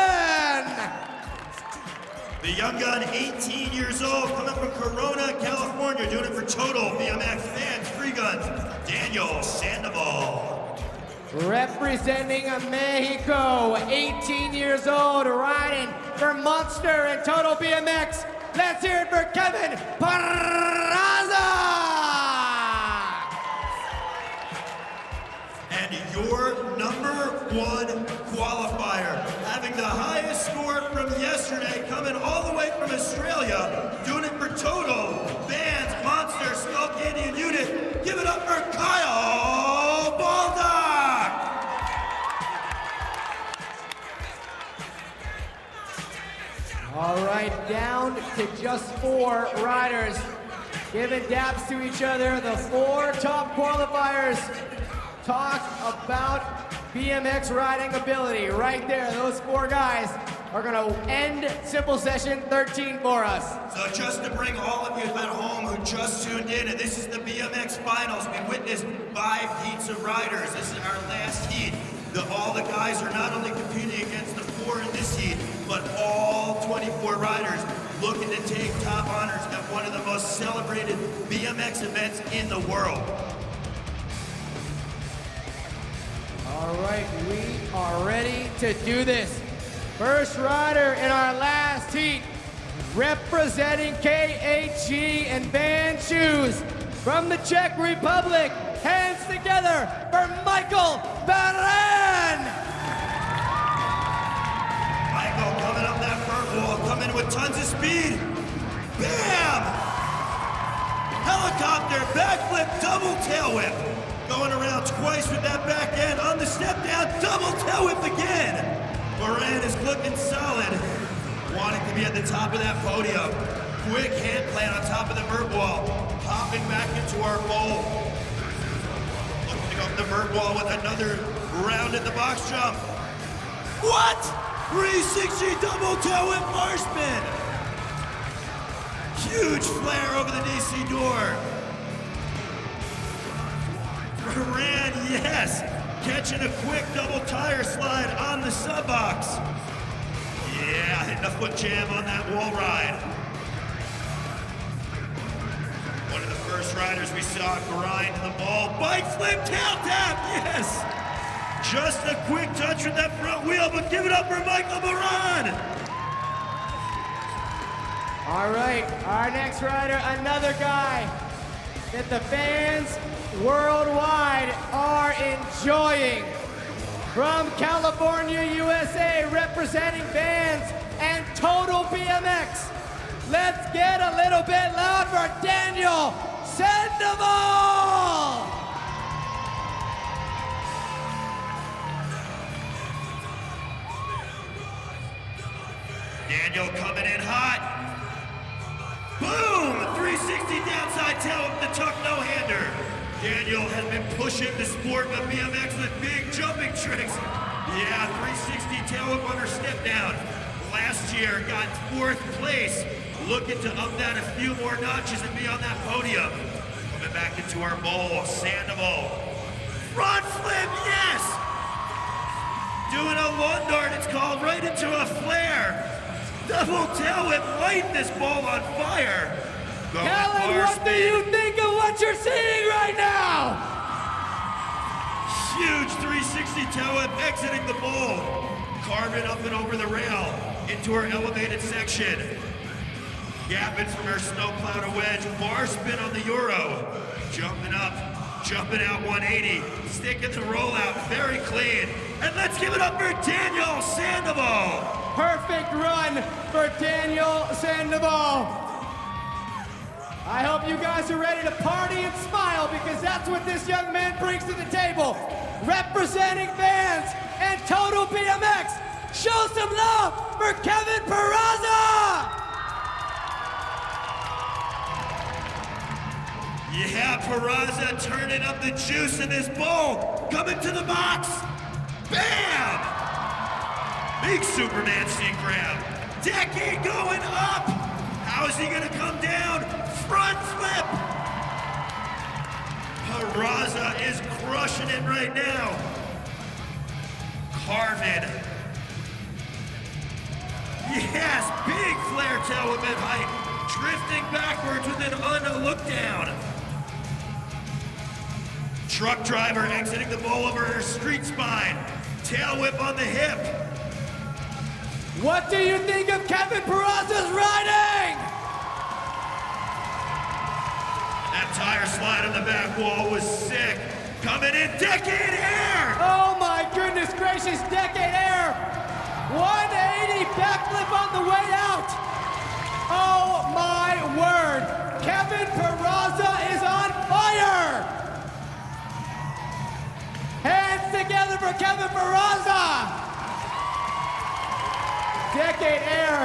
The young gun, 18 years old, coming from Corona, California, doing it for Total BMX Vans Free Guns, Daniel Sandoval. Representing Mexico, 18 years old, riding for Monster and Total BMX. Let's hear it for Kevin Parraza. And your number 1 qualifier, having the highest score from yesterday, coming all the way from Australia, doing it for Total, Vans, Monster, Skull Candy, and Unit. Give it up for Kyle Baldock! All right, down to just 4 riders, giving daps to each other. The 4 top qualifiers. Talk about BMX riding ability. Right there, those 4 guys are gonna end Simple Session 13 for us. So just to bring all of you at home who just tuned in, and this is the BMX Finals. We witnessed 5 heats of riders. This is our last heat. All the guys are not only competing against the 4 in this heat, but all 24 riders looking to take top honors at one of the most celebrated BMX events in the world. All right, we are ready to do this. First rider in our last heat, representing KHG and Van Shoes from the Czech Republic. Hands together for Michael Perend. Michael coming up that vert wall, coming with tons of speed. Bam! Helicopter, backflip, double tail whip. Going around twice with that back end on the step down, double tail whip again. Perend is looking solid. Wanting to be at the top of that podium. Quick hand plant on top of the vert wall. Hopping back into our bowl. Looking up the vert wall with another round at the box jump. What? 360 double tail whip bar spin. Huge flare over the DC door. Perend, yes, catching a quick double tire slide on the sub box. Yeah, hitting a foot jam on that wall ride. One of the first riders we saw grind the ball. Bike flip, tail tap, yes! Just a quick touch with that front wheel, but give it up for Michael Moran! All right, our next rider, another guy that the fans worldwide are enjoying. From California, USA, representing Vans and Total BMX. Let's get a little bit loud for Daniel Sandoval! Daniel coming in hot. Boom! 360 downside tail with the tuck no-hander. Daniel has been pushing the sport of BMX with big jumping tricks. Yeah, 360 tail whip under step down. Last year got 4th place. Looking to up that a few more notches and be on that podium. Coming back into our bowl, Sandoval. Front flip, yes! Doing a lawn dart, it's called, right into a flare. Double tail whip, lighting this ball on fire. Alan, what do you think of what you're seeing right now? Huge 360 tail whip exiting the bowl. Carving up and over the rail into our elevated section. Gapping from our snowplow to wedge. Bar spin on the Euro. Jumping up, jumping out 180. Sticking the rollout very clean. And let's give it up for Daniel Sandoval. Perfect run for Daniel Sandoval. I hope you guys are ready to party and smile because that's what this young man brings to the table. Representing Vans and Total BMX. Show some love for Kevin Peraza! Yeah, Peraza turning up the juice in this bowl. Coming to the box. Bam! Big Superman seat grab. Decade going up. How is he gonna come down? Front flip. Peraza is crushing it right now. Carvin. Yes, big flare tail whip at height. Drifting backwards with an look down. Truck driver exiting the bowl over her street spine. Tail whip on the hip. What do you think of Kevin Peraza's riding? That tire slide on the back wall was sick. Coming in, decade air! Oh my goodness gracious, decade air! 180 backflip on the way out! Oh my word! Kevin Peraza is on fire! Hands together for Kevin Peraza! Decade air,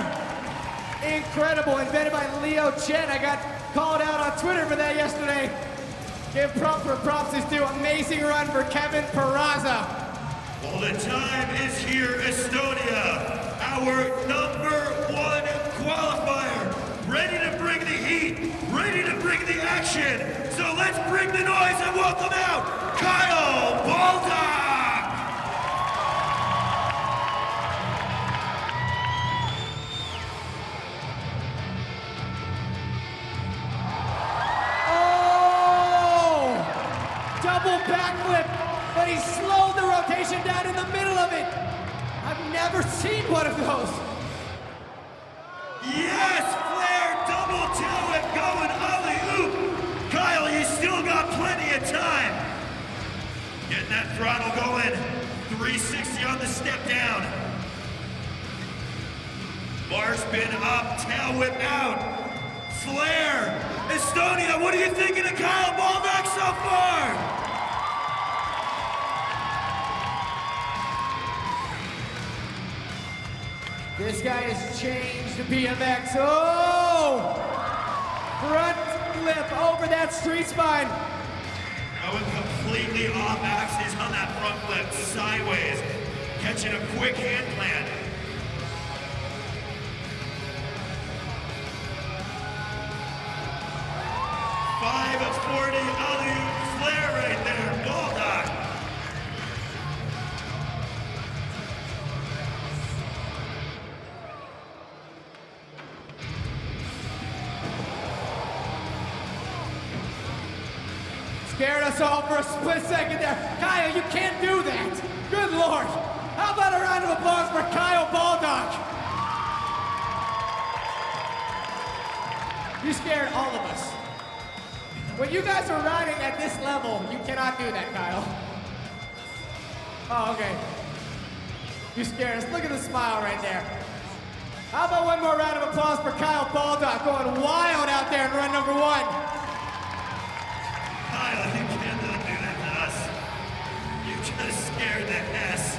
incredible, invented by Leo Chen. I got called out on Twitter for that yesterday. Give props where props is due. Amazing run for Kevin Peraza. Well, the time is here, Estonia. Our #1 qualifier. Ready to bring the heat, ready to bring the action. So let's bring the noise and welcome out Kyle Baldock. Double backflip, but he slowed the rotation down in the middle of it. I've never seen one of those. Yes, flare, double tail whip going alley-oop. Kyle, you still got plenty of time. Getting that throttle going. 360 on the step down. Bar spin up, tail whip out. Flare. Estonia, what are you thinking of Kyle Baldock so far? This guy has changed the BMX. Oh! Front flip over that street spine. Going completely off axis on that front flip, sideways. Catching a quick hand plant. .540 alley-oop flare right there, Baldock. all for a split second there. Kyle, you can't do that. Good Lord. How about a round of applause for Kyle Baldock? You scared all of us. When you guys are riding at this level, you cannot do that, Kyle. Oh, okay. You scared us. Look at the smile right there. How about one more round of applause for Kyle Baldock going wild out there in run number 1. Kyle, you can't do that to us. You just scared the S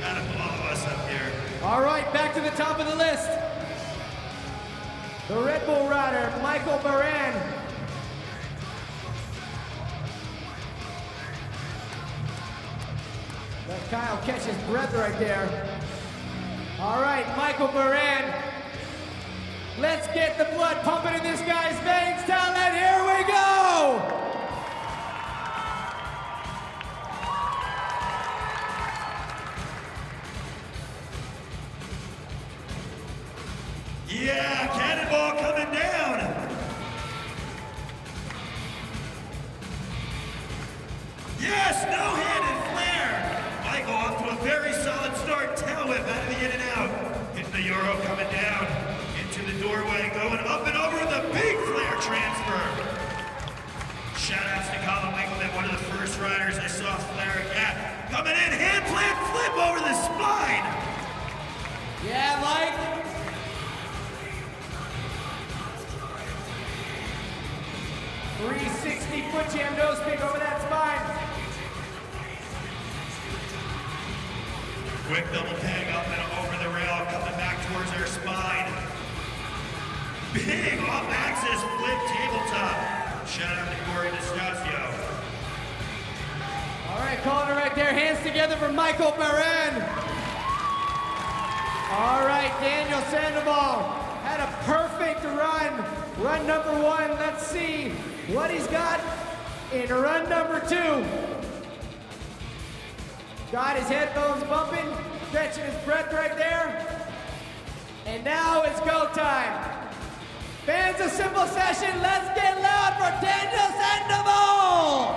out of all of us up here. All right, back to the top of the list. The Red Bull rider, Michael Perend. Let Kyle catch his breath right there. All right, Michael Perend. Let's get the blood pumping in this guy's veins, Talent. Here we go. Yeah, cannonball coming down. Yes, no-handed flare. Michael off to a very solid start. Tail whip out of the in and out. Hitting the Euro coming down into the doorway, going up and over with a big flare transfer. Shout-outs to Colin Winkleman, one of the first riders I saw flare a gap. Coming in, hand plant flip over the spine. Yeah, Mike. 360 foot jam nose pick over that spine. Quick double tag up and over the rail, coming back towards our spine. Big off-axis flip tabletop. Shout out to Corey D'Estasio. All right, calling it right there. Hands together for Michael Perend. All right, Daniel Sandoval had a perfect run. Run number 1. Let's see what he's got in run number 2. Got his headphones bumping, stretching his breath right there. And now it's go time. Fans of Simple Session, let's get loud for Daniel Sandoval!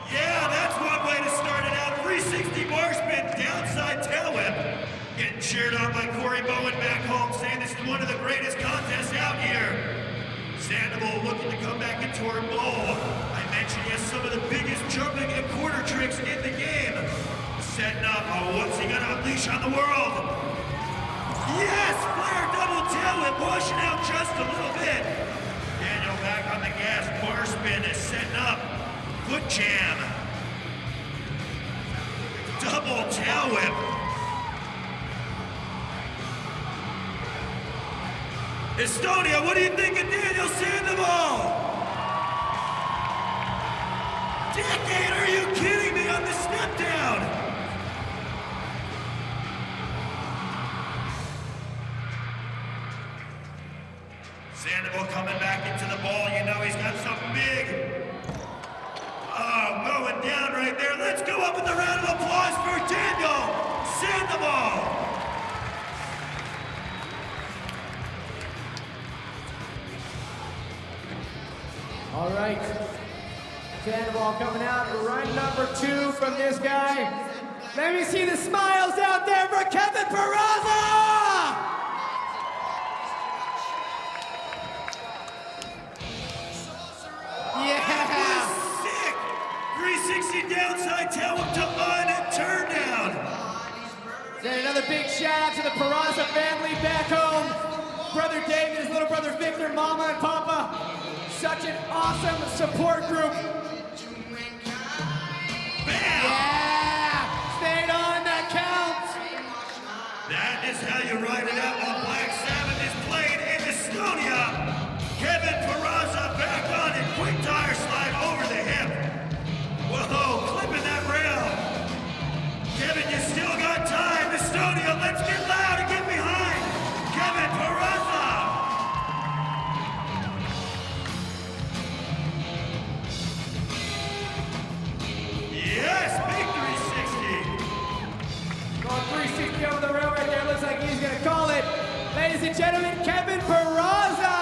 Yeah, that's one way to start it out. 360 bar spin, downside tail whip. Getting cheered on by Corey Bowen back home, saying this is one of the greatest contests out here. Sandoval looking to come back into our bowl. I mentioned he has some of the biggest jumping and quarter tricks in the game. Setting up, what's he gonna unleash on the world? Yes, flare double tail whip, washing out just a little bit. Daniel back on the gas, bar spin is setting up. Foot jam. Double tail whip. Estonia, what do you think of Daniel Sandoval? Decade, are you kidding me on the step down? Sandoval coming back into the ball, you know he's got something big. Oh, going down right there. Let's go up with a round of applause for Daniel Sandoval. All right, Sandoval coming out, run number 2 from this guy. Let me see the smiles out there for Kevin Peraza! Yeah! Sick! 360 downside tail whip to on and turn down. Then another big shout out to the Peraza family back home. Brother David, his little brother Victor, Mama and Papa. Such an awesome support group. Bam! Yeah! Stayed on, that counts. That is how you ride it out while Black Sabbath is played in Estonia. Kevin Peraza back on and quick tire slide over the hip. Whoa, clipping that rail. Kevin, you still got time. Estonia, let's get loud and get behind Kevin Peraza. Yes, big 360. Going 360 over the rail right there. Looks like he's gonna call it. Ladies and gentlemen, Kevin Peraza!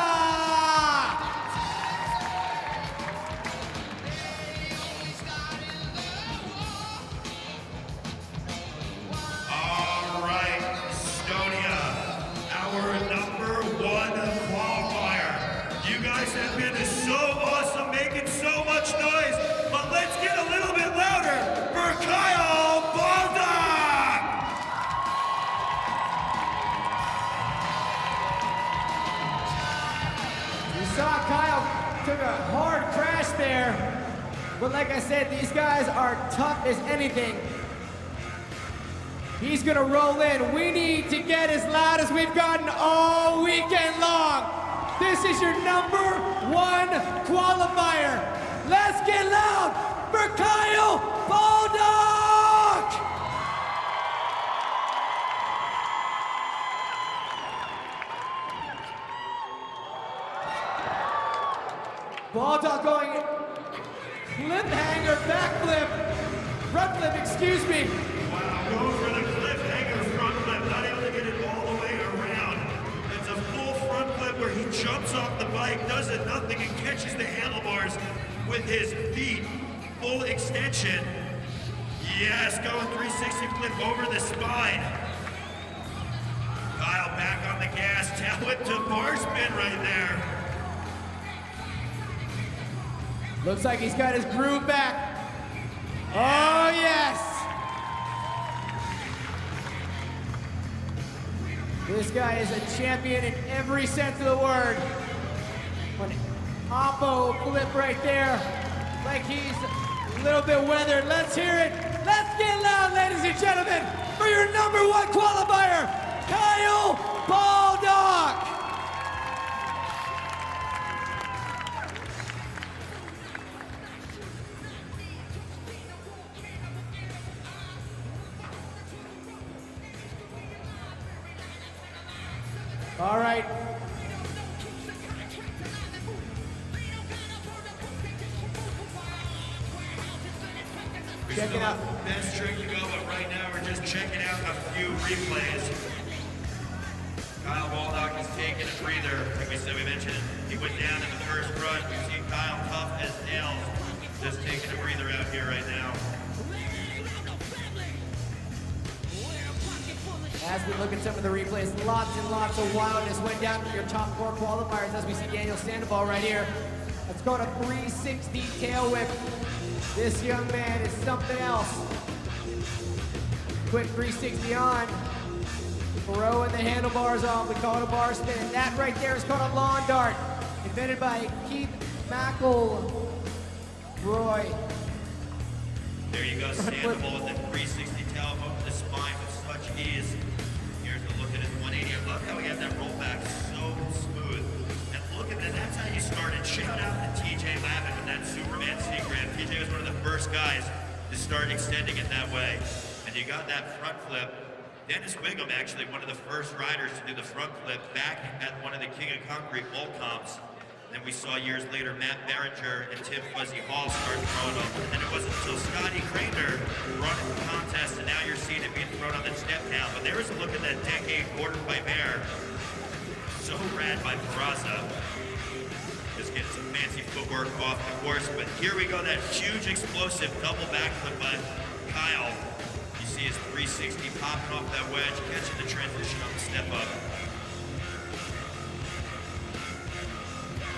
But like I said, these guys are tough as anything. He's gonna roll in. We need to get as loud as we've gotten all weekend long. This is your #1 qualifier. Let's get loud for Kyle Baldock! Baldock going flip hanger, backflip, front flip, excuse me. Wow, goes for the cliffhanger front flip, not able to get it all the way around. It's a full front flip where he jumps off the bike, does it nothing, and catches the handlebars with his feet. Full extension. Yes, going 360 flip over the spine. Kyle back on the gas, talent to bar spin right there. Looks like he's got his groove back. Oh, yes! This guy is a champion in every sense of the word. An oppo flip right there, like he's a little bit weathered. Let's hear it. Let's get loud, ladies and gentlemen, for your #1 qualifier, Kyle Baldock. All right. Checking out the best trick to go, but right now we're just checking out a few replays. Kyle Baldock is taking a breather. Like we said, we mentioned he went down in the first run. You see Kyle tough as nails, just taking a breather out here right now. As we look at some of the replays, lots and lots of wildness went down from your top 4 qualifiers as we see Daniel Sandoval right here. Let's go to 360 tail whip. This young man is something else. Quick 360 on. Throwing the handlebars off. We call it a bar spin. And that right there is called a lawn dart. Invented by Keith McElroy. There you go, Sandoval with the 360 tail over the spine with such ease. Here's a look at his 180. I love how he had that rollback so smooth. And look at that, that's how you started. Shout out to TJ Lavin with that Superman secret. TJ was one of the first guys to start extending it that way. And you got that front flip. Dennis Wiggum, actually one of the first riders to do the front flip back at one of the King of Concrete bowl comps. Then we saw years later Matt Berenger and Tim Fuzzy Hall start throwing them. And then it wasn't until Scotty Craner brought it to the contest, and now you're seeing it being thrown on the step now. But there is a look at that decade quarter pipe air. So rad by Peraza. Just getting some fancy footwork off the course. But here we go, that huge explosive double backflip by Kyle. You see his 360 popping off that wedge, catching the transition on the step up.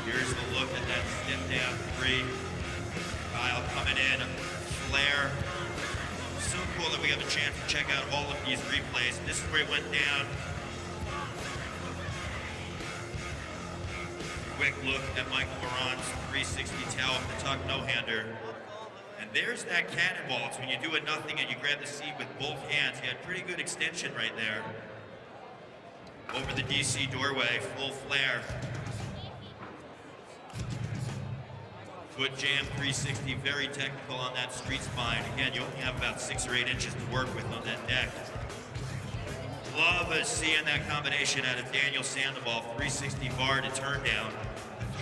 Here's the look at that step down 3. Kyle coming in, flare. So cool that we have a chance to check out all of these replays. This is where it went down. Quick look at Michael Moran's 360 tail off the tuck no-hander. And there's that cannonball. It's when you do a nothing and you grab the seat with both hands. He had pretty good extension right there. Over the DC doorway, full flare. Foot jam 360, very technical on that street spine. Again, you only have about 6 or 8 inches to work with on that deck. Love seeing that combination out of Daniel Sandoval, 360 bar to turn down.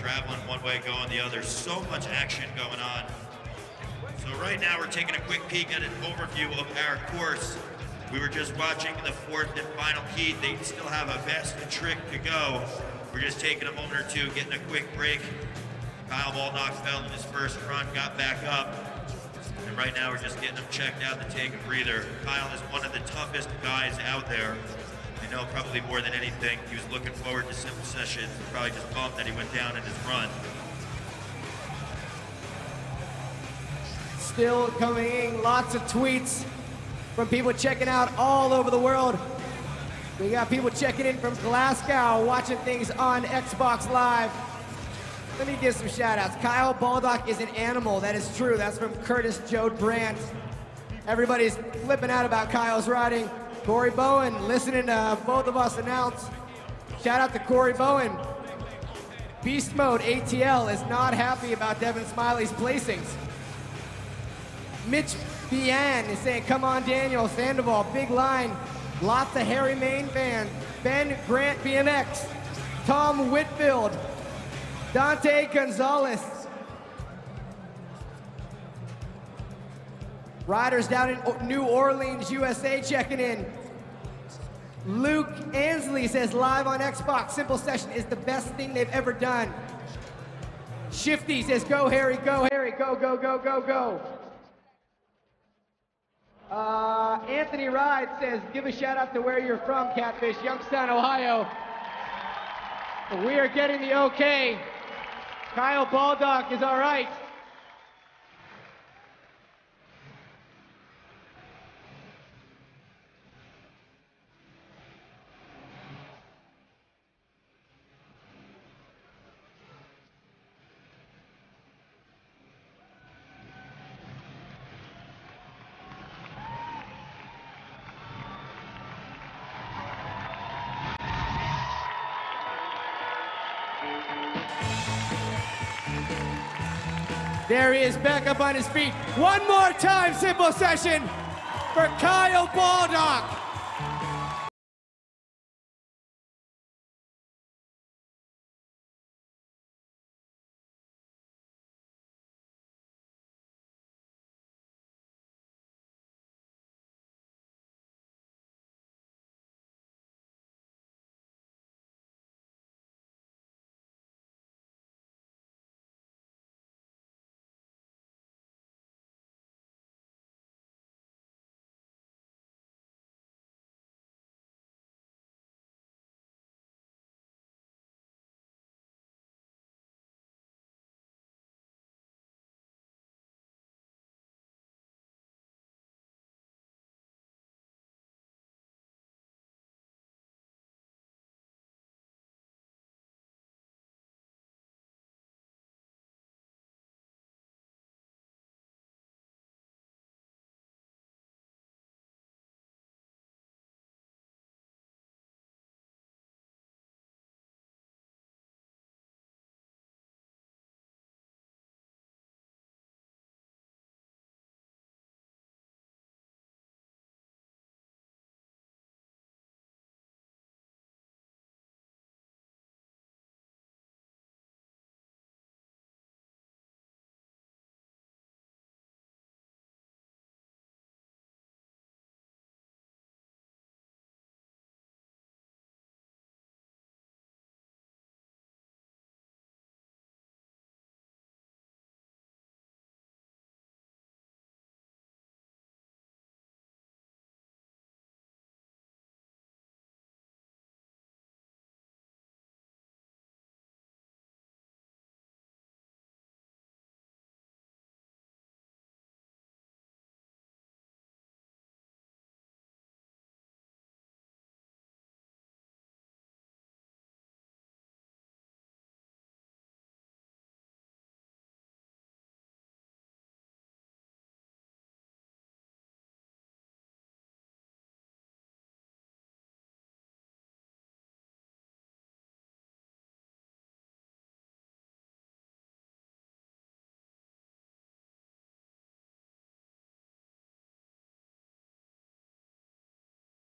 Traveling one way, going the other. So much action going on. So right now we're taking a quick peek at an overview of our course. We were just watching the 4th and final heat. They still have a best trick to go. We're just taking a moment or two, getting a quick break. Kyle Baldock fell in his first run, got back up. And right now we're just getting him checked out to take a breather. Kyle is one of the toughest guys out there. I know probably more than anything, he was looking forward to simple sessions. Probably just bummed that he went down in his run. Still coming in, lots of tweets from people checking out all over the world. We got people checking in from Glasgow, watching things on Xbox Live. Let me give some shout outs. Kyle Baldock is an animal. That is true. That's from Curtis Joe Brandt. Everybody's flipping out about Kyle's riding. Corey Bowen, listening to both of us announce. Shout out to Corey Bowen. Beast Mode ATL is not happy about Devin Smiley's placings. Mitch Bian is saying, come on Daniel, Sandoval, big line. Lots of Harry Main fans. Ben Grant BMX. Tom Whitfield. Dante Gonzalez. Riders down in New Orleans, USA checking in. Luke Ansley says, live on Xbox, Simple Session is the best thing they've ever done. Shifty says, go Harry, go, go, go, go, go. Anthony Ride says, give a shout out to where you're from, Catfish, Youngstown, Ohio. We are getting the okay. Kyle Baldock is all right. There he is, back up on his feet. One more time, Simple Session for Kyle Baldock.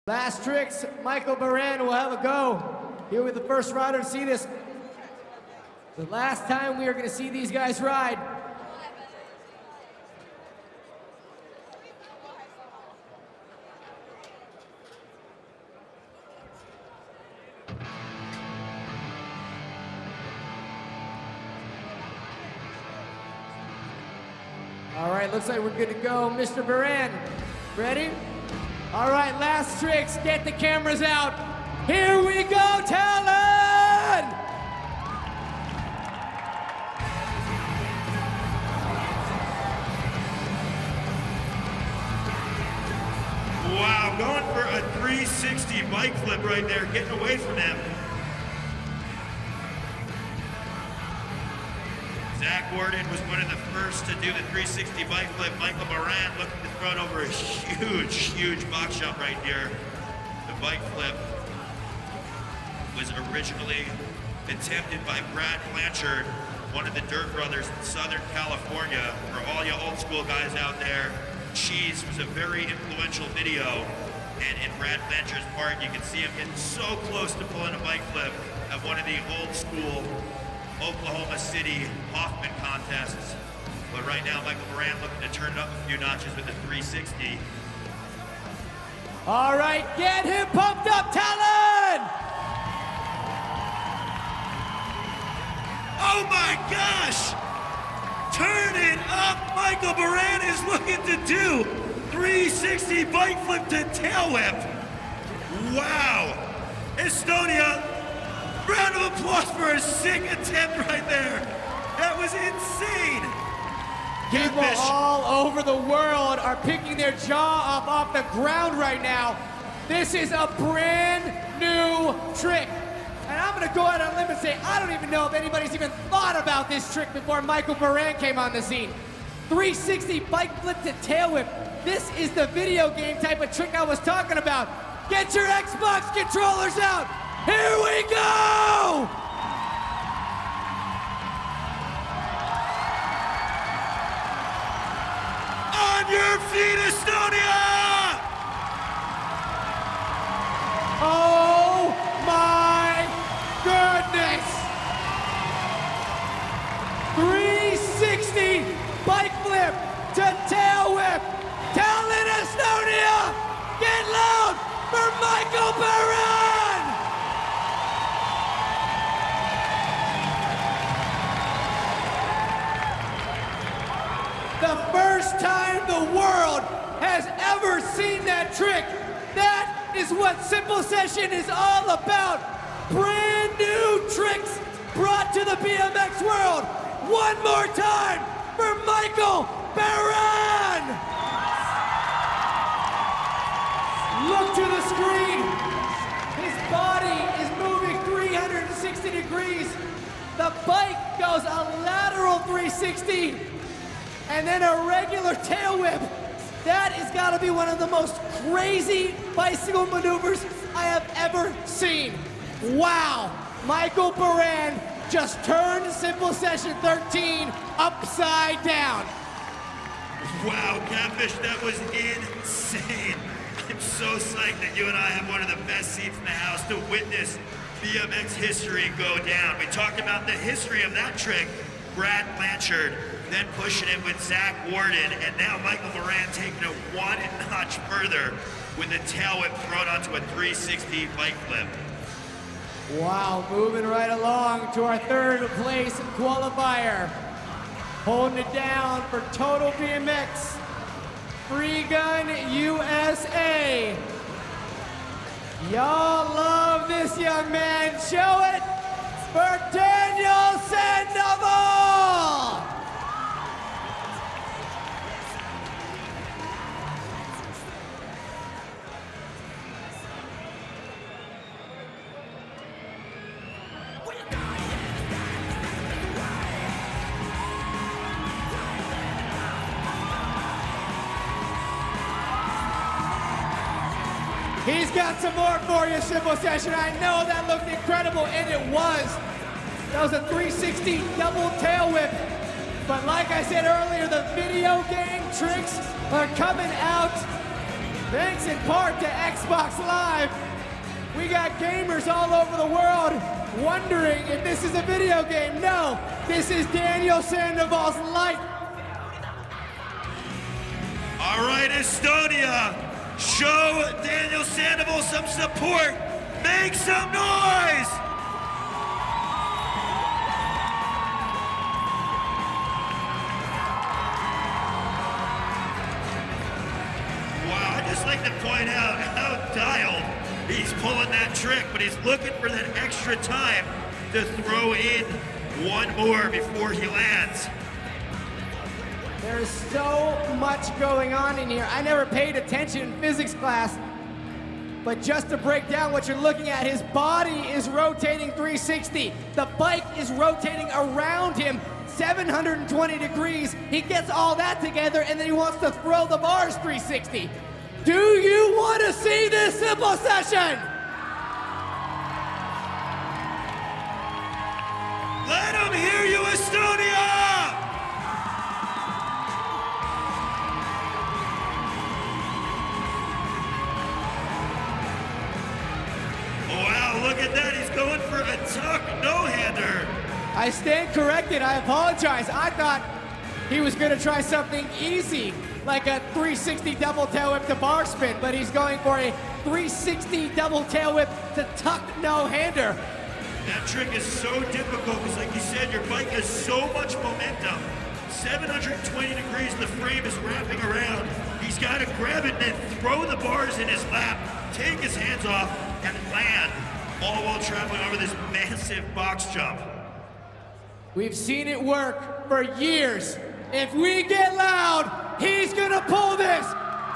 Last tricks, Michael Perend will have a go. Here with the first rider to see this. The last time we are going to see these guys ride. All right, looks like we're good to go. Mr. Perend, ready? All right, last tricks, get the cameras out. Here we go, Tallinn! Wow, going for a 360 bike flip right there, getting away from them. Gordon was one of the first to do the 360 bike flip. Michael Moran looking to throw it over a huge box jump right here. The bike flip was originally attempted by Brad Blanchard, one of the Dirt Brothers in Southern California. For all you old school guys out there, Cheese was a very influential video. And in Brad Blanchard's part, you can see him getting so close to pulling a bike flip at one of the old school Oklahoma City Hoffman contests. But right now, Michael Moran looking to turn it up a few notches with the 360. All right, get him pumped up, Talon! Oh my gosh! Turn it up! Michael Moran is looking to do 360 bike flip to tail whip. Wow! Estonia, round of applause for a sick attempt right there. That was insane. People all over the world are picking their jaw up off the ground right now. This is a brand new trick. And I'm gonna go out on a limb and say, I don't even know if anybody's even thought about this trick before Michael Perend came on the scene. 360 bike flip to tail whip. This is the video game type of trick I was talking about. Get your Xbox controllers out. Here we go! On your feet, Estonia! Oh my goodness! 360 bike flip to tail whip. Tallinn, Estonia! Get loud for Michael Perend! The first time the world has ever seen that trick. That is what Simple Session is all about. Brand new tricks brought to the BMX world. One more time for Michael Perend. Look to the screen. His body is moving 360 degrees. The bike goes a lateral 360 and then a regular tail whip. That has got to be one of the most crazy bicycle maneuvers I have ever seen. Wow, Michael Perend just turned Simple Session 13 upside down. Wow, Catfish, that was insane. I'm so psyched that you and I have one of the best seats in the house to witness BMX history go down. We talked about the history of that trick, Brad Blanchard, then pushing it with Zack Warden, and now Michael Moran taking it one notch further with a tail whip thrown onto a 360 bike flip. Wow, moving right along to our third place qualifier. Holding it down for Total BMX, Free Gun USA. Y'all love this young man. Show it for Daniel Sandoval. He's got some more for you, Simple Session. I know that looked incredible, and it was. That was a 360 double tail whip. But like I said earlier, the video game tricks are coming out thanks in part to Xbox Live. We got gamers all over the world wondering if this is a video game. No, this is Daniel Sandoval's life. All right, Estonia. Show Daniel Sandoval some support. Make some noise. Wow, I'd just like to point out how dialed he's pulling that trick, but he's looking for that extra time to throw in one more before he lands. There's so much going on in here. I never paid attention in physics class, but just to break down what you're looking at, his body is rotating 360. The bike is rotating around him 720 degrees. He gets all that together, and then he wants to throw the bars 360. Do you want to see this simple session? Let him hear you, Estonia! Wow, look at that. He's going for a tuck no-hander. I stand corrected. I apologize. I thought he was going to try something easy, like a 360 double tail whip to bar spin, but he's going for a 360 double tail whip to tuck no-hander. That trick is so difficult because, like you said, your bike has so much momentum. 720 degrees, the frame is wrapping around. He's got to grab it and then throw the bars in his lap, take his hands off, and land, all while traveling over this massive box jump. We've seen it work for years. If we get loud, he's gonna pull this.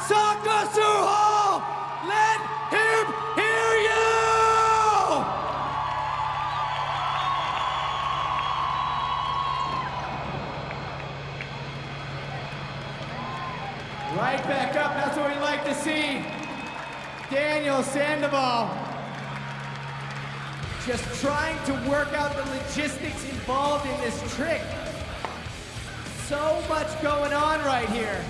Sakasuho! Let him hear you! Right back up, that's what we like to see. Daniel Sandoval just trying to work out the logistics involved in this trick. So much going on right here.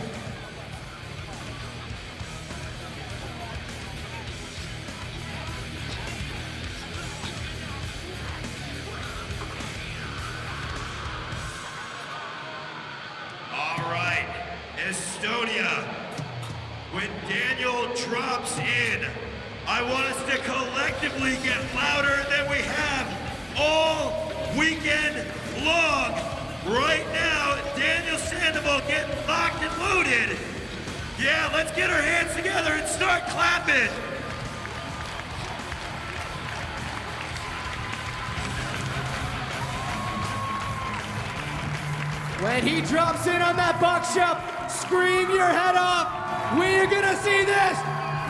All right, Estonia. When Daniel drops in, I want us to collectively get louder than we have all weekend long. Right now, Daniel Sandoval getting locked and loaded. Yeah, let's get our hands together and start clapping. When he drops in on that box jump, scream your head off. We're gonna see this.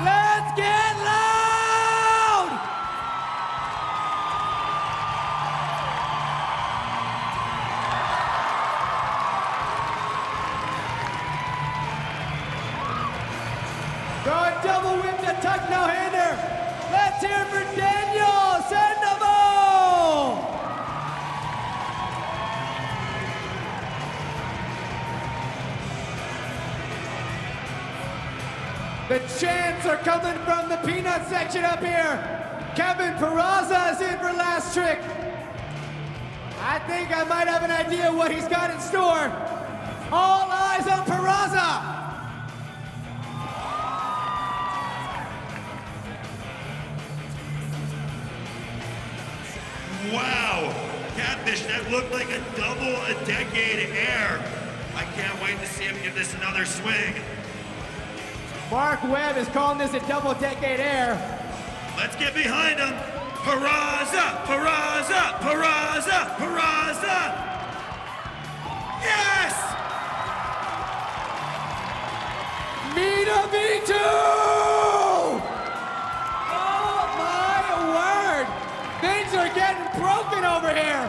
Let's get loud! Going double whip to tuck no-hander. Let's hear it for Daniel Sandoval! The chants are coming from the peanut section up here. Kevin Peraza is in for last trick. I think I might have an idea what he's got in store. All eyes on Peraza. Wow, Catfish, that looked like a double-a-decade air. I can't wait to see him give this another swing. Mark Webb is calling this a double-decade air. Let's get behind him. Peraza, Peraza, Peraza, Peraza. Yes! Mina V2! Oh my word! Things are getting broken over here.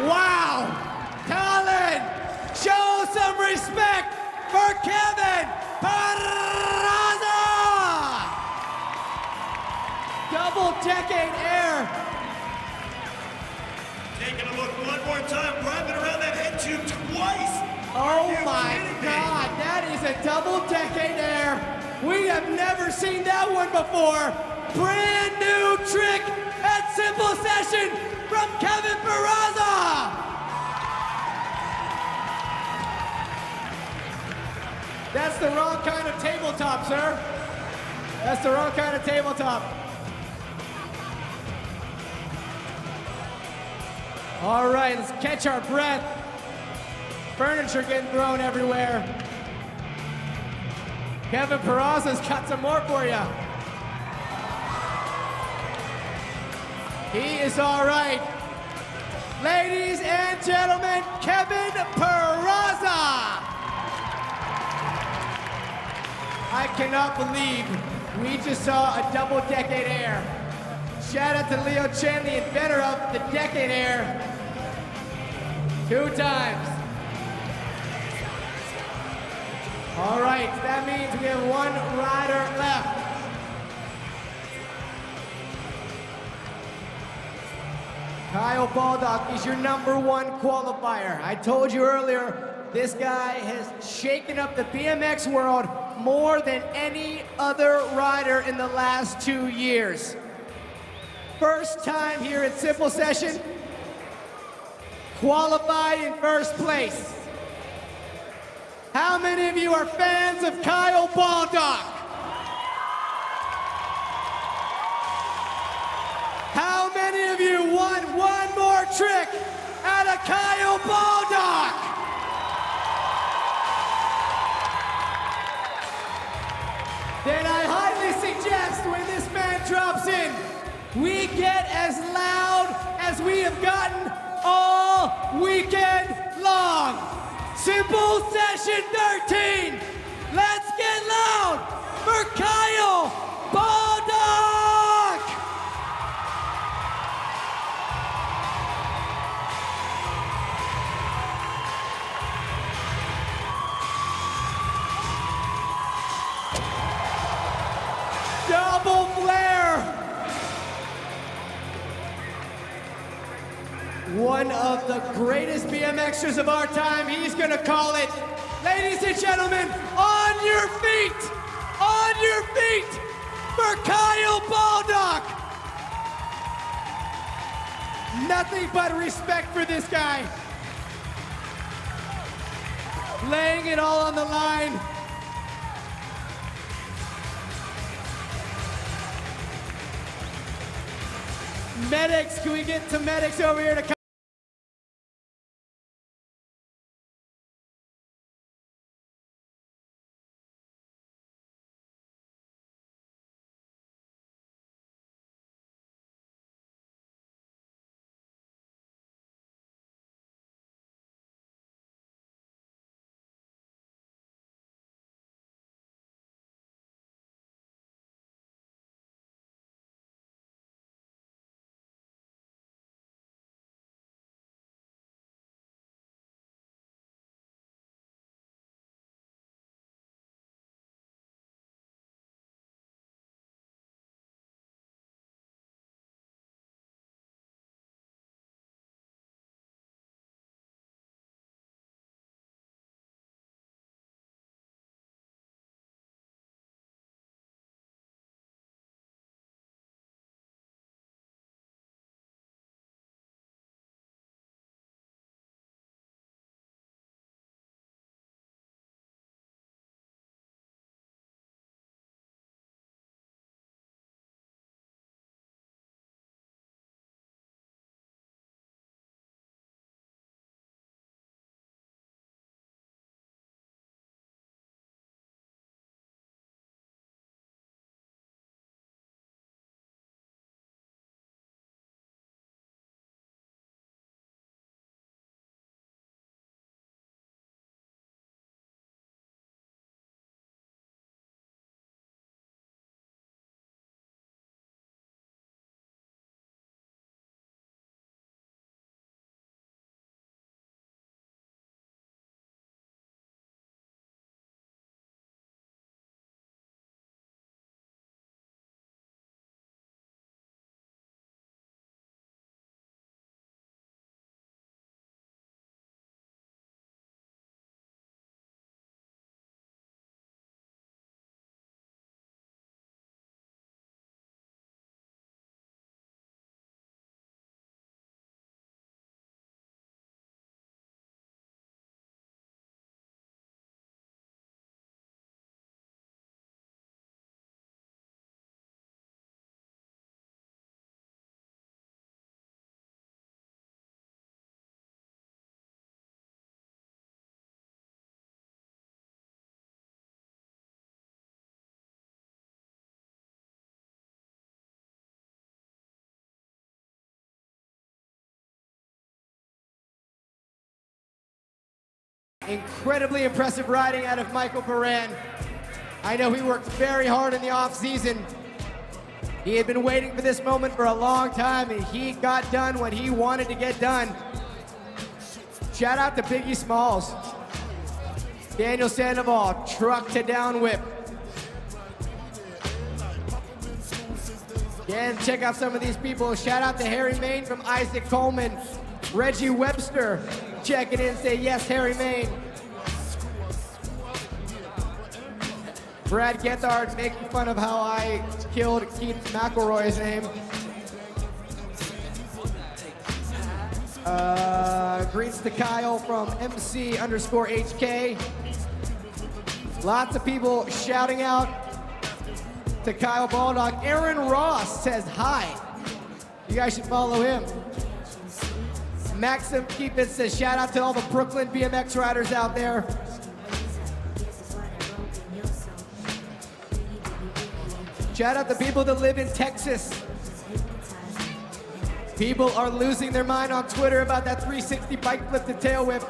Wow! Tallinn, show some respect for Kevin Peraza! Double-decade air. Taking a look one more time, wrapping around that head tube twice. Oh my God, that is a double-decade air. We have never seen that one before. Brand new trick at Simple Session from Kevin Peraza. That's the wrong kind of tabletop, sir. That's the wrong kind of tabletop. All right, let's catch our breath. Furniture getting thrown everywhere. Kevin Peraza's got some more for you. He is all right. Ladies and gentlemen, Kevin Peraza. I cannot believe we just saw a double-decade air. Shout out to Leo Chen, the inventor of the decade air. 2 times. All right, that means we have 1 rider left. Kyle Baldock is your #1 qualifier. I told you earlier, this guy has shaken up the BMX world more than any other rider in the last 2 years. First time here at Simple Session, qualified in first place. How many of you are fans of Kyle Baldock? How many of you want one more trick out of Kyle Baldock? Then I highly suggest when this man drops in, we get as loud as we have gotten all weekend long. Simple Session 13, let's get loud for Kyle Baldock! Double flare! One of the greatest BMXers of our time, he's gonna call it. Ladies and gentlemen, on your feet for Kyle Baldock. Nothing but respect for this guy. Laying it all on the line. Medics, can we get some medics over here to come? Incredibly impressive riding out of Michael Perend. I know he worked very hard in the off-season. He had been waiting for this moment for a long time, and he got done what he wanted to get done. Shout out to Biggie Smalls. Daniel Sandoval, truck to down whip. Again, check out some of these people. Shout out to Harry Main from Isaac Coleman. Reggie Webster, checking in, say yes, Harry Main. Brad Gethard making fun of how I killed Keith McElroy's name. Greets to Kyle from MC_HK. Lots of people shouting out to Kyle Balldog. Aaron Ross says hi. You guys should follow him. Maxim Keepit says shout out to all the Brooklyn BMX riders out there. Shout out to people that live in Texas. People are losing their mind on Twitter about that 360 bike flip to tail whip.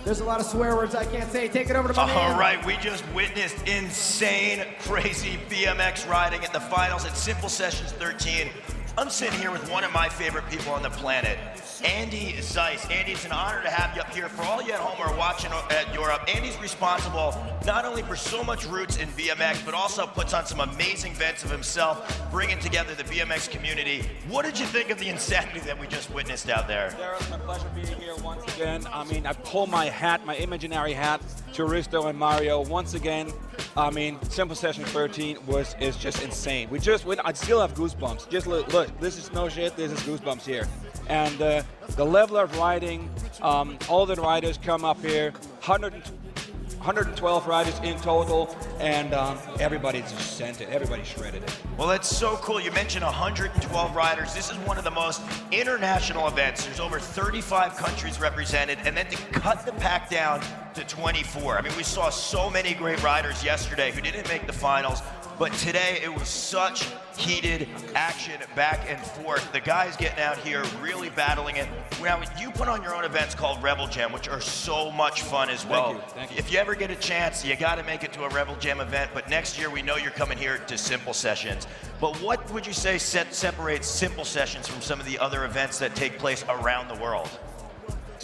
There's a lot of swear words I can't say. Take it over to my man. All right, we just witnessed insane, crazy BMX riding at the finals at Simple Sessions 13. I'm sitting here with one of my favorite people on the planet, Andy Zeiss. Andy, it's an honor to have you up here. For all you at home who are watching at Europe, Andy's responsible not only for so much roots in BMX, but also puts on some amazing events of himself, bringing together the BMX community. What did you think of the insanity that we just witnessed out there? Darryl, it's my pleasure being here once again. I mean, I pull my hat, my imaginary hat, to Risto and Mario once again. I mean, Simple Session 13 is just insane. I still have goosebumps. Just look, this is no shit, this is goosebumps here. And the level of riding, all the riders come up here, 112 riders in total, and everybody just sent it, everybody shredded it. Well, that's so cool. You mentioned 112 riders. This is one of the most international events. There's over 35 countries represented, and then to cut the pack down to 24. I mean, we saw so many great riders yesterday who didn't make the finals, but today it was such heated action back and forth. The guys getting out here really battling it. Now, you put on your own events called Rebel Jam, which are so much fun as well. Thank you. If you ever get a chance, you got to make it to a Rebel Jam event, but next year we know you're coming here to Simple Sessions. But what would you say separates Simple Sessions from some of the other events that take place around the world?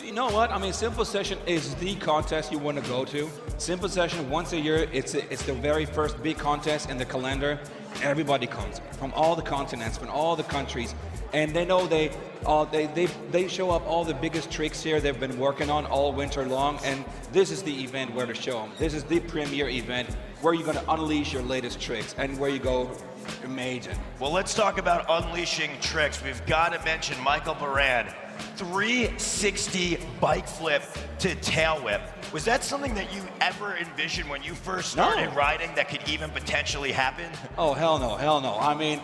You know what? I mean, Simple Session is the contest you want to go to. Simple Session, once a year, it's the very first big contest in the calendar. Everybody comes from all the continents, from all the countries, and they know they show up all the biggest tricks here they've been working on all winter long, and this is the event where to show them. This is the premier event where you're going to unleash your latest tricks and where you go amazing. Well, let's talk about unleashing tricks. We've got to mention Michael Perend. 360 bike flip to tail whip. Was that something that you ever envisioned when you first started riding that could even potentially happen? Oh, hell no, hell no. I mean,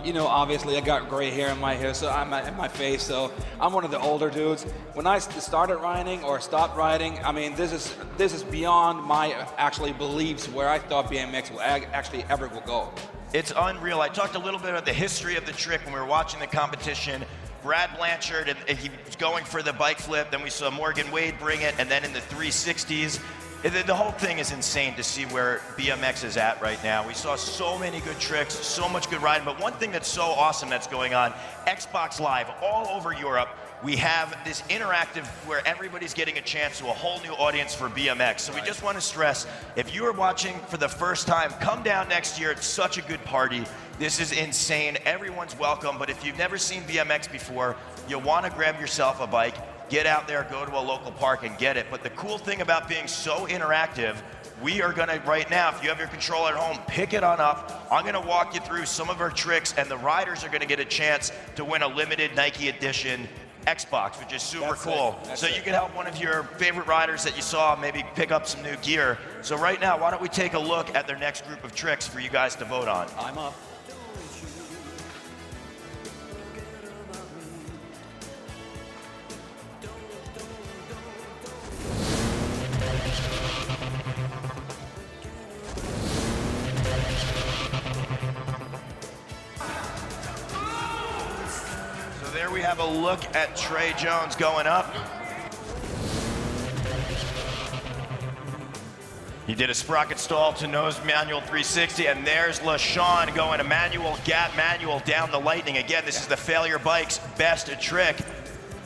you know, obviously I got gray hair in my hair, so in my face, so I'm one of the older dudes. When I started riding or stopped riding, I mean, this is beyond my actually beliefs where I thought BMX will actually ever will go. It's unreal. I talked a little bit about the history of the trick when we were watching the competition. Brad Blanchard, and he was going for the bike flip, then we saw Morgan Wade bring it, and then in the 360s. The whole thing is insane to see where BMX is at right now. We saw so many good tricks, so much good riding, but one thing that's so awesome that's going on, Xbox Live all over Europe, we have this interactive where everybody's getting a chance to a whole new audience for BMX. So we just want to stress, if you are watching for the first time, come down next year. It's such a good party. This is insane. Everyone's welcome, but if you've never seen BMX before, you'll want to grab yourself a bike, get out there, go to a local park and get it. But the cool thing about being so interactive, we are gonna, right now, if you have your controller at home, pick it on up. I'm gonna walk you through some of our tricks, and the riders are gonna get a chance to win a limited Nike edition Xbox, which is super cool. So you can help one of your favorite riders that you saw maybe pick up some new gear. So right now, why don't we take a look at their next group of tricks for you guys to vote on. I'm up. There we have a look at Trey Jones going up. He did a sprocket stall to nose manual 360, and there's LaShawn going a manual gap manual down the lightning. Again, this is the Failure Bike's best trick.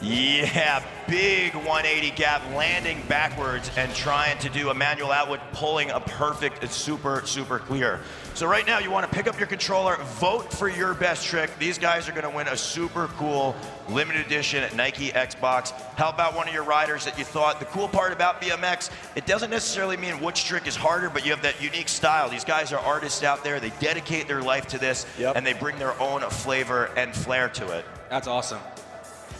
Yeah, big 180 gap, landing backwards and trying to do a manual outward, pulling a perfect, it's super, super clear. So right now you want to pick up your controller, vote for your best trick. These guys are going to win a super cool limited edition Nike Xbox. How about one of your riders that you thought, the cool part about BMX, it doesn't necessarily mean which trick is harder, but you have that unique style. These guys are artists out there. They dedicate their life to this, and they bring their own flavor and flair to it. That's awesome.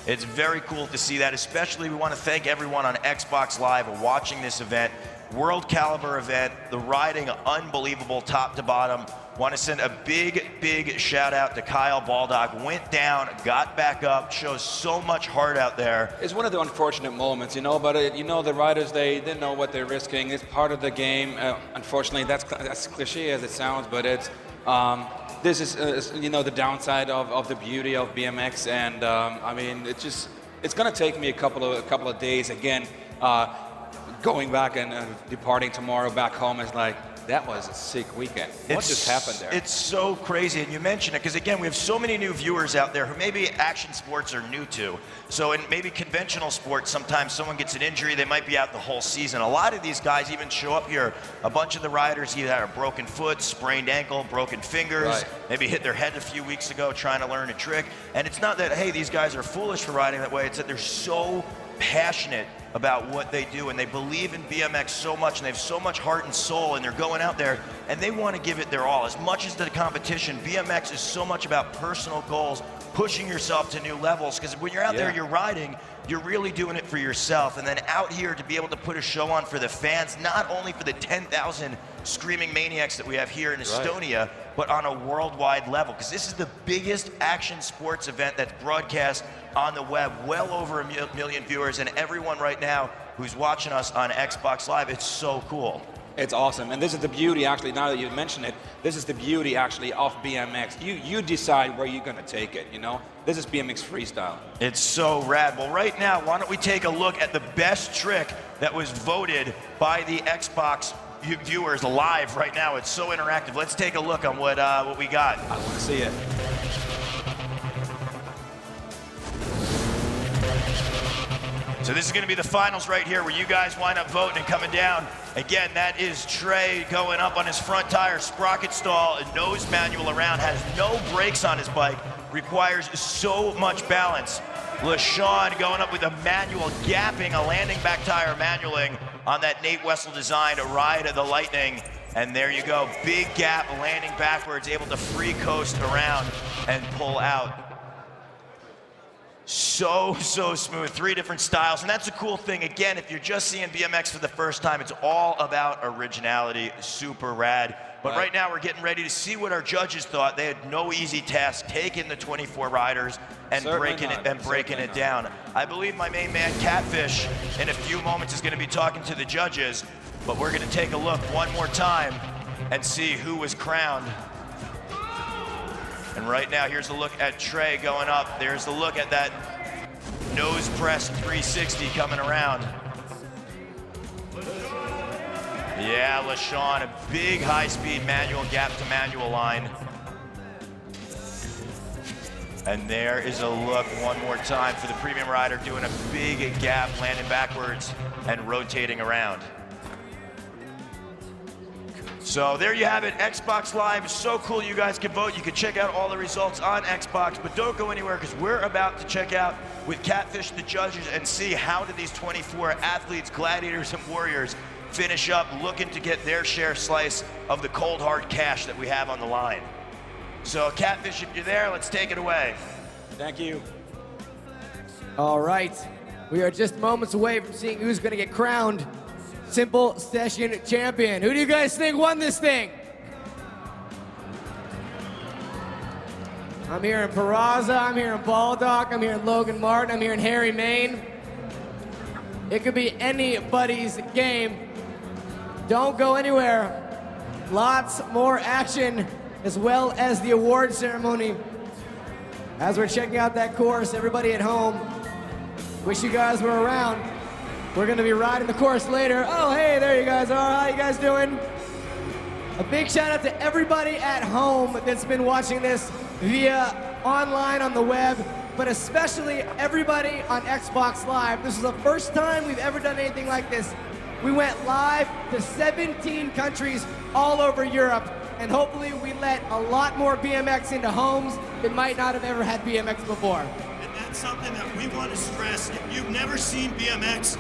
It's very cool to see that, especially we want to thank everyone on Xbox Live watching this event. World caliber event, the riding unbelievable top to bottom. Want to send a big, big shout out to Kyle Baldock. Went down, got back up, shows so much heart out there. It's one of the unfortunate moments, you know, but you know, the riders, they know what they're risking. It's part of the game. Unfortunately, that's cliche as it sounds, but it's, this is, you know, the downside of the beauty of BMX, and I mean, it's going to take me a couple of days again. Going back and departing tomorrow back home is like, that was a sick weekend. What just happened there? It's so crazy, and you mentioned it, because again, we have so many new viewers out there who maybe action sports are new to. So in maybe conventional sports, sometimes someone gets an injury, they might be out the whole season. A lot of these guys even show up here. A bunch of the riders either had a broken foot, sprained ankle, broken fingers, maybe hit their head a few weeks ago trying to learn a trick. And it's not that, hey, these guys are foolish for riding that way, it's that they're so passionate about what they do, and they believe in BMX so much, and they have so much heart and soul, and they're going out there and they want to give it their all. As much as the competition, BMX is so much about personal goals, pushing yourself to new levels, because when you're out there, you're riding, you're really doing it for yourself. And then out here to be able to put a show on for the fans, not only for the 10,000 screaming maniacs that we have here in Estonia, but on a worldwide level, because this is the biggest action sports event that's broadcast on the web, well over a million viewers, and everyone right now who's watching us on Xbox Live, it's so cool. It's awesome, and this is the beauty, actually, now that you mention it, this is the beauty, actually, of BMX. You decide where you're going to take it, you know? This is BMX freestyle. It's so rad. Well, right now, why don't we take a look at the best trick that was voted by the Xbox viewers live right now. It's so interactive. Let's take a look on what we got. I want to see it. So this is going to be the finals right here, where you guys wind up voting and coming down. Again, that is Trey going up on his front tire, sprocket stall, a nose manual around, has no brakes on his bike, requires so much balance. LaShawn going up with a manual, gapping a landing back tire manualing on that Nate Wessel design, a ride of the Lightning. And there you go, big gap, landing backwards, able to free coast around and pull out. So smooth, 3 different styles, and that's a cool thing. Again, if you're just seeing BMX for the first time, it's all about originality, super rad. But right now we're getting ready to see what our judges thought. They had no easy task, taking the 24 riders and breaking it down. I believe my main man, Catfish, in a few moments is gonna be talking to the judges, but we're gonna take a look one more time and see who was crowned. And right now, here's a look at Trey going up. There's the look at that nose press 360 coming around. Yeah, LaShawn, a big high-speed manual gap to manual line. And there is a look one more time for the premium rider doing a big gap, landing backwards and rotating around. So there you have it, Xbox Live is so cool. You guys can vote. You can check out all the results on Xbox, but don't go anywhere, because we're about to check out with Catfish the judges and see how did these 24 athletes, gladiators, and warriors finish up looking to get their share slice of the cold hard cash that we have on the line. So Catfish, if you're there, let's take it away. Thank you. All right, we are just moments away from seeing who's going to get crowned Simple Session Champion. Who do you guys think won this thing? I'm hearing Peraza, I'm hearing Baldock, I'm hearing Logan Martin, I'm hearing Harry Main. It could be anybody's game. Don't go anywhere. Lots more action, as well as the award ceremony. As we're checking out that course, everybody at home, wish you guys were around. We're gonna be riding the course later. Oh, hey, there you guys are. How you guys doing? A big shout out to everybody at home that's been watching this via online on the web. but especially everybody on Xbox Live. This is the first time we've ever done anything like this. We went live to 17 countries all over Europe, and hopefully we let a lot more BMX into homes that might not have ever had BMX before. And that's something that we want to stress. If you've never seen BMX,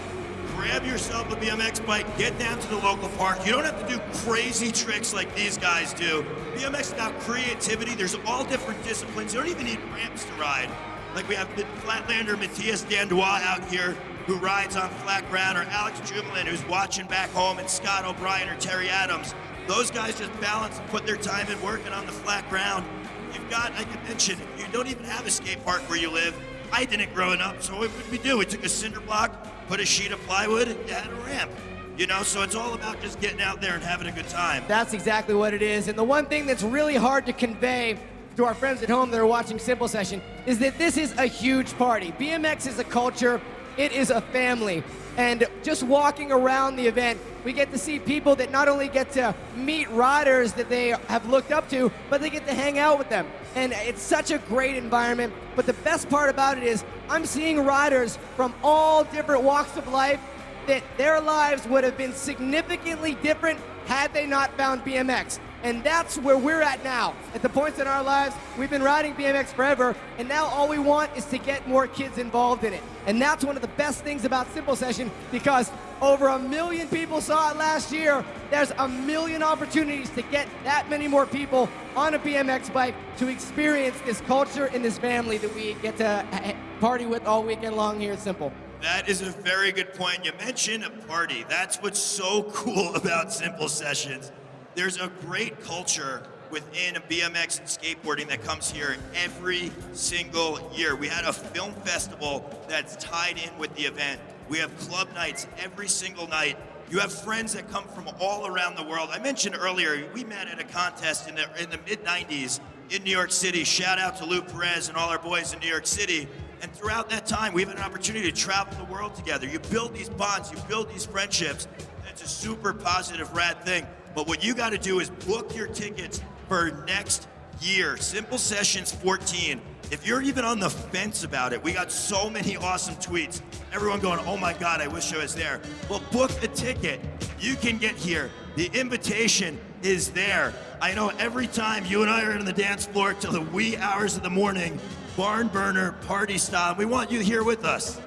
grab yourself a BMX bike, get down to the local park. You don't have to do crazy tricks like these guys do. BMX is about creativity. There's all different disciplines. You don't even need ramps to ride. Like we have Flatlander Matthias Dandois out here who rides on flat ground, or Alex Jubilant who's watching back home, and Scott O'Brien or Terry Adams. Those guys just balance and put their time in working on the flat ground. You've got, like I mentioned, you don't even have a skate park where you live. I didn't growing up, so what did we do? We took a cinder block, put a sheet of plywood, and had a ramp. You know, so it's all about just getting out there and having a good time. That's exactly what it is. And the one thing that's really hard to convey to our friends at home that are watching Simple Session is that this is a huge party. BMX is a culture, it is a family. And just walking around the event, we get to see people that not only get to meet riders that they have looked up to, but they get to hang out with them. And it's such a great environment. But the best part about it is I'm seeing riders from all different walks of life that their lives would have been significantly different had they not found BMX. And that's where we're at now. At the points in our lives, we've been riding BMX forever, and now all we want is to get more kids involved in it. And that's one of the best things about Simple Session, because over 1 million people saw it last year. There's 1 million opportunities to get that many more people on a BMX bike to experience this culture and this family that we get to party with all weekend long here at Simple. That is a very good point. You mentioned a party. That's what's so cool about Simple Sessions. There's a great culture within BMX and skateboarding that comes here every single year. We had a film festival that's tied in with the event. We have club nights every single night. You have friends that come from all around the world. I mentioned earlier, we met at a contest in the mid-90s in New York City. Shout out to Lou Perez and all our boys in New York City. And throughout that time, we've had an opportunity to travel the world together. You build these bonds, you build these friendships. It's a super positive, rad thing. But what you got to do is book your tickets for next year, Simple Sessions 14. If you're even on the fence about it, we got so many awesome tweets. Everyone going, oh my God, I wish I was there. Well, book a ticket. You can get here. The invitation is there. I know every time you and I are on the dance floor till the wee hours of the morning, barn burner, party style, we want you here with us.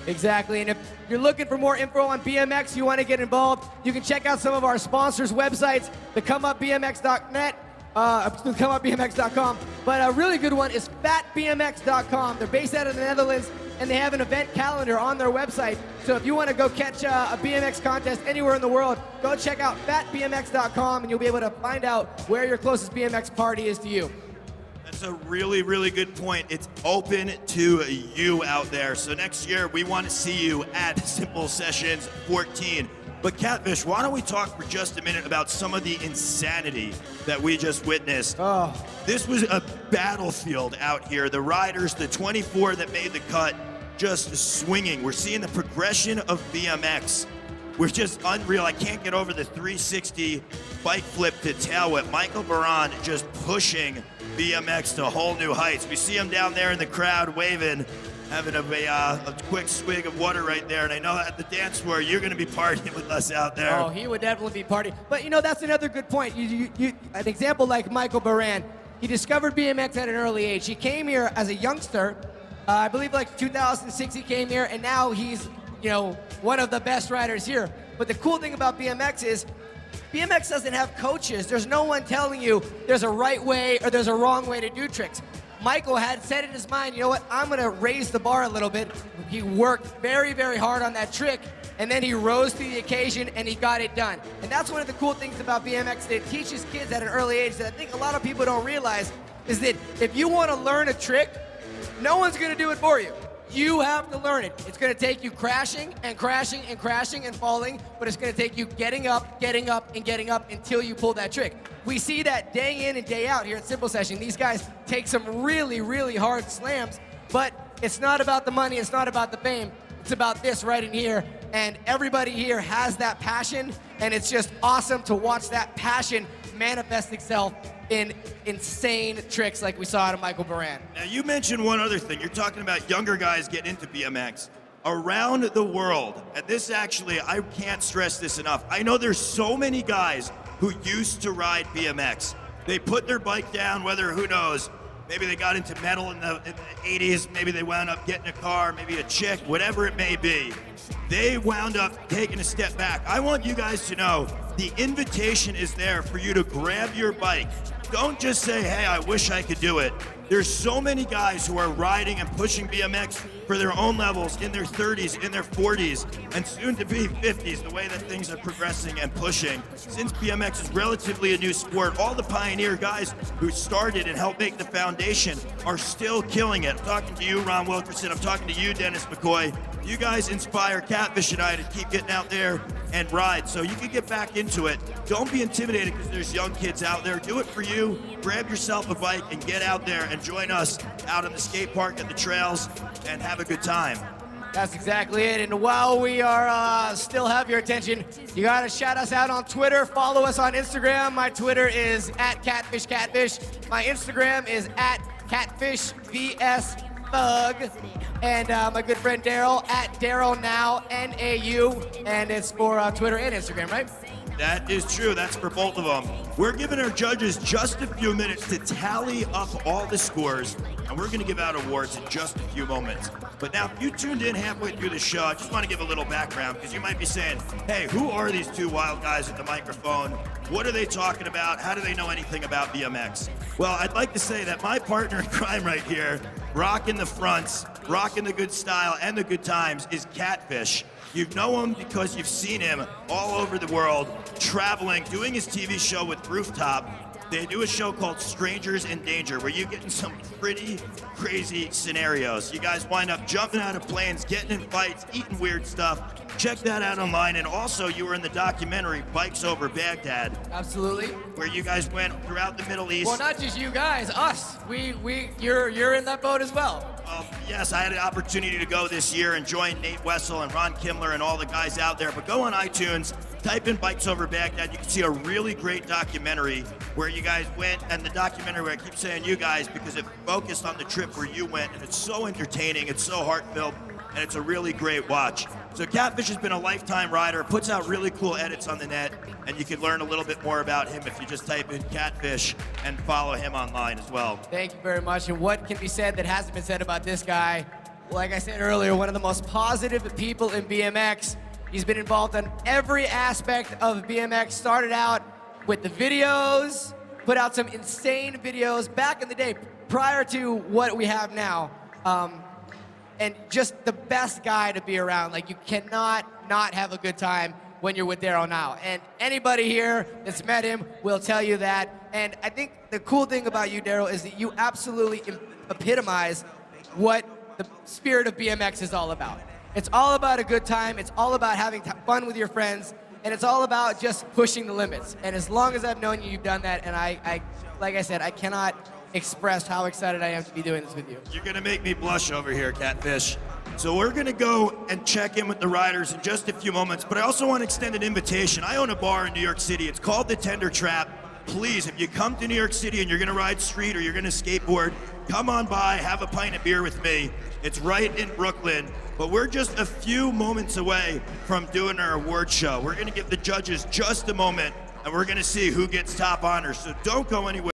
Exactly, and if you're looking for more info on BMX, you want to get involved, you can check out some of our sponsors' websites, the ComeUpBMX.net, ComeUpBMX.com, but a really good one is FatBMX.com. They're based out of the Netherlands, and they have an event calendar on their website, so if you want to go catch a BMX contest anywhere in the world, go check out FatBMX.com, and you'll be able to find out where your closest BMX party is to you. That's a really, really good point. It's open to you out there. So next year, we want to see you at Simple Sessions 14. But Catfish, why don't we talk for just a minute about some of the insanity that we just witnessed. Oh. This was a battlefield out here. The riders, the 24 that made the cut, just swinging. We're seeing the progression of BMX. We're just unreal. I can't get over the 360 bike flip to tail whip. Michael Baran just pushing BMX to whole new heights. We see him down there in the crowd waving, having a quick swig of water right there. And I know at the dance floor, you're going to be partying with us out there. Oh, he would definitely be partying. But, you know, that's another good point. An example like Michael Baran, he discovered BMX at an early age. He came here as a youngster. I believe like 2006 he came here, and now he's, you know, one of the best riders here. But the cool thing about BMX is BMX doesn't have coaches. There's no one telling you there's a right way or there's a wrong way to do tricks. Michael had set in his mind, you know what, I'm going to raise the bar a little bit. He worked very, very hard on that trick, and then he rose to the occasion and he got it done. And that's one of the cool things about BMX that it teaches kids at an early age that I think a lot of people don't realize is that if you want to learn a trick, no one's going to do it for you. You have to learn it. It's going to take you crashing and crashing and crashing and falling, but it's going to take you getting up, and getting up until you pull that trick. We see that day in and day out here at Simple Session. These guys take some really, really hard slams, but it's not about the money, it's not about the fame. It's about this right in here, and everybody here has that passion, and it's just awesome to watch that passion manifest itself in insane tricks like we saw out of Michael Perend. Now, you mentioned one other thing. You're talking about younger guys getting into BMX. Around the world, and this actually, I can't stress this enough. I know there's so many guys who used to ride BMX. They put their bike down, whether, who knows, maybe they got into metal in the 80s, maybe they wound up getting a car, maybe a chick, whatever it may be. They wound up taking a step back. I want you guys to know the invitation is there for you to grab your bike. Don't just say, hey, I wish I could do it. There's so many guys who are riding and pushing BMX for their own levels in their 30s, in their 40s, and soon to be 50s, the way that things are progressing and pushing. Since BMX is relatively a new sport, all the pioneer guys who started and helped make the foundation are still killing it. I'm talking to you, Ron Wilkerson. I'm talking to you, Dennis McCoy. You guys inspire Catfish and I to keep getting out there and ride. So you can get back into it. Don't be intimidated because there's young kids out there. Do it for you. Grab yourself a bike and get out there and join us out on the skate park and the trails and have a good time. That's exactly it. And while we are still have your attention, you gotta shout us out on Twitter. Follow us on Instagram. My Twitter is @CatfishCatfish. My Instagram is @CatfishVSThug. And my good friend Darryl @DarrylNow, N-A-U. And it's for Twitter and Instagram, right? That is true. That's for both of them. We're giving our judges just a few minutes to tally up all the scores, and we're going to give out awards in just a few moments. But now, if you tuned in halfway through the show, I just want to give a little background, because you might be saying, hey, who are these two wild guys at the microphone? What are they talking about? How do they know anything about BMX? Well, I'd like to say that my partner in crime right here, rocking the fronts, rocking the good style and the good times, is Catfish. You know him because you've seen him all over the world, traveling, doing his TV show with Rooftop. They do a show called Strangers in Danger, where you get in some pretty crazy scenarios. You guys wind up jumping out of planes, getting in fights, eating weird stuff. Check that out online. And also, you were in the documentary Bikes Over Baghdad. Absolutely. Where you guys went throughout the Middle East. Well, not just you guys, us. You're in that boat as well. Yes, I had an opportunity to go this year and join Nate Wessel and Ron Kimler and all the guys out there. But go on iTunes, type in Bikes Over Baghdad. You can see a really great documentary where you guys went, and the documentary where I keep saying you guys because it focused on the trip where you went, and it's so entertaining, it's so heartfelt, and it's a really great watch. So Catfish has been a lifetime rider, puts out really cool edits on the net, and you can learn a little bit more about him if you just type in Catfish and follow him online as well. Thank you very much. And what can be said that hasn't been said about this guy? Like I said earlier, one of the most positive people in BMX. He's been involved in every aspect of BMX. Started out with the videos, put out some insane videos back in the day, prior to what we have now. And just the best guy to be around. Like, you cannot not have a good time when you're with Darryl now. And anybody here that's met him will tell you that. And I think the cool thing about you, Darryl, is that you absolutely epitomize what the spirit of BMX is all about. It's all about a good time. It's all about having fun with your friends. And it's all about just pushing the limits. And as long as I've known you, you've done that. And I like I said, I cannot express how excited I am to be doing this with you. You're gonna make me blush over here, Catfish. So we're gonna go and check in with the riders in just a few moments, but I also want to extend an invitation. I own a bar in New York City. It's called The Tender Trap. Please, if you come to New York City and you're gonna ride street or you're gonna skateboard, come on by, have a pint of beer with me. It's right in Brooklyn, but we're just a few moments away from doing our award show. We're gonna give the judges just a moment, and we're gonna see who gets top honors, so don't go anywhere.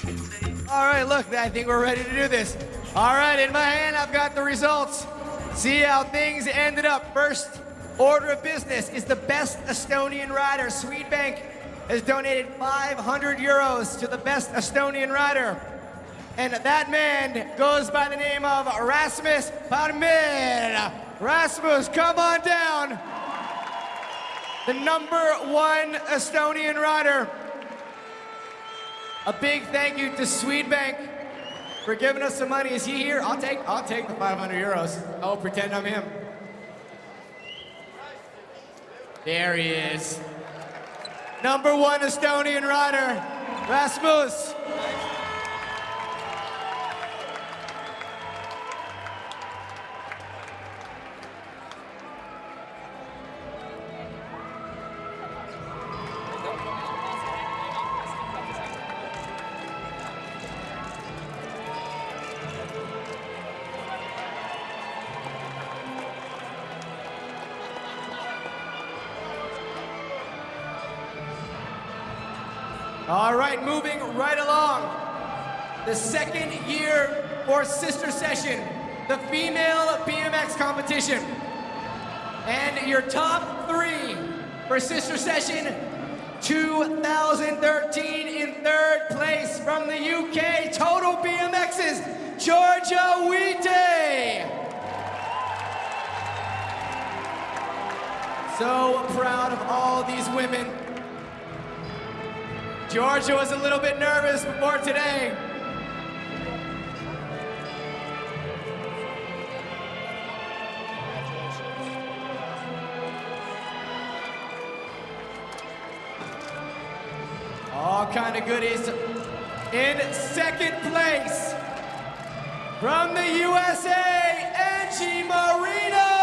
All right, look, I think we're ready to do this. All right, in my hand, I've got the results. See how things ended up. First order of business is the best Estonian rider. Swedbank has donated 500 euros to the best Estonian rider. And that man goes by the name of Rasmus Parmir. Rasmus, come on down. The #1 Estonian rider. A big thank you to Swedbank for giving us some money. Is he here? I'll take the 500 euros. I'll pretend I'm him. There he is. #1 Estonian rider, Rasmus. All right, moving right along. The second year for Sister Session, the female BMX competition. And your top 3 for Sister Session 2013 in 3rd place from the UK, Total BMX's Georgia Wheaty. So proud of all these women. Georgia was a little bit nervous before today. All kind of goodies. In 2nd place, from the USA, Angie Marino!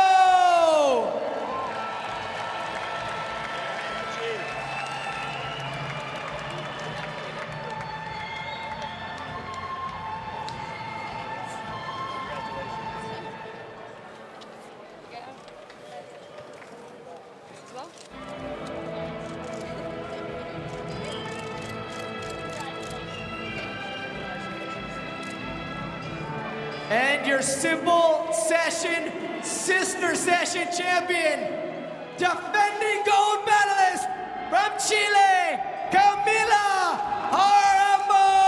And your simple session, Sister Session champion, defending gold medalist from Chile, Camila Aramor.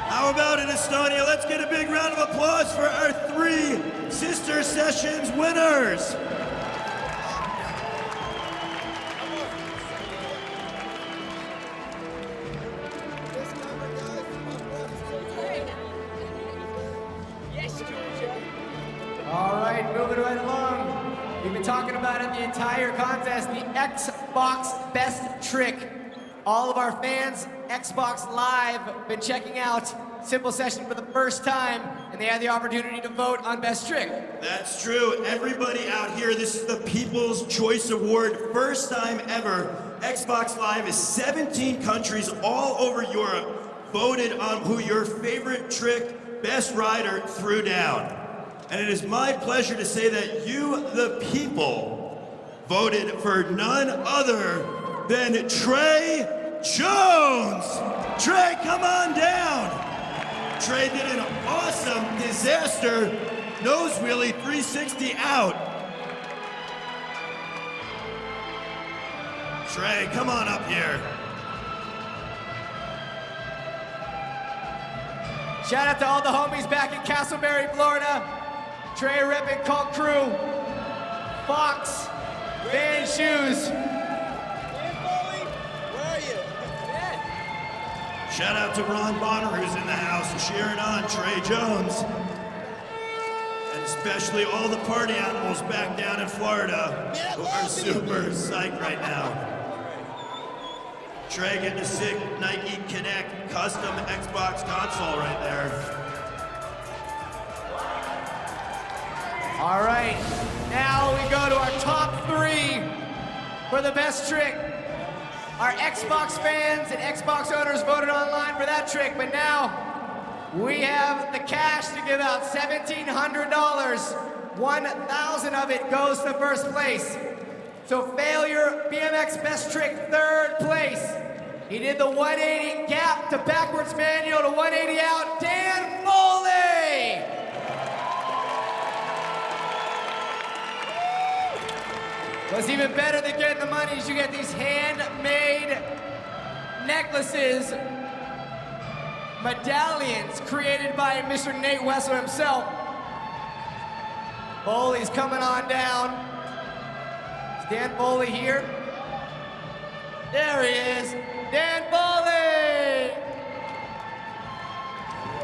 How about in Estonia? Let's get a big round of applause for our 3 Sister Sessions winners. All right, moving right along. We've been talking about it the entire contest, the Xbox Best Trick. All of our fans, Xbox Live, been checking out Simple Session for the first time, and they had the opportunity to vote on Best Trick. That's true. Everybody out here, this is the People's Choice Award. First time ever. Xbox Live is 17 countries all over Europe voted on who your favorite trick, best rider, threw down. And it is my pleasure to say that you, the people, voted for none other than Trey Jones. Trey, come on down. Trey did an awesome disaster nose wheelie 360 out. Trey, come on up here. Shout out to all the homies back in Castleberry, Florida. Trey repping Cult Crew, Fox, Van Shoes. Shout out to Ron Bonner, who's in the house, cheering on Trey Jones. And especially all the party animals back down in Florida who are super psyched right now. Trey getting a sick Nike Connect custom Xbox console right there. All right, now we go to our top 3 for the best trick. Our Xbox fans and Xbox owners voted online for that trick, but now we have the cash to give out, $1,700. 1,000 of it goes to first place. So failure, BMX best trick, 3rd place. He did the 180 gap to backwards manual to 180 out, Dan Foley! What's even better than getting the money is you get these handmade necklaces, medallions created by Mr. Nate Wessel himself. Foley's coming on down. Is Dan Foley here? There he is, Dan Foley!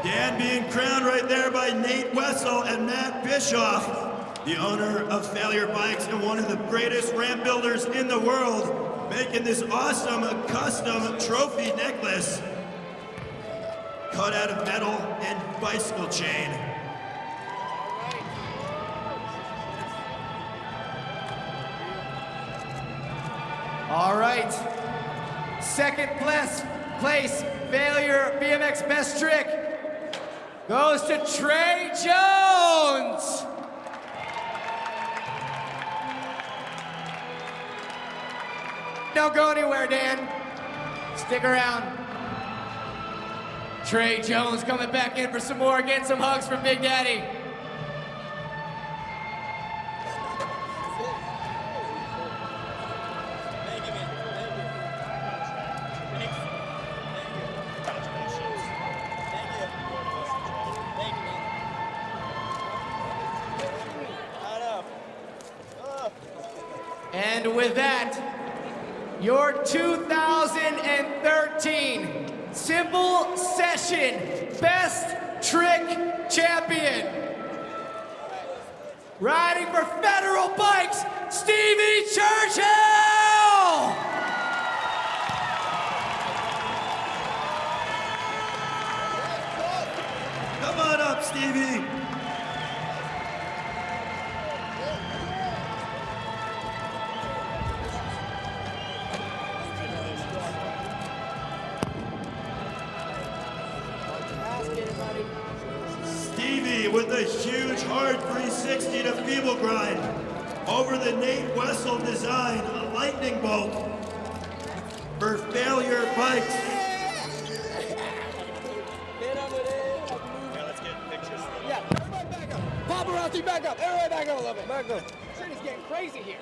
Dan being crowned right there by Nate Wessel and Matt Bischoff, the owner of Failure Bikes and one of the greatest ramp builders in the world, making this awesome custom trophy necklace cut out of metal and bicycle chain. All right, 2nd place, failure BMX best trick goes to Trey Jones. Don't go anywhere, Dan. Stick around. Trey Jones coming back in for some more, getting some hugs from Big Daddy. And with that, your 2013 Simple Session Best Trick Champion. Riding for Federal Bikes, Stevie Churchill! Come on up, Stevie. Stevie with a huge hard 360 to feeble grind over the Nate Wessel design, a lightning bolt for Failure Bikes. Let's get pictures. Yeah, everybody back up. Paparazzi, back up. Everybody back up a little bit. Back up. Shit is getting crazy here.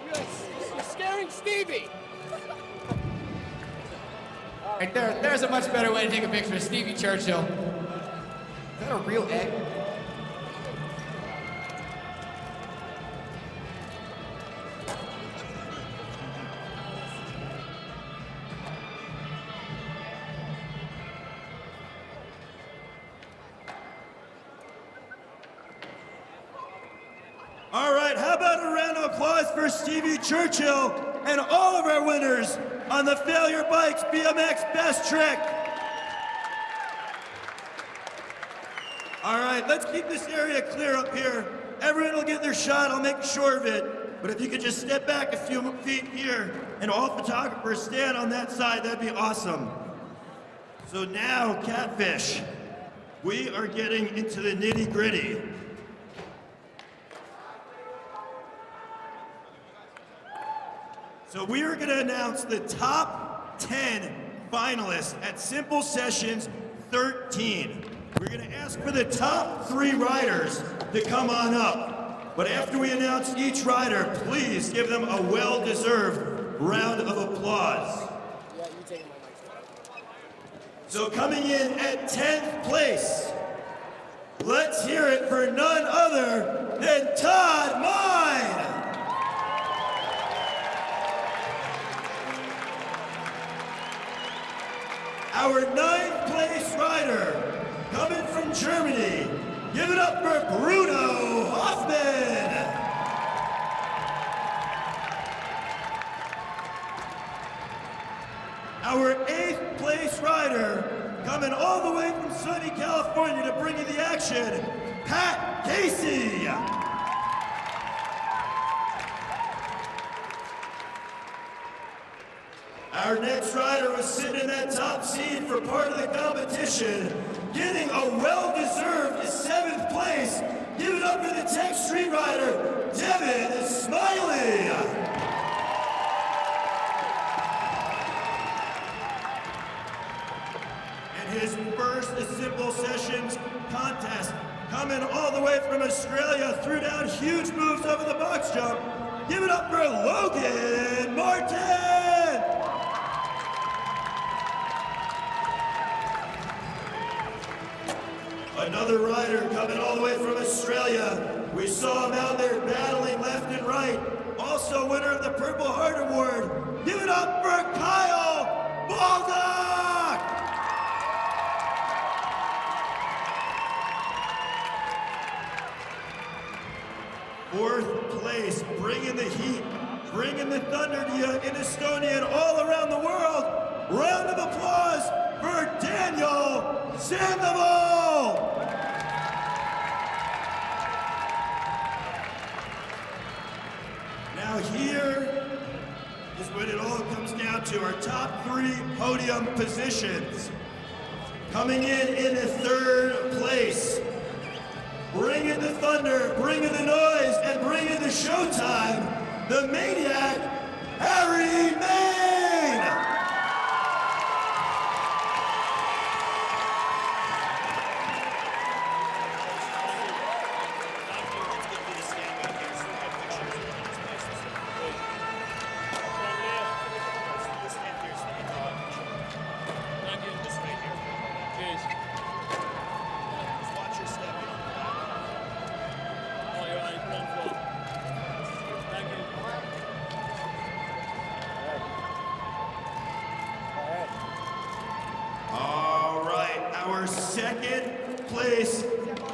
You're scaring Stevie. Right there, there's a much better way to take a picture of Stevie Churchill. Is that a real egg? All right, how about a round of applause for Stevie Churchill and all of our winners on the Failure Bikes BMX Best Trick. All right, let's keep this area clear up here. Everyone will get their shot, I'll make sure of it. But if you could just step back a few feet here and all photographers stand on that side, that'd be awesome. So now, Catfish, we are getting into the nitty-gritty. So we are going to announce the top 10 finalists at Simple Sessions 13. We're going to ask for the top 3 riders to come on up. But after we announce each rider, please give them a well-deserved round of applause. So coming in at 10th place, let's hear it for none other than Todd Mine. our 9th place rider, coming from Germany. Give it up for Bruno Hoffman. Our 8th place rider, coming all the way from sunny California to bring you the action, Pat Casey. Our next rider was sitting in that top seat for part of the competition, getting a well-deserved 7th place. Give it up for the Tech Street rider, Devin Smiley. And his first Simple Sessions contest, coming all the way from Australia, threw down huge moves over the box jump. Give it up for Logan Martin. Another rider coming all the way from Australia. We saw him out there battling left and right. Also winner of the Purple Heart Award. Give it up for Kyle Baldock! Fourth place, bringing the heat, bringing the thunder to you in Estonia and all around the world. Round of applause for Daniel Sandoval! Now here is what it all comes down to, our top 3 podium positions. Coming in 3rd place, bringing the thunder, bringing the noise, and bringing the showtime, the maniac, Harry Main!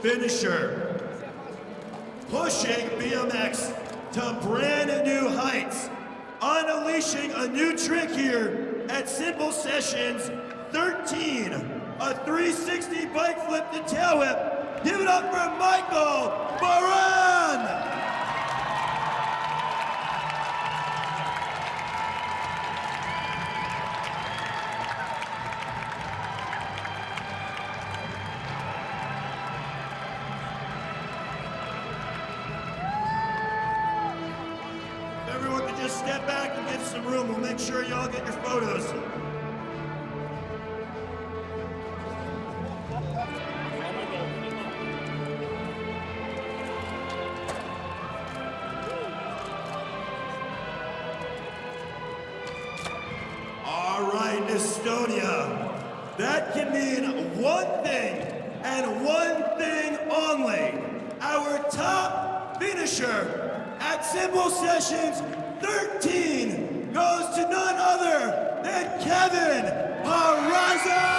Finisher, pushing BMX to brand new heights, unleashing a new trick here at Simple Sessions 13, a 360 bike flip to tail whip. Give it up for Michael Perend! Step back and get some room. We'll make sure y'all get your photos. All right, Estonia. That can mean one thing and one thing only. Our top finisher at Simple Sessions 13 goes to none other than Kevin Peraza!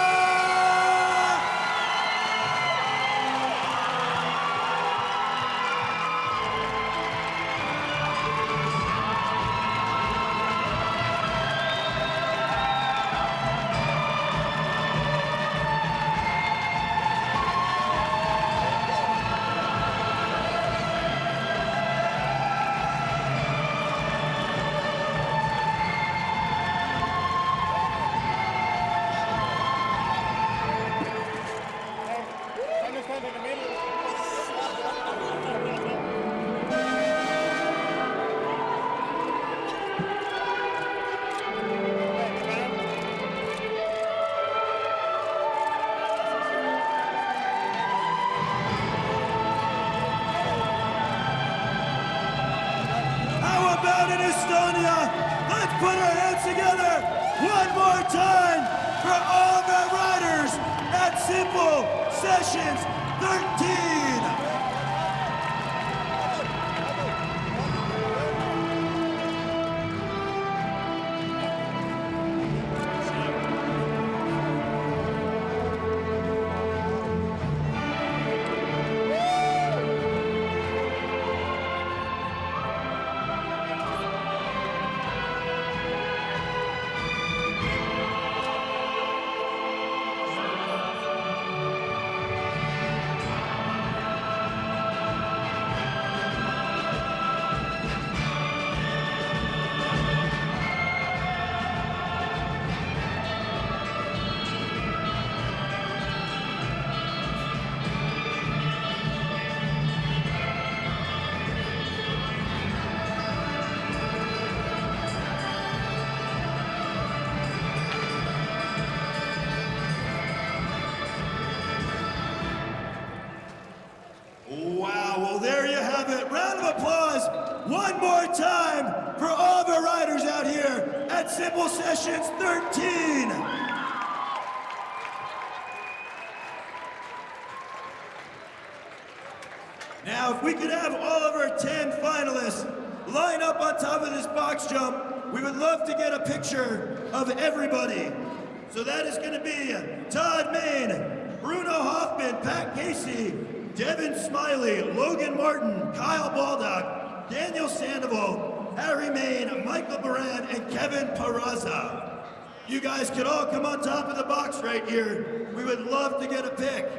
Put our hands together one more time for all of our riders at Simple Sessions 13. round of applause one more time for all of our riders out here at Simple Sessions 13. Now, if we could have all of our 10 finalists line up on top of this box jump, we would love to get a picture of everybody. So that is going to be Todd Main, Bruno Hoffman, Pat Casey, Devin Smiley, Logan Martin, Kyle Baldock, Daniel Sandoval, Harry Main, Michael Perend, and Kevin Peraza. You guys could all come on top of the box right here. We would love to get a pic.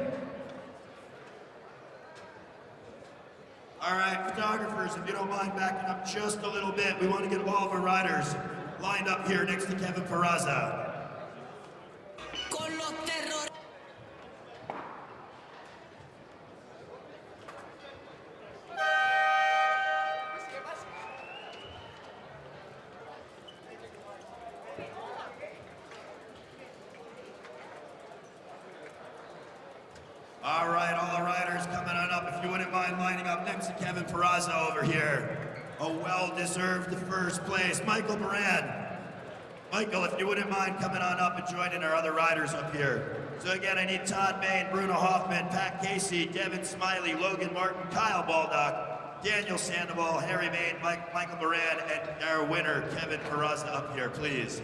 All right, photographers, if you don't mind backing up just a little bit, we want to get all of our riders lined up here next to Kevin Peraza. All right, all the riders coming on up. If you wouldn't mind lining up next to Kevin Peraza over here. A well-deserved first place. Michael Perend. Michael, if you wouldn't mind coming on up and joining our other riders up here. So again, I need Todd Main, Bruno Hoffman, Pat Casey, Devin Smiley, Logan Martin, Kyle Baldock, Daniel Sandoval, Harry Main, Michael Perend, and our winner, Kevin Peraza, up here, please.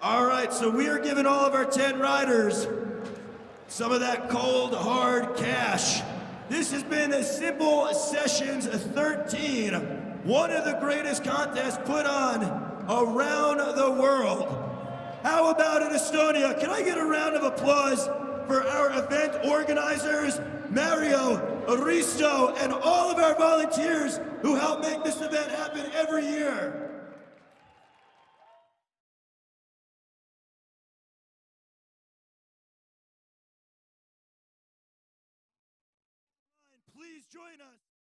All right, so we are giving all of our 10 riders some of that cold, hard cash. This has been a Simple Sessions 13, one of the greatest contests put on around the world. How about in Estonia? Can I get a round of applause for our event organizers, Mario, Risto, and all of our volunteers who help make this event happen every year? Please join us.